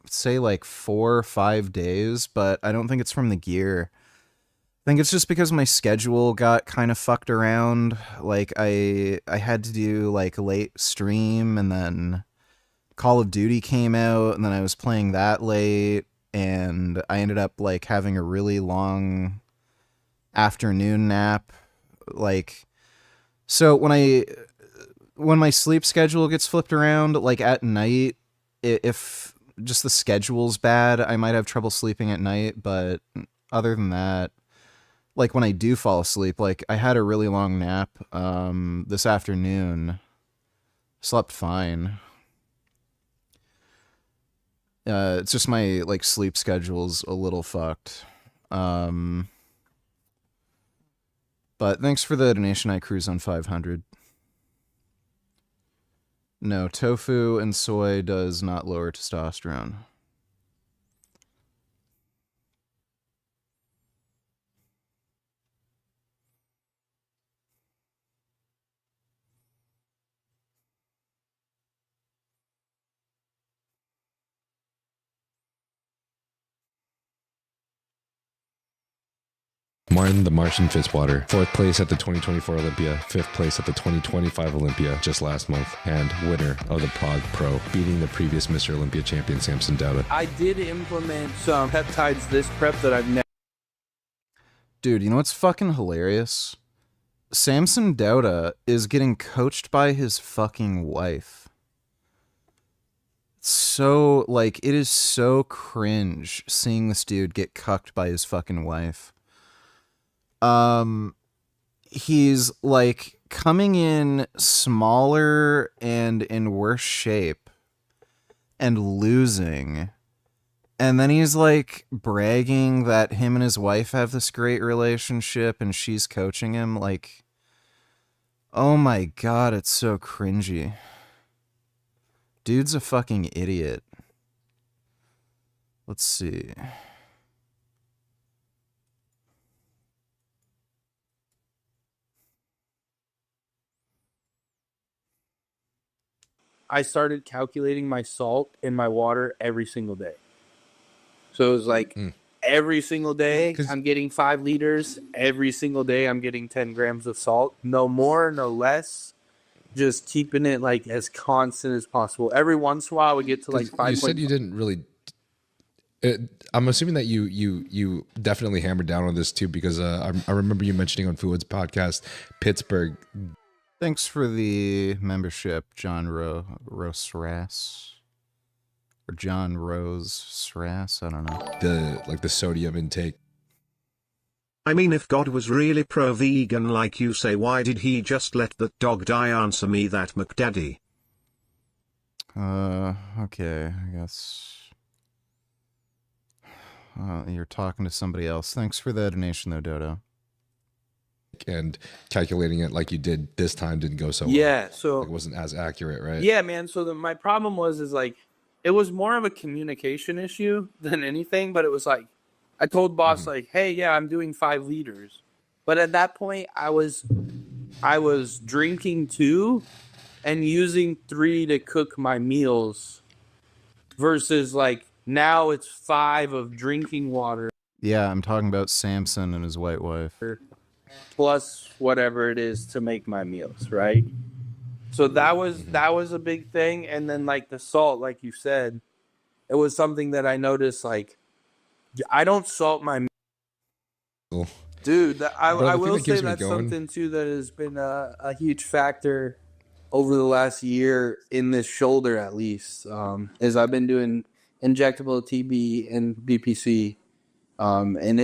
say, like, 4 or 5 days, but I don't think it's from the gear. I think it's just because my schedule got kind of fucked around. Like, I had to do, like, late stream, and then Call of Duty came out, and then I was playing that late, and I ended up, like, having a really long afternoon nap. Like, so when my sleep schedule gets flipped around, like, at night, if just the schedule's bad, I might have trouble sleeping at night. But other than that, like, when I do fall asleep, like, I had a really long nap this afternoon. Slept fine. It's just my, like, sleep schedule's a little fucked. But thanks for the donation. I cruise on 500. No, tofu and soy does not lower testosterone. Martin the Martian Fitzwater, 4th place at the 2024 Olympia, 5th place at the 2025 Olympia just last month, and winner of the Prague Pro, beating the previous Mr. Olympia champion Samson Dauda. I did implement some peptides this prep that I've never... Dude, you know what's fucking hilarious? Samson Dauda is getting coached by his fucking wife. So, like, it is so cringe seeing this dude get cucked by his fucking wife. He's, like, coming in smaller and in worse shape and losing. And then he's, like, bragging that him and his wife have this great relationship and she's coaching him. Like, oh my god, it's so cringy. Dude's a fucking idiot. Let's see. I started calculating my salt in my water every single day. So it was like every single day I'm getting 5 liters. Every single day I'm getting 10 grams of salt. No more, no less. Just keeping it like as constant as possible. Every once in a while we get to like 5. You said you didn't really. I'm assuming that you definitely hammered down on this too, because I remember you mentioning on Food's podcast, Pittsburgh. Thanks for the membership, John Rose-Rass. Or John Rose-Rass, I don't know. The sodium intake. I mean, if God was really pro-vegan like you say, why did he just let that dog die? Answer me that, McDaddy. Okay, I guess. You're talking to somebody else. Thanks for the donation, though, Dodo. And calculating it like you did this time didn't go so well. Yeah, so it wasn't as accurate, right? Yeah, man. So my problem was like, it was more of a communication issue than anything. But it was like, I told boss like, hey, yeah, I'm doing 5 liters. But at that point, I was drinking 2 and using 3 to cook my meals, versus like now it's 5 of drinking water. Yeah, I'm talking about Samson and his white wife. Plus whatever it is to make my meals, right? So that was a big thing. And then like the salt, like you said, it was something that I noticed. Like, I don't salt my meals. Dude, I will say that's something too that has been a huge factor over the last year in this shoulder, at least, is I've been doing injectable TB and BPC, and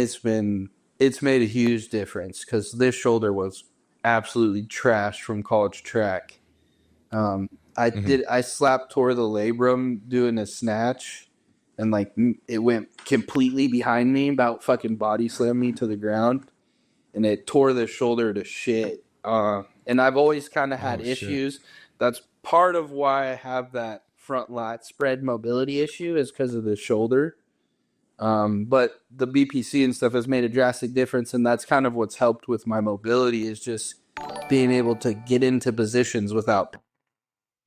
it's made a huge difference, because this shoulder was absolutely trashed from college track. I tore the labrum doing a snatch, and like it went completely behind me, about fucking body slammed me to the ground, and it tore the shoulder to shit. And I've always kind of had issues. That's part of why I have that front lat spread mobility issue, is because of the shoulder. But the BPC and stuff has made a drastic difference, and that's kind of what's helped with my mobility, is just being able to get into positions without.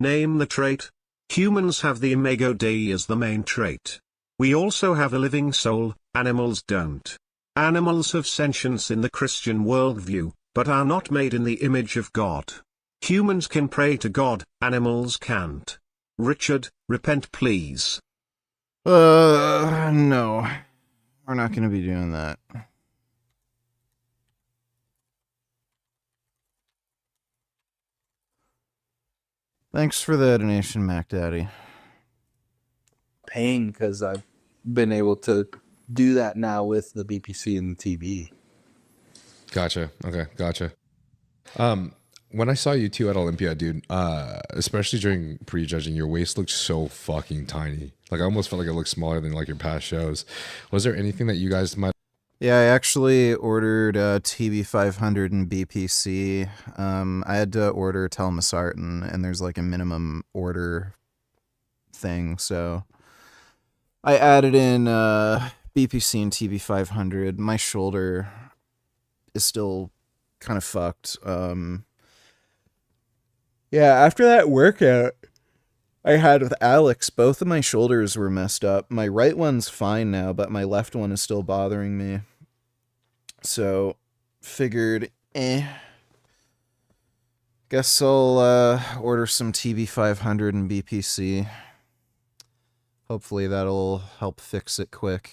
Name the trait. Humans have the imago Dei as the main trait. We also have a living soul, animals don't. Animals have sentience in the Christian worldview, but are not made in the image of God. Humans can pray to God, animals can't. Richard, repent please. No. We're not going to be doing that. Thanks for the donation, Mac Daddy. Pain, because I've been able to do that now with the BPC and the TB. Gotcha. Okay, gotcha. When I saw you two at Olympia, dude, especially during prejudging, your waist looked so fucking tiny. Like, I almost felt like it looked smaller than like your past shows. Was there anything that you guys might? Yeah, I actually ordered TB500 and BPC. I had to order telmisartan, and there's like a minimum order thing, so I added in BPC and TB500. My shoulder is still kind of fucked. Yeah, after that workout I had with Alex, both of my shoulders were messed up. My right one's fine now, but my left one is still bothering me. So, figured, guess I'll order some TB500 and BPC. Hopefully that'll help fix it quick.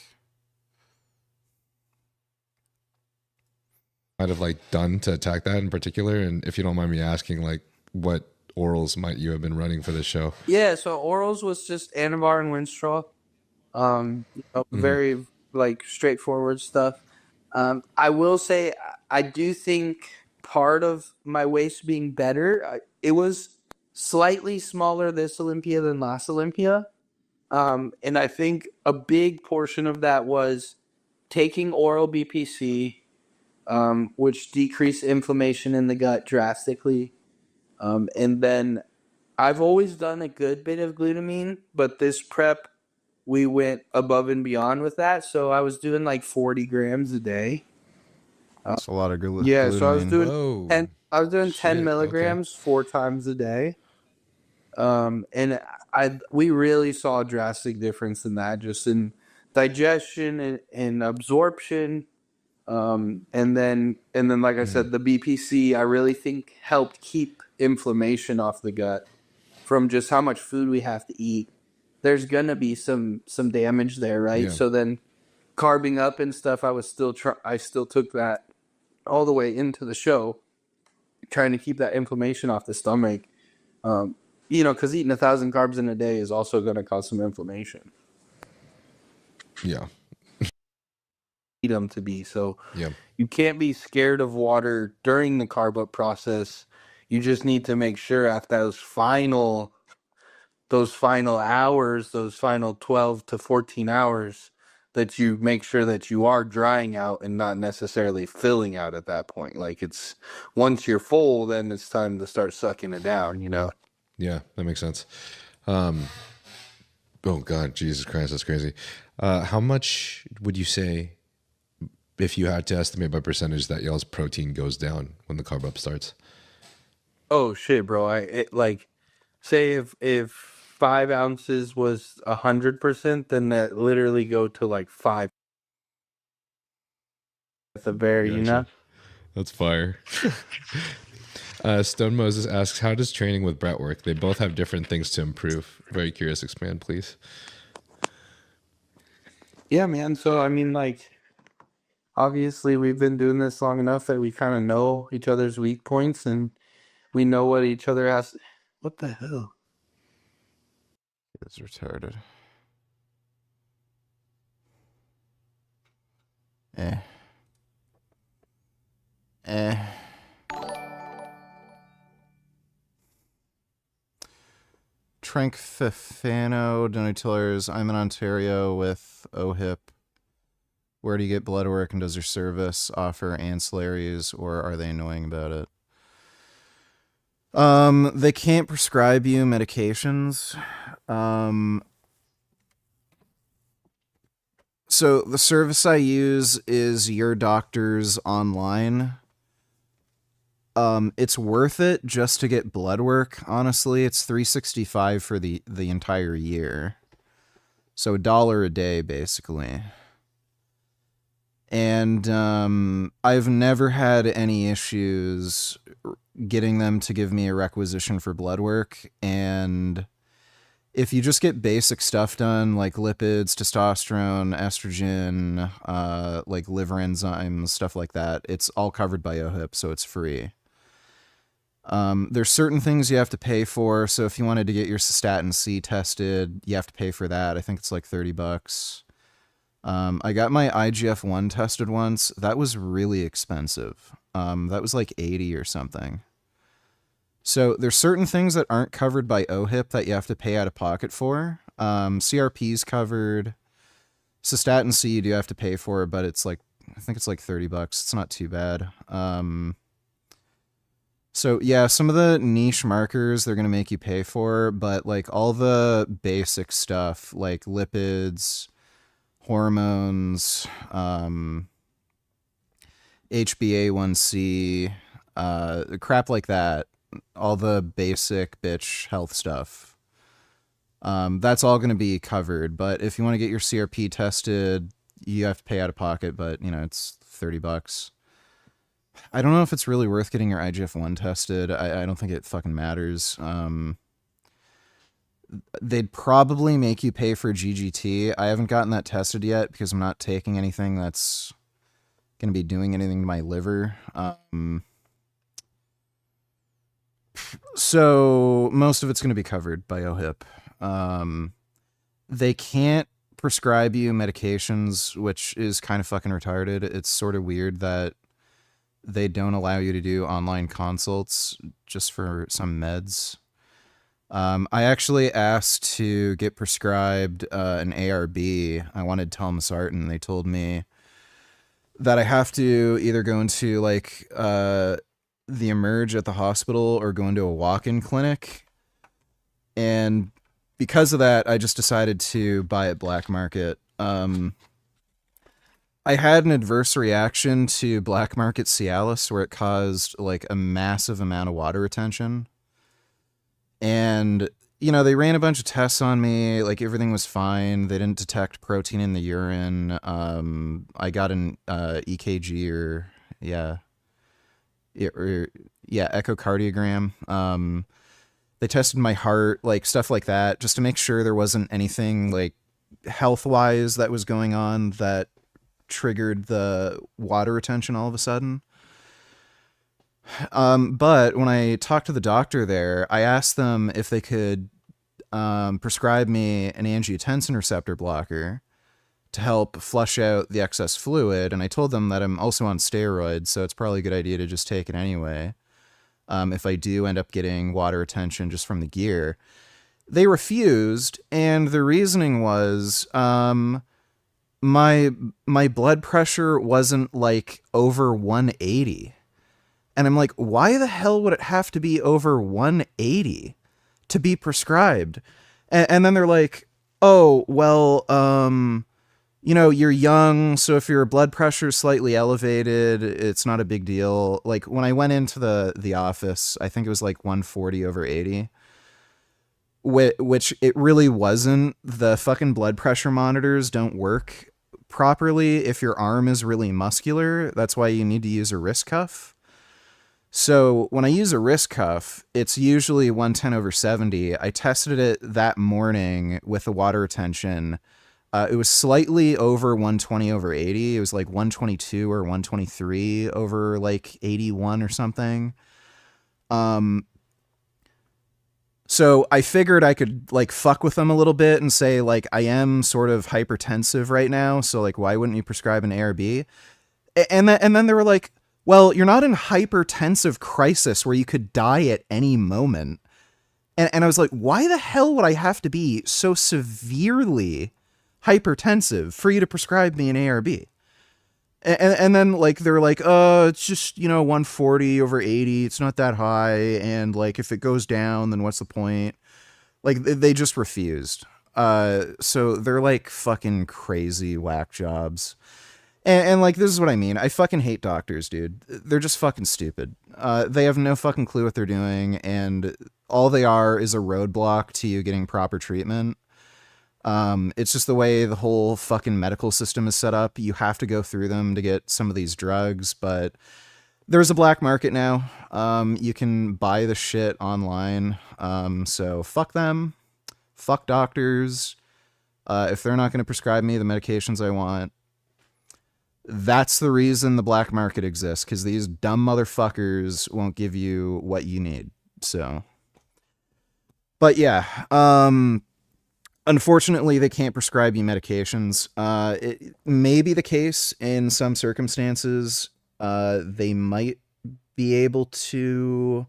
Might have like done to attack that in particular, and if you don't mind me asking, like, what orals might you have been running for this show? Yeah, so orals was just Anavar and Winstraw. Very like straightforward stuff. I will say I do think part of my waist being better, it was slightly smaller this Olympia than last Olympia. And I think a big portion of that was taking oral BPC, which decreased inflammation in the gut drastically. And then I've always done a good bit of glutamine, but this prep, we went above and beyond with that. So I was doing like 40 grams a day. That's a lot of glutamine. Yeah, so I was doing 10 milligrams 4 times a day. And we really saw a drastic difference in that, just in digestion and absorption. And then like I said, the BPC I really think helped keep inflammation off the gut from just how much food we have to eat. There's gonna be some damage there, right? Yeah. So then carbing up and stuff, I still took that all the way into the show, trying to keep that inflammation off the stomach. Because eating 1,000 carbs in a day is also going to cause some inflammation. Yeah. Need them to be. So yeah. You can't be scared of water during the carb up process. You just need to make sure at those final hours, those final 12 to 14 hours, that you make sure that you are drying out and not necessarily filling out at that point. Like, it's once you're full, then it's time to start sucking it down, Yeah, that makes sense. Oh God, Jesus Christ, that's crazy. How much would you say, if you had to estimate by percentage, that y'all's protein goes down when the carb up starts? Oh shit, bro. Say if 5 ounces was 100%, then that literally go to like 5 at the very, That's fire. Stone Moses asks, how does training with Brett work? They both have different things to improve. Very curious. Expand, please. Yeah, man. So, I mean, like, obviously we've been doing this long enough that we kind of know each other's weak points, and we know what each other has. What the hell? It's retarded. Trank Fifano, Donatillers. I'm in Ontario with OHIP. Where do you get blood work, and does your service offer ancillaries, or are they annoying about it? They can't prescribe you medications. So the service I use is Your Doctors Online. It's worth it just to get blood work. Honestly, it's $365 for the entire year. So $1 a day, basically. And I've never had any issues getting them to give me a requisition for blood work. And if you just get basic stuff done, like lipids, testosterone, estrogen, like liver enzymes, stuff like that, it's all covered by OHIP, so it's free. There's certain things you have to pay for. So if you wanted to get your cystatin C tested, you have to pay for that. I think it's like $30. I got my IGF-1 tested once. That was really expensive. That was like 80 or something. So there's certain things that aren't covered by OHIP that you have to pay out of pocket for. CRP's covered. Cystatin C you do have to pay for, but it's like, I think it's like $30. It's not too bad. So yeah, some of the niche markers they're going to make you pay for, but like all the basic stuff like lipids, hormones, HbA1c, crap like that, all the basic bitch health stuff, that's all going to be covered. But if you want to get your CRP tested, you have to pay out of pocket, but it's $30. I don't know if it's really worth getting your IGF-1 tested. I don't think it fucking matters. They'd probably make you pay for GGT. I haven't gotten that tested yet because I'm not taking anything that's going to be doing anything to my liver. So most of it's going to be covered by OHIP. They can't prescribe you medications, which is kind of fucking retarded. It's sort of weird that they don't allow you to do online consults just for some meds. I actually asked to get prescribed an ARB. I wanted telmisartan. They told me that I have to either go into like the Emerge at the hospital or go into a walk-in clinic. And because of that, I just decided to buy at Black Market. I had an adverse reaction to Black Market Cialis where it caused like a massive amount of water retention. And you know, they ran a bunch of tests on me. Like, everything was fine. They didn't detect protein in the urine. I got an EKG or echocardiogram. They tested my heart, like stuff like that, just to make sure there wasn't anything like health-wise that was going on that triggered the water retention all of a sudden. But when I talked to the doctor there, I asked them if they could prescribe me an angiotensin receptor blocker to help flush out the excess fluid. And I told them that I'm also on steroids, so it's probably a good idea to just take it anyway. If I do end up getting water retention just from the gear. They refused, and the reasoning was my blood pressure wasn't like over 180. And I'm like, why the hell would it have to be over 180 to be prescribed? And then they're like, oh, well, you know, you're young, so if your blood pressure is slightly elevated, it's not a big deal. Like, when I went into the office, I think it was like 140 over 80, which it really wasn't. The fucking blood pressure monitors don't work properly if your arm is really muscular. That's why you need to use a wrist cuff. So when I use a wrist cuff, it's usually 110 over 70. I tested it that morning with the water retention. It was slightly over 120 over 80. It was like 122 or 123 over like 81 or something. So I figured I could like fuck with them a little bit and say like, I am sort of hypertensive right now. So like, why wouldn't you prescribe an ARB? And then they were like, well, you're not in hypertensive crisis where you could die at any moment. And I was like, why the hell would I have to be so severely hypertensive for you to prescribe me an ARB? And then like, they're like, it's just, you know, 140 over 80. It's not that high. And like, if it goes down, then what's the point? Like, they just refused. So they're like fucking crazy whack jobs. And like, this is what I mean. I fucking hate doctors, dude. They're just fucking stupid. They have no fucking clue what they're doing. And all they are is a roadblock to you getting proper treatment. It's just the way the whole fucking medical system is set up. You have to go through them to get some of these drugs, but there's a black market now. You can buy the shit online. So fuck them. Fuck doctors. If they're not going to prescribe me the medications I want, that's the reason the black market exists, because these dumb motherfuckers won't give you what you need. So, but yeah, unfortunately, they can't prescribe you medications. It may be the case in some circumstances. They might be able to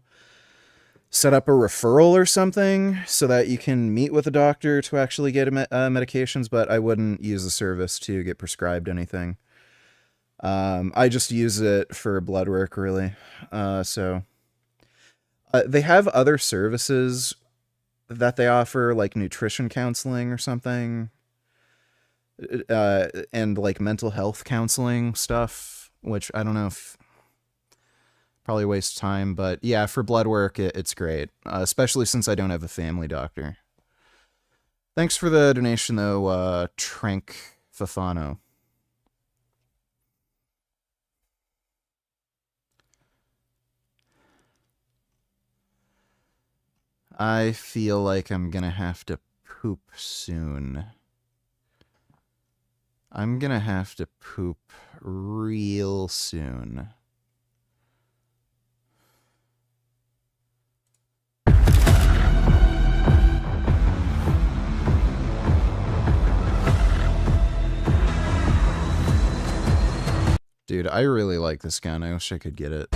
set up a referral or something so that you can meet with a doctor to actually get medications, but I wouldn't use the service to get prescribed anything. I just use it for blood work, really. So they have other services that they offer, like nutrition counseling or something, and like mental health counseling stuff, which I don't know if probably wastes time, but yeah, for blood work, it's great, especially since I don't have a family doctor. Thanks for the donation, though, Trank Fafano. I feel like I'm gonna have to poop soon. I'm gonna have to poop real soon. Dude, I really like this gun. I wish I could get it.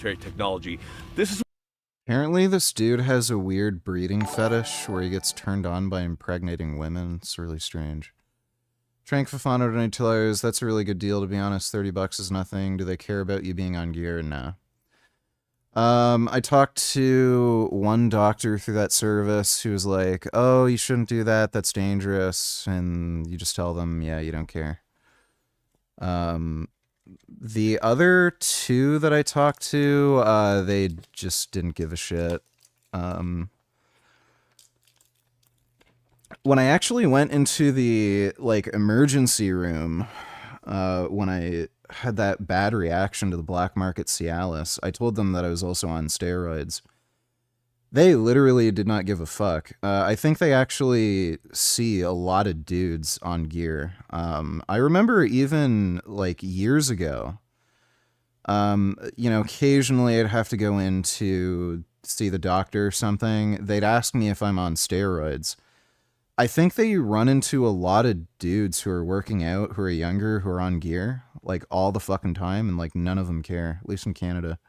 military technology. This is Apparently this dude has a weird breeding fetish where he gets turned on by impregnating women. It's really strange. Trank Fafano donate $2. That's a really good deal, to be honest. $30 is nothing. Do they care about you being on gear? Nah. I talked to one doctor through that service who was like, oh, you shouldn't do that. That's dangerous. And you just tell them, yeah, you don't care. The other two that I talked to, they just didn't give a shit. When I actually went into the, like, emergency room, when I had that bad reaction to the black market Cialis, I told them that I was also on steroids. They literally did not give a fuck. I think they actually see a lot of dudes on gear. I remember even, like, years ago, you know, occasionally I'd have to go in to see the doctor or something. They'd ask me if I'm on steroids. I think they run into a lot of dudes who are working out, who are younger, who are on gear, like, all the fucking time, and, like, none of them care, at least in Canada.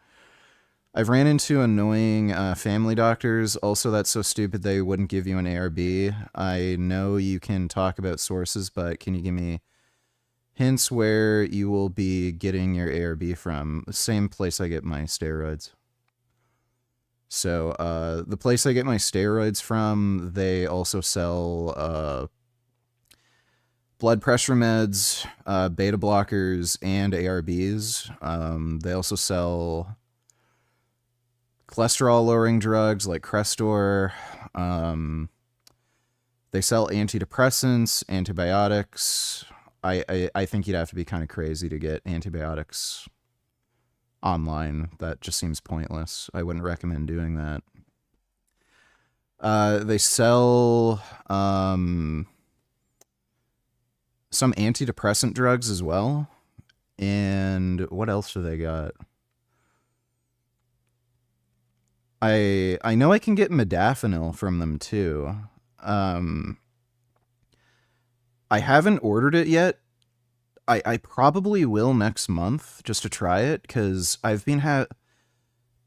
I've ran into annoying family doctors. Also, that's so stupid they wouldn't give you an ARB. I know you can talk about sources, but can you give me hints where you will be getting your ARB from? The same place I get my steroids. So, the place I get my steroids from, they also sell blood pressure meds, beta blockers, and ARBs. They also sell cholesterol-lowering drugs like Crestor. They sell antidepressants, antibiotics. I think you'd have to be kind of crazy to get antibiotics online. That just seems pointless. I wouldn't recommend doing that. They sell some antidepressant drugs as well. And what else do they got? I know I can get modafinil from them too. I haven't ordered it yet. I probably will next month just to try it, because I've been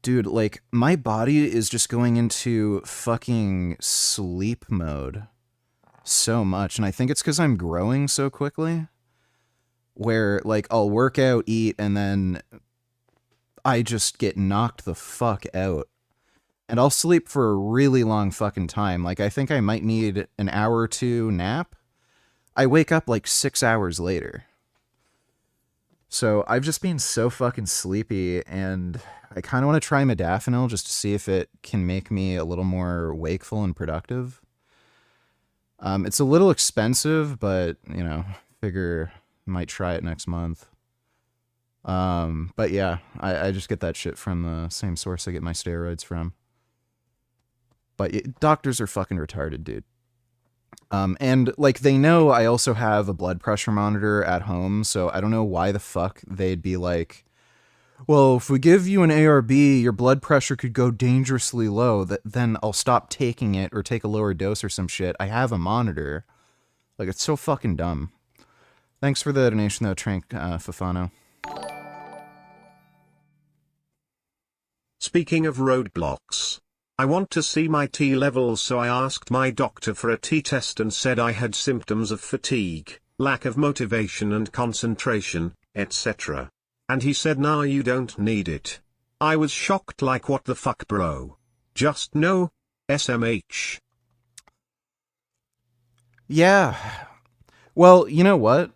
dude, like, my body is just going into fucking sleep mode so much, and I think it's because I'm growing so quickly, where, like, I'll work out, eat, and then I just get knocked the fuck out. And I'll sleep for a really long fucking time. Like, I think I might need an hour or two nap. I wake up like 6 hours later. So I've just been so fucking sleepy, and I kind of want to try modafinil just to see if it can make me a little more wakeful and productive. It's a little expensive, but, you know, figure I might try it next month. But yeah, I just get that shit from the same source I get my steroids from. But doctors are fucking retarded, dude. And, like, they know I also have a blood pressure monitor at home, so I don't know why the fuck they'd be like, well, if we give you an ARB, your blood pressure could go dangerously low, then I'll stop taking it or take a lower dose or some shit. I have a monitor. Like, it's so fucking dumb. Thanks for the donation, though, Trank Fafano. Speaking of roadblocks, I want to see my T levels, so I asked my doctor for a T test and said I had symptoms of fatigue, lack of motivation and concentration, etc. And he said, nah, you don't need it. I was shocked, like, what the fuck, bro? Just no SMH. Yeah. Well, you know what?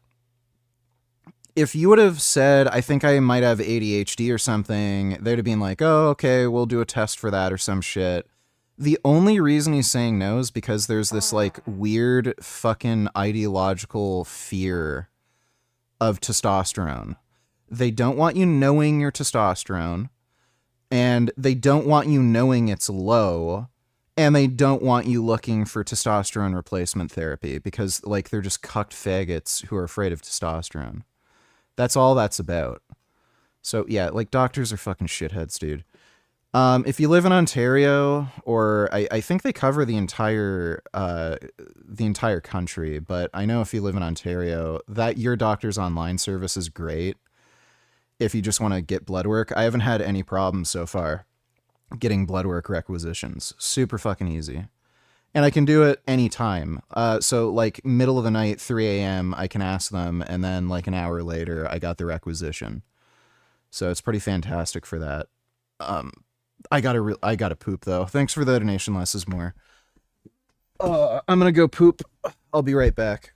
If you would have said, I think I might have ADHD or something, they'd have been like, oh, okay, we'll do a test for that or some shit. The only reason he's saying no is because there's this, like, weird fucking ideological fear of testosterone. They don't want you knowing your testosterone, and they don't want you knowing it's low, and they don't want you looking for testosterone replacement therapy because, like, they're just cucked faggots who are afraid of testosterone. That's all that's about. So, yeah, like, doctors are fucking shitheads, dude. If you live in Ontario, or I think they cover the entire country, but I know if you live in Ontario, that your doctor's online service is great. if you just want to get blood work. I haven't had any problems so far getting blood work requisitions. Super fucking easy. And I can do it anytime. So like middle of the night, 3 a.m., I can ask them, and then like an hour later, I got the requisition. So it's pretty fantastic for that. I gotta poop though. Thanks for the donation, less is more. I'm gonna go poop. I'll be right back.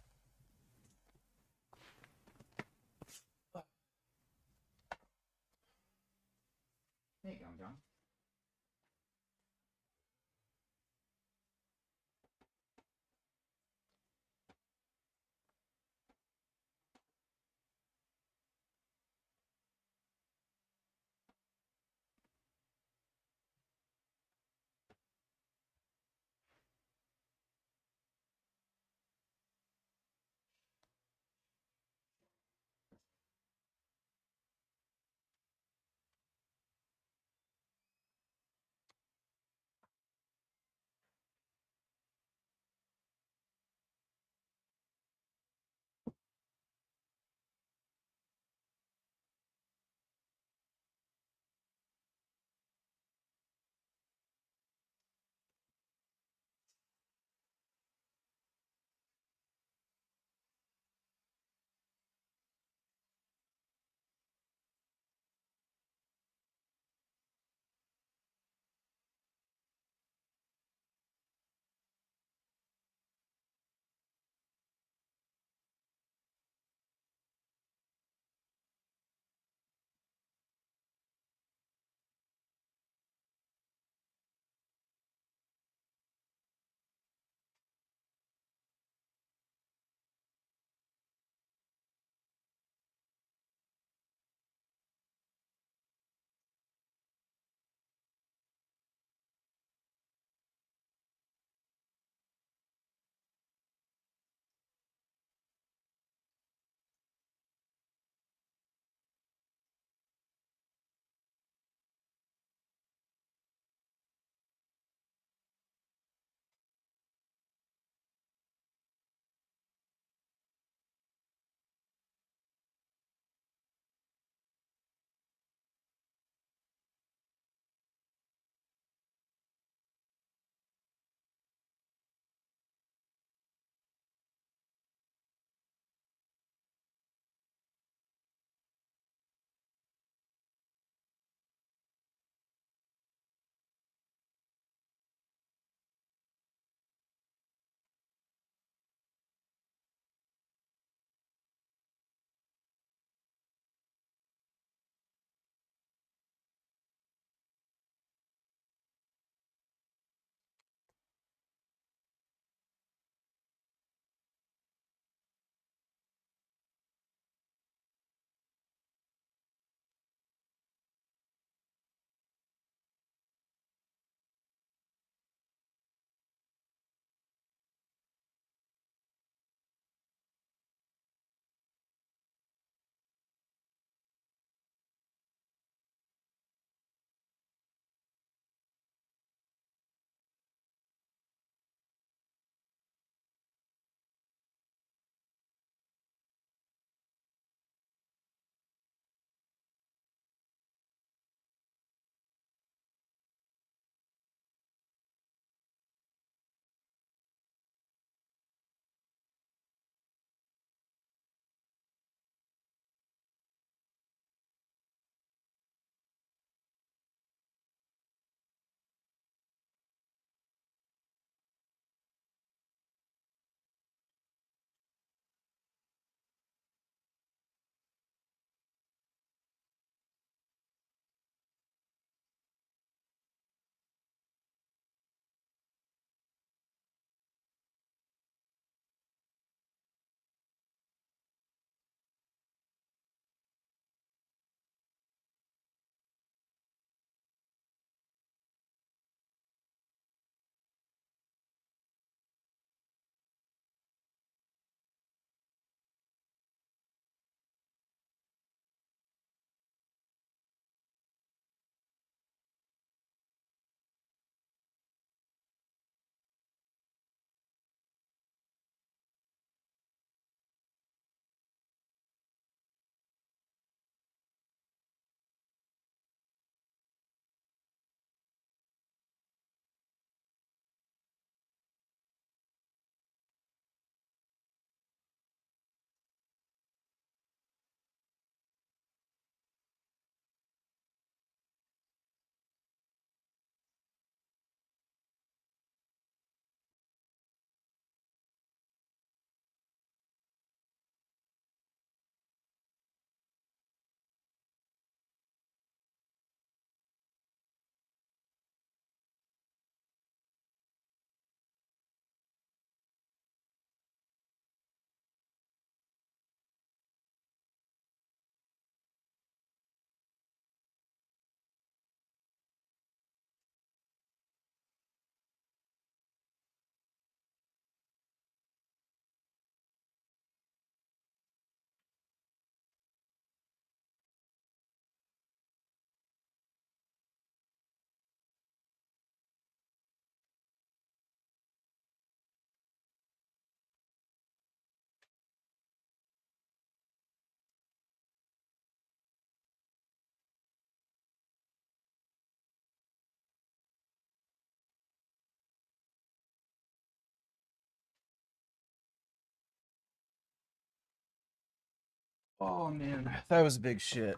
Oh man, that was big shit.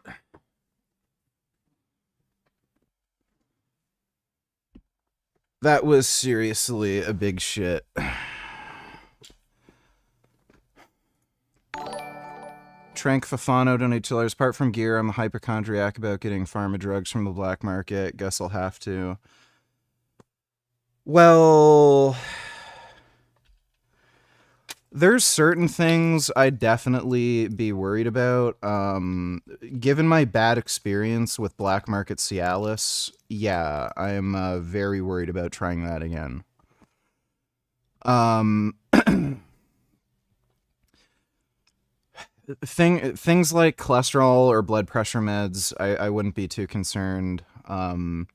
That was seriously a big shit. Trank Fafano donated $2. Apart from gear, I'm a hypochondriac about getting pharma drugs from the black market. Guess I'll have to. Well, there's certain things I'd definitely be worried about. Given my bad experience with black market Cialis, yeah, I'm very worried about trying that again. Things like cholesterol or blood pressure meds, I wouldn't be too concerned. I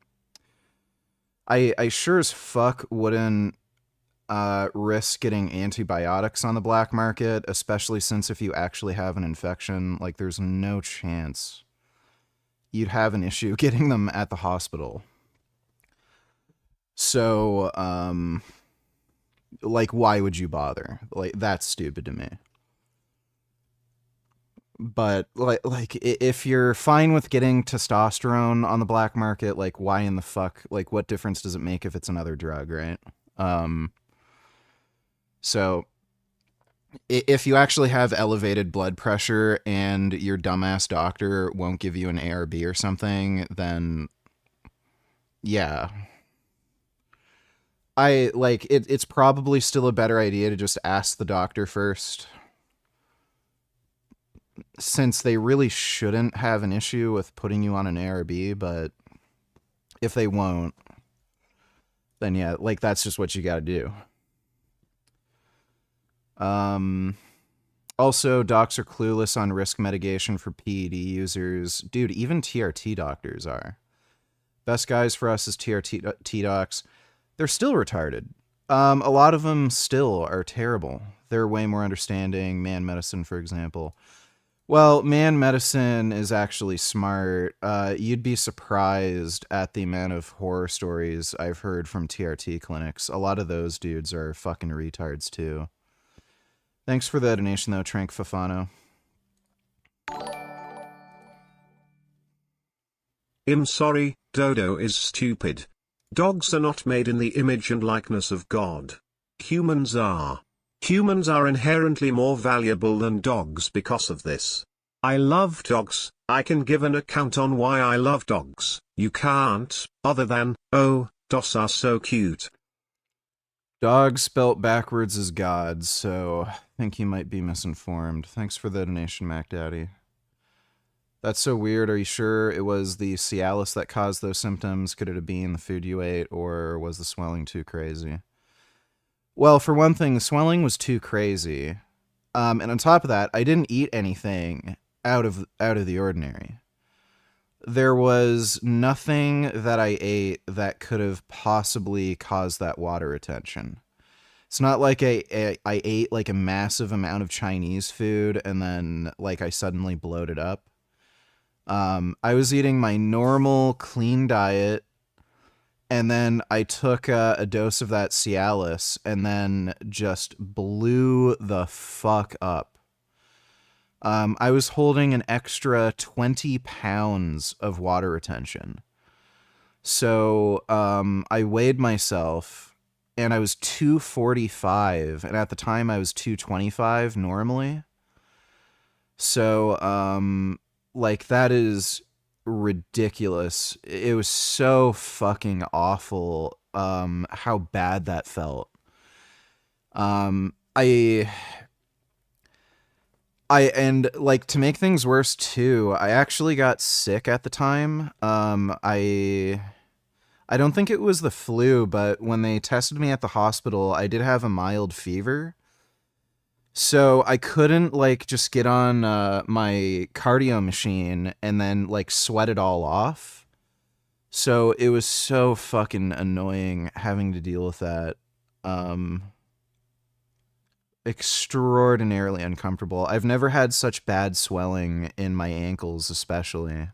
sure as fuck wouldn't risk getting antibiotics on the black market, especially since if you actually have an infection, like there's no chance you'd have an issue getting them at the hospital. So, like, why would you bother? Like, that's stupid to me. But like if you're fine with getting testosterone on the black market, like why in the fuck, like what difference does it make if it's another drug, right? So if you actually have elevated blood pressure and your dumbass doctor won't give you an ARB or something, then yeah. It's probably still a better idea to just ask the doctor first, since they really shouldn't have an issue with putting you on an ARB, but if they won't, then yeah, like that's just what you gotta do. Also, docs are clueless on risk mitigation for PED users. Dude, even TRT doctors are. Best guys for us is TRT docs. They're still retarded. A lot of them still are terrible. They're way more understanding. Man Medicine, for example. Well, Man Medicine is actually smart. You'd be surprised at the amount of horror stories I've heard from TRT clinics. A lot of those dudes are fucking retards, too. Thanks for the donation, though, Trank Fafano. I'm sorry, Dodo is stupid. Dogs are not made in the image and likeness of God. Humans are. Humans are inherently more valuable than dogs because of this. I love dogs. I can give an account on why I love dogs. You can't, other than, oh, dogs are so cute. Dog spelt backwards is God, so I think he might be misinformed. Thanks for the donation, Mac Daddy. That's so weird. Are you sure it was the Cialis that caused those symptoms? Could it have been the food you ate, or was the swelling too crazy? Well, for one thing, the swelling was too crazy. And on top of that, I didn't eat anything out of the ordinary. There was nothing that I ate that could have possibly caused that water retention. It's not like I ate like a massive amount of Chinese food and then like I suddenly bloated up. I was eating my normal clean diet, and then I took a dose of that Cialis and then just blew the fuck up. I was holding an extra 20 pounds of water retention. So I weighed myself, and I was 245, and at the time I was 225 normally. So, like, that is ridiculous. It was so fucking awful how bad that felt. And like, to make things worse too, I actually got sick at the time. I don't think it was the flu, but when they tested me at the hospital, I did have a mild fever. So I couldn't like just get on my cardio machine and then like sweat it all off. So it was so fucking annoying having to deal with that. Extraordinarily uncomfortable. I've never had such bad swelling in my ankles, especially.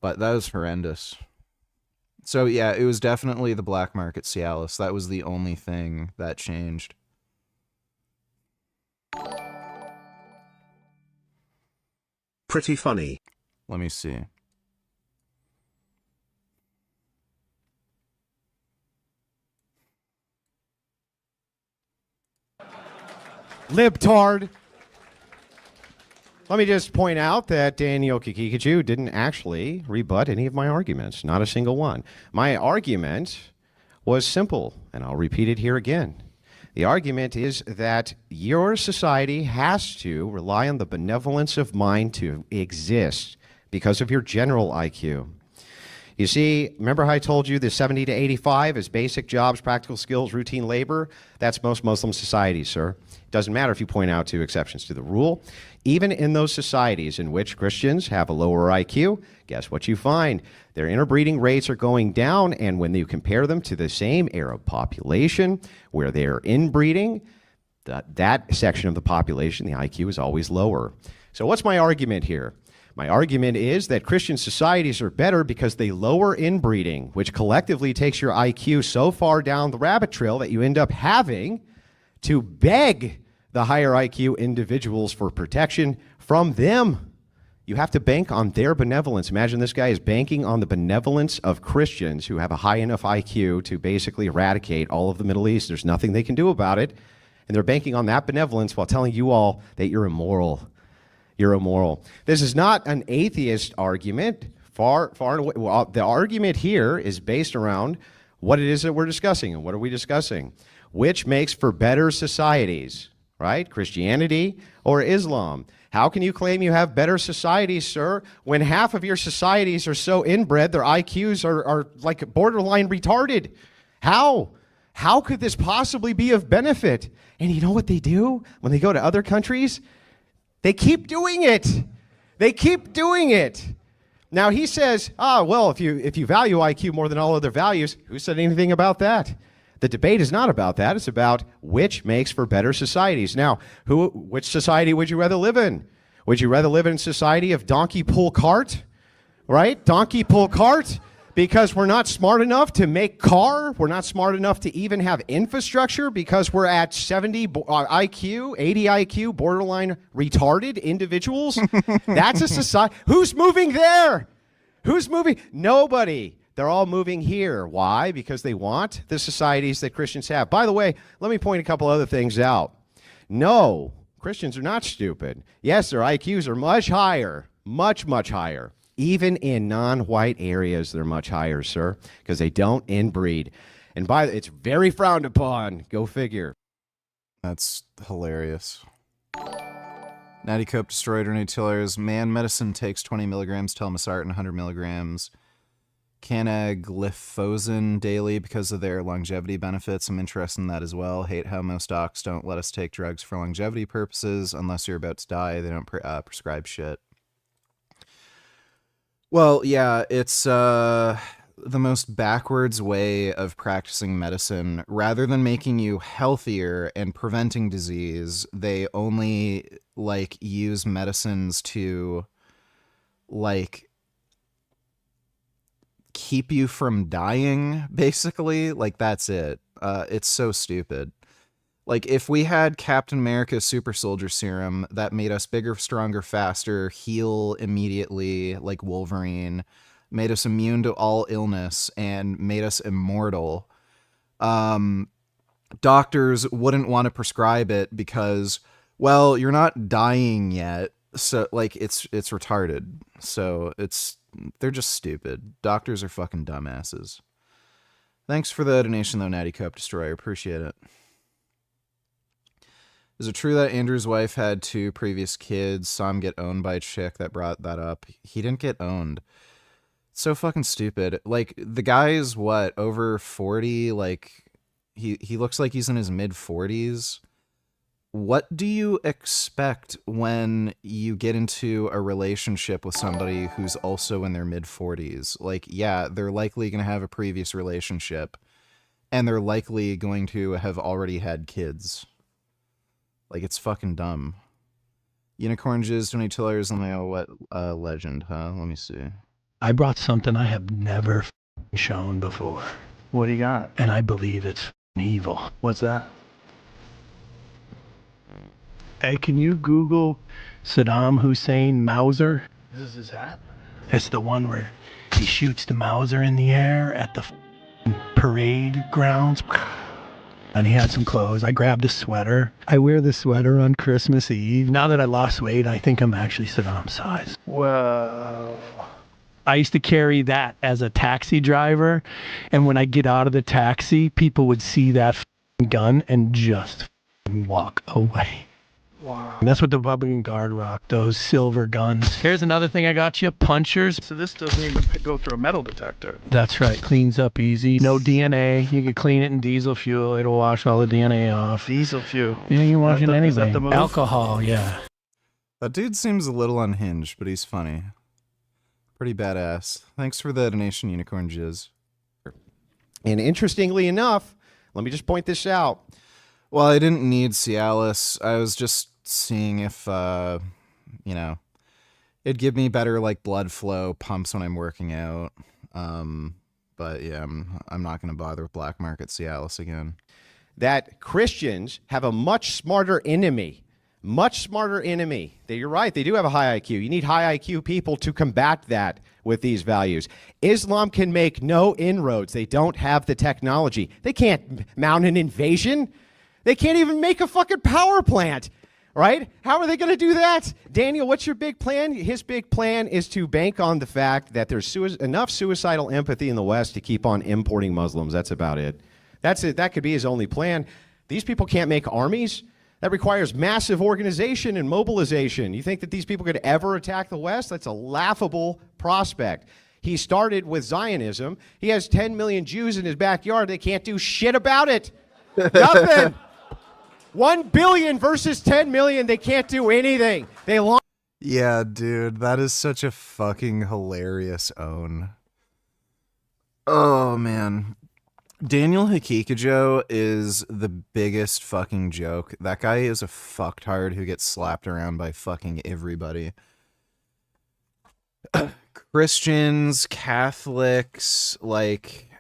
But that was horrendous. So yeah, it was definitely the black market Cialis. That was the only thing that changed. pretty funny. Let me see. Libtard. Let me just point out that Daniel Kikikachu didn't actually rebut any of my arguments, not a single one. My argument was simple, and I'll repeat it here again. The argument is that your society has to rely on the benevolence of mind to exist because of your general IQ. You see, remember how I told you the 70 to 85 is basic jobs, practical skills, routine labor? That's most Muslim societies, sir. It doesn't matter if you point out two exceptions to the rule. Even in those societies in which Christians have a lower IQ, guess what you find? Their interbreeding rates are going down, and when you compare them to the same Arab population where they're inbreeding, that section of the population, the IQ is always lower. So what's my argument here? My argument is that Christian societies are better because they lower inbreeding, which collectively takes your IQ so far down the rabbit trail that you end up having to beg the higher IQ individuals for protection from them. You have to bank on their benevolence. Imagine this guy is banking on the benevolence of Christians who have a high enough IQ to basically eradicate all of the Middle East. There's nothing they can do about it. And they're banking on that benevolence while telling you all that you're immoral. You're immoral. This is not an atheist argument. Far and away. Well, the argument here is based around what it is that we're discussing. And what are we discussing? Which makes for better societies, right? Christianity or Islam? How can you claim you have better societies, sir, when half of your societies are so inbred, their IQs are like borderline retarded? How? How could this possibly be of benefit? And you know what they do when they go to other countries? They keep doing it. They keep doing it. Now he says, well, if you value IQ more than all other values, who said anything about that? The debate is not about that. It's about which makes for better societies. Now, which society would you rather live in? Would you rather live in a society of donkey pull cart, right? Donkey pull cart, because we're not smart enough to make car. We're not smart enough to even have infrastructure because we're at 70 IQ, 80 IQ, borderline retarded individuals. That's a society. Who's moving there? Who's moving? Nobody. They're all moving here. Why? Because they want the societies that Christians have. By the way, let me point a couple other things out. No, Christians are not stupid. Yes, their IQs are much higher, much, much higher. Even in non-white areas, they're much higher, sir, because they don't inbreed. And it's very frowned upon. Go figure. That's hilarious. Natty Cope destroyed her tillers. Man medicine takes 20 milligrams, telmisartan 100 milligrams. Canagliflozin daily because of their longevity benefits. I'm interested in that as well. Hate how most docs don't let us take drugs for longevity purposes. Unless you're about to die, they don't prescribe shit. Well, yeah, it's the most backwards way of practicing medicine. Rather than making you healthier and preventing disease, they only use medicines to keep you from dying, basically. That's it. It's so stupid. If we had Captain America Super Soldier Serum that made us bigger, stronger, faster, heal immediately like Wolverine, made us immune to all illness, and made us immortal, doctors wouldn't want to prescribe it because, well, you're not dying yet. So it's retarded. So they're just stupid. Doctors are fucking dumbasses. Thanks for the donation though, Natty Cope Destroyer. Appreciate it. Is it true that Andrew's wife had 2 previous kids, saw him get owned by a chick that brought that up? He didn't get owned. It's so fucking stupid. The guy is what, over 40? He looks like he's in his mid-40s. What do you expect when you get into a relationship with somebody who's also in their mid-40s? Yeah, they're likely going to have a previous relationship, and they're likely going to have already had kids. It's fucking dumb. Unicorn Jizz, 20 tillers, and what legend, huh? Let me see. I brought something I have never shown before. What do you got? And I believe it's evil. What's that? Hey, can you Google Saddam Hussein Mauser. This is his hat. It's the one where he shoots the Mauser in the air at the parade grounds. And he had some clothes. I grabbed a sweater. I wear this sweater on Christmas Eve. Now that I lost weight, I think I'm actually Saddam's size. Whoa. I used to carry that as a taxi driver. And when I get out of the taxi, people would see that gun and just walk away. Wow. And that's what the Republican Guard rock, those silver guns. Here's another thing I got you, punchers. So this doesn't even go through a metal detector. That's right, cleans up easy. No DNA, you can clean it in diesel fuel, it'll wash all the DNA off. Diesel fuel? Yeah, you can wash it in Is that anything. the move? Alcohol, yeah. That dude seems a little unhinged, but he's funny. Pretty badass. Thanks for the donation, Unicorn Jizz. And interestingly enough, let me just point this out. Well, I didn't need Cialis. I was just seeing if, it'd give me better, like, blood flow pumps when I'm working out. But, yeah, I'm not going to bother with black market Cialis again. That Christians have a much smarter enemy. Much smarter enemy. You're right, they do have a high IQ. You need high IQ people to combat that with these values. Islam can make no inroads. They don't have the technology. They can't mount an invasion. They can't even make a fucking power plant, right? How are they going to do that? Daniel, what's your big plan? His big plan is to bank on the fact that there's enough suicidal empathy in the West to keep on importing Muslims. That's about it. That's it. That could be his only plan. These people can't make armies. That requires massive organization and mobilization. You think that these people could ever attack the West? That's a laughable prospect. He started with Zionism. He has 10 million Jews in his backyard. They can't do shit about it. Nothing. 1 billion versus 10 million. They can't do anything. They launched. Yeah, dude, that is such a fucking hilarious own. Oh, man. Daniel Hikikajo is the biggest fucking joke. That guy is a fucktard who gets slapped around by fucking everybody. Christians, Catholics, like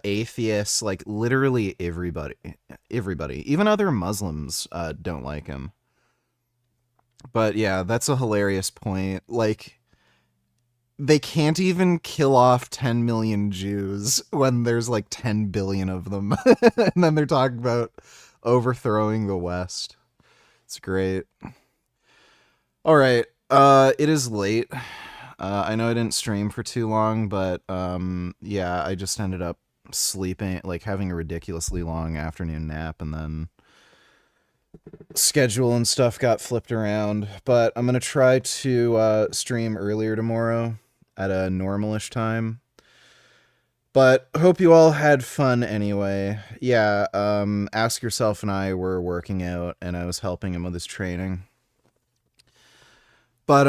atheists, like literally everybody. Even other Muslims don't like him. But yeah, that's a hilarious point. Like, they can't even kill off 10 million Jews when there's like 10 billion of them. And then they're talking about overthrowing the West. It's great. All right. It is late. I know I didn't stream for too long, but yeah, I just ended up sleeping, like having a ridiculously long afternoon nap, and then schedule and stuff got flipped around. But I'm going to try to stream earlier tomorrow at a normalish time. But hope you all had fun anyway. Yeah, Ask Yourself and I were working out, and I was helping him with his training. But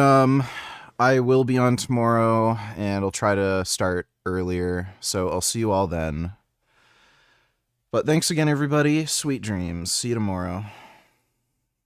I will be on tomorrow, and I'll try to start earlier, so I'll see you all then. But thanks again, everybody. Sweet dreams. See you tomorrow.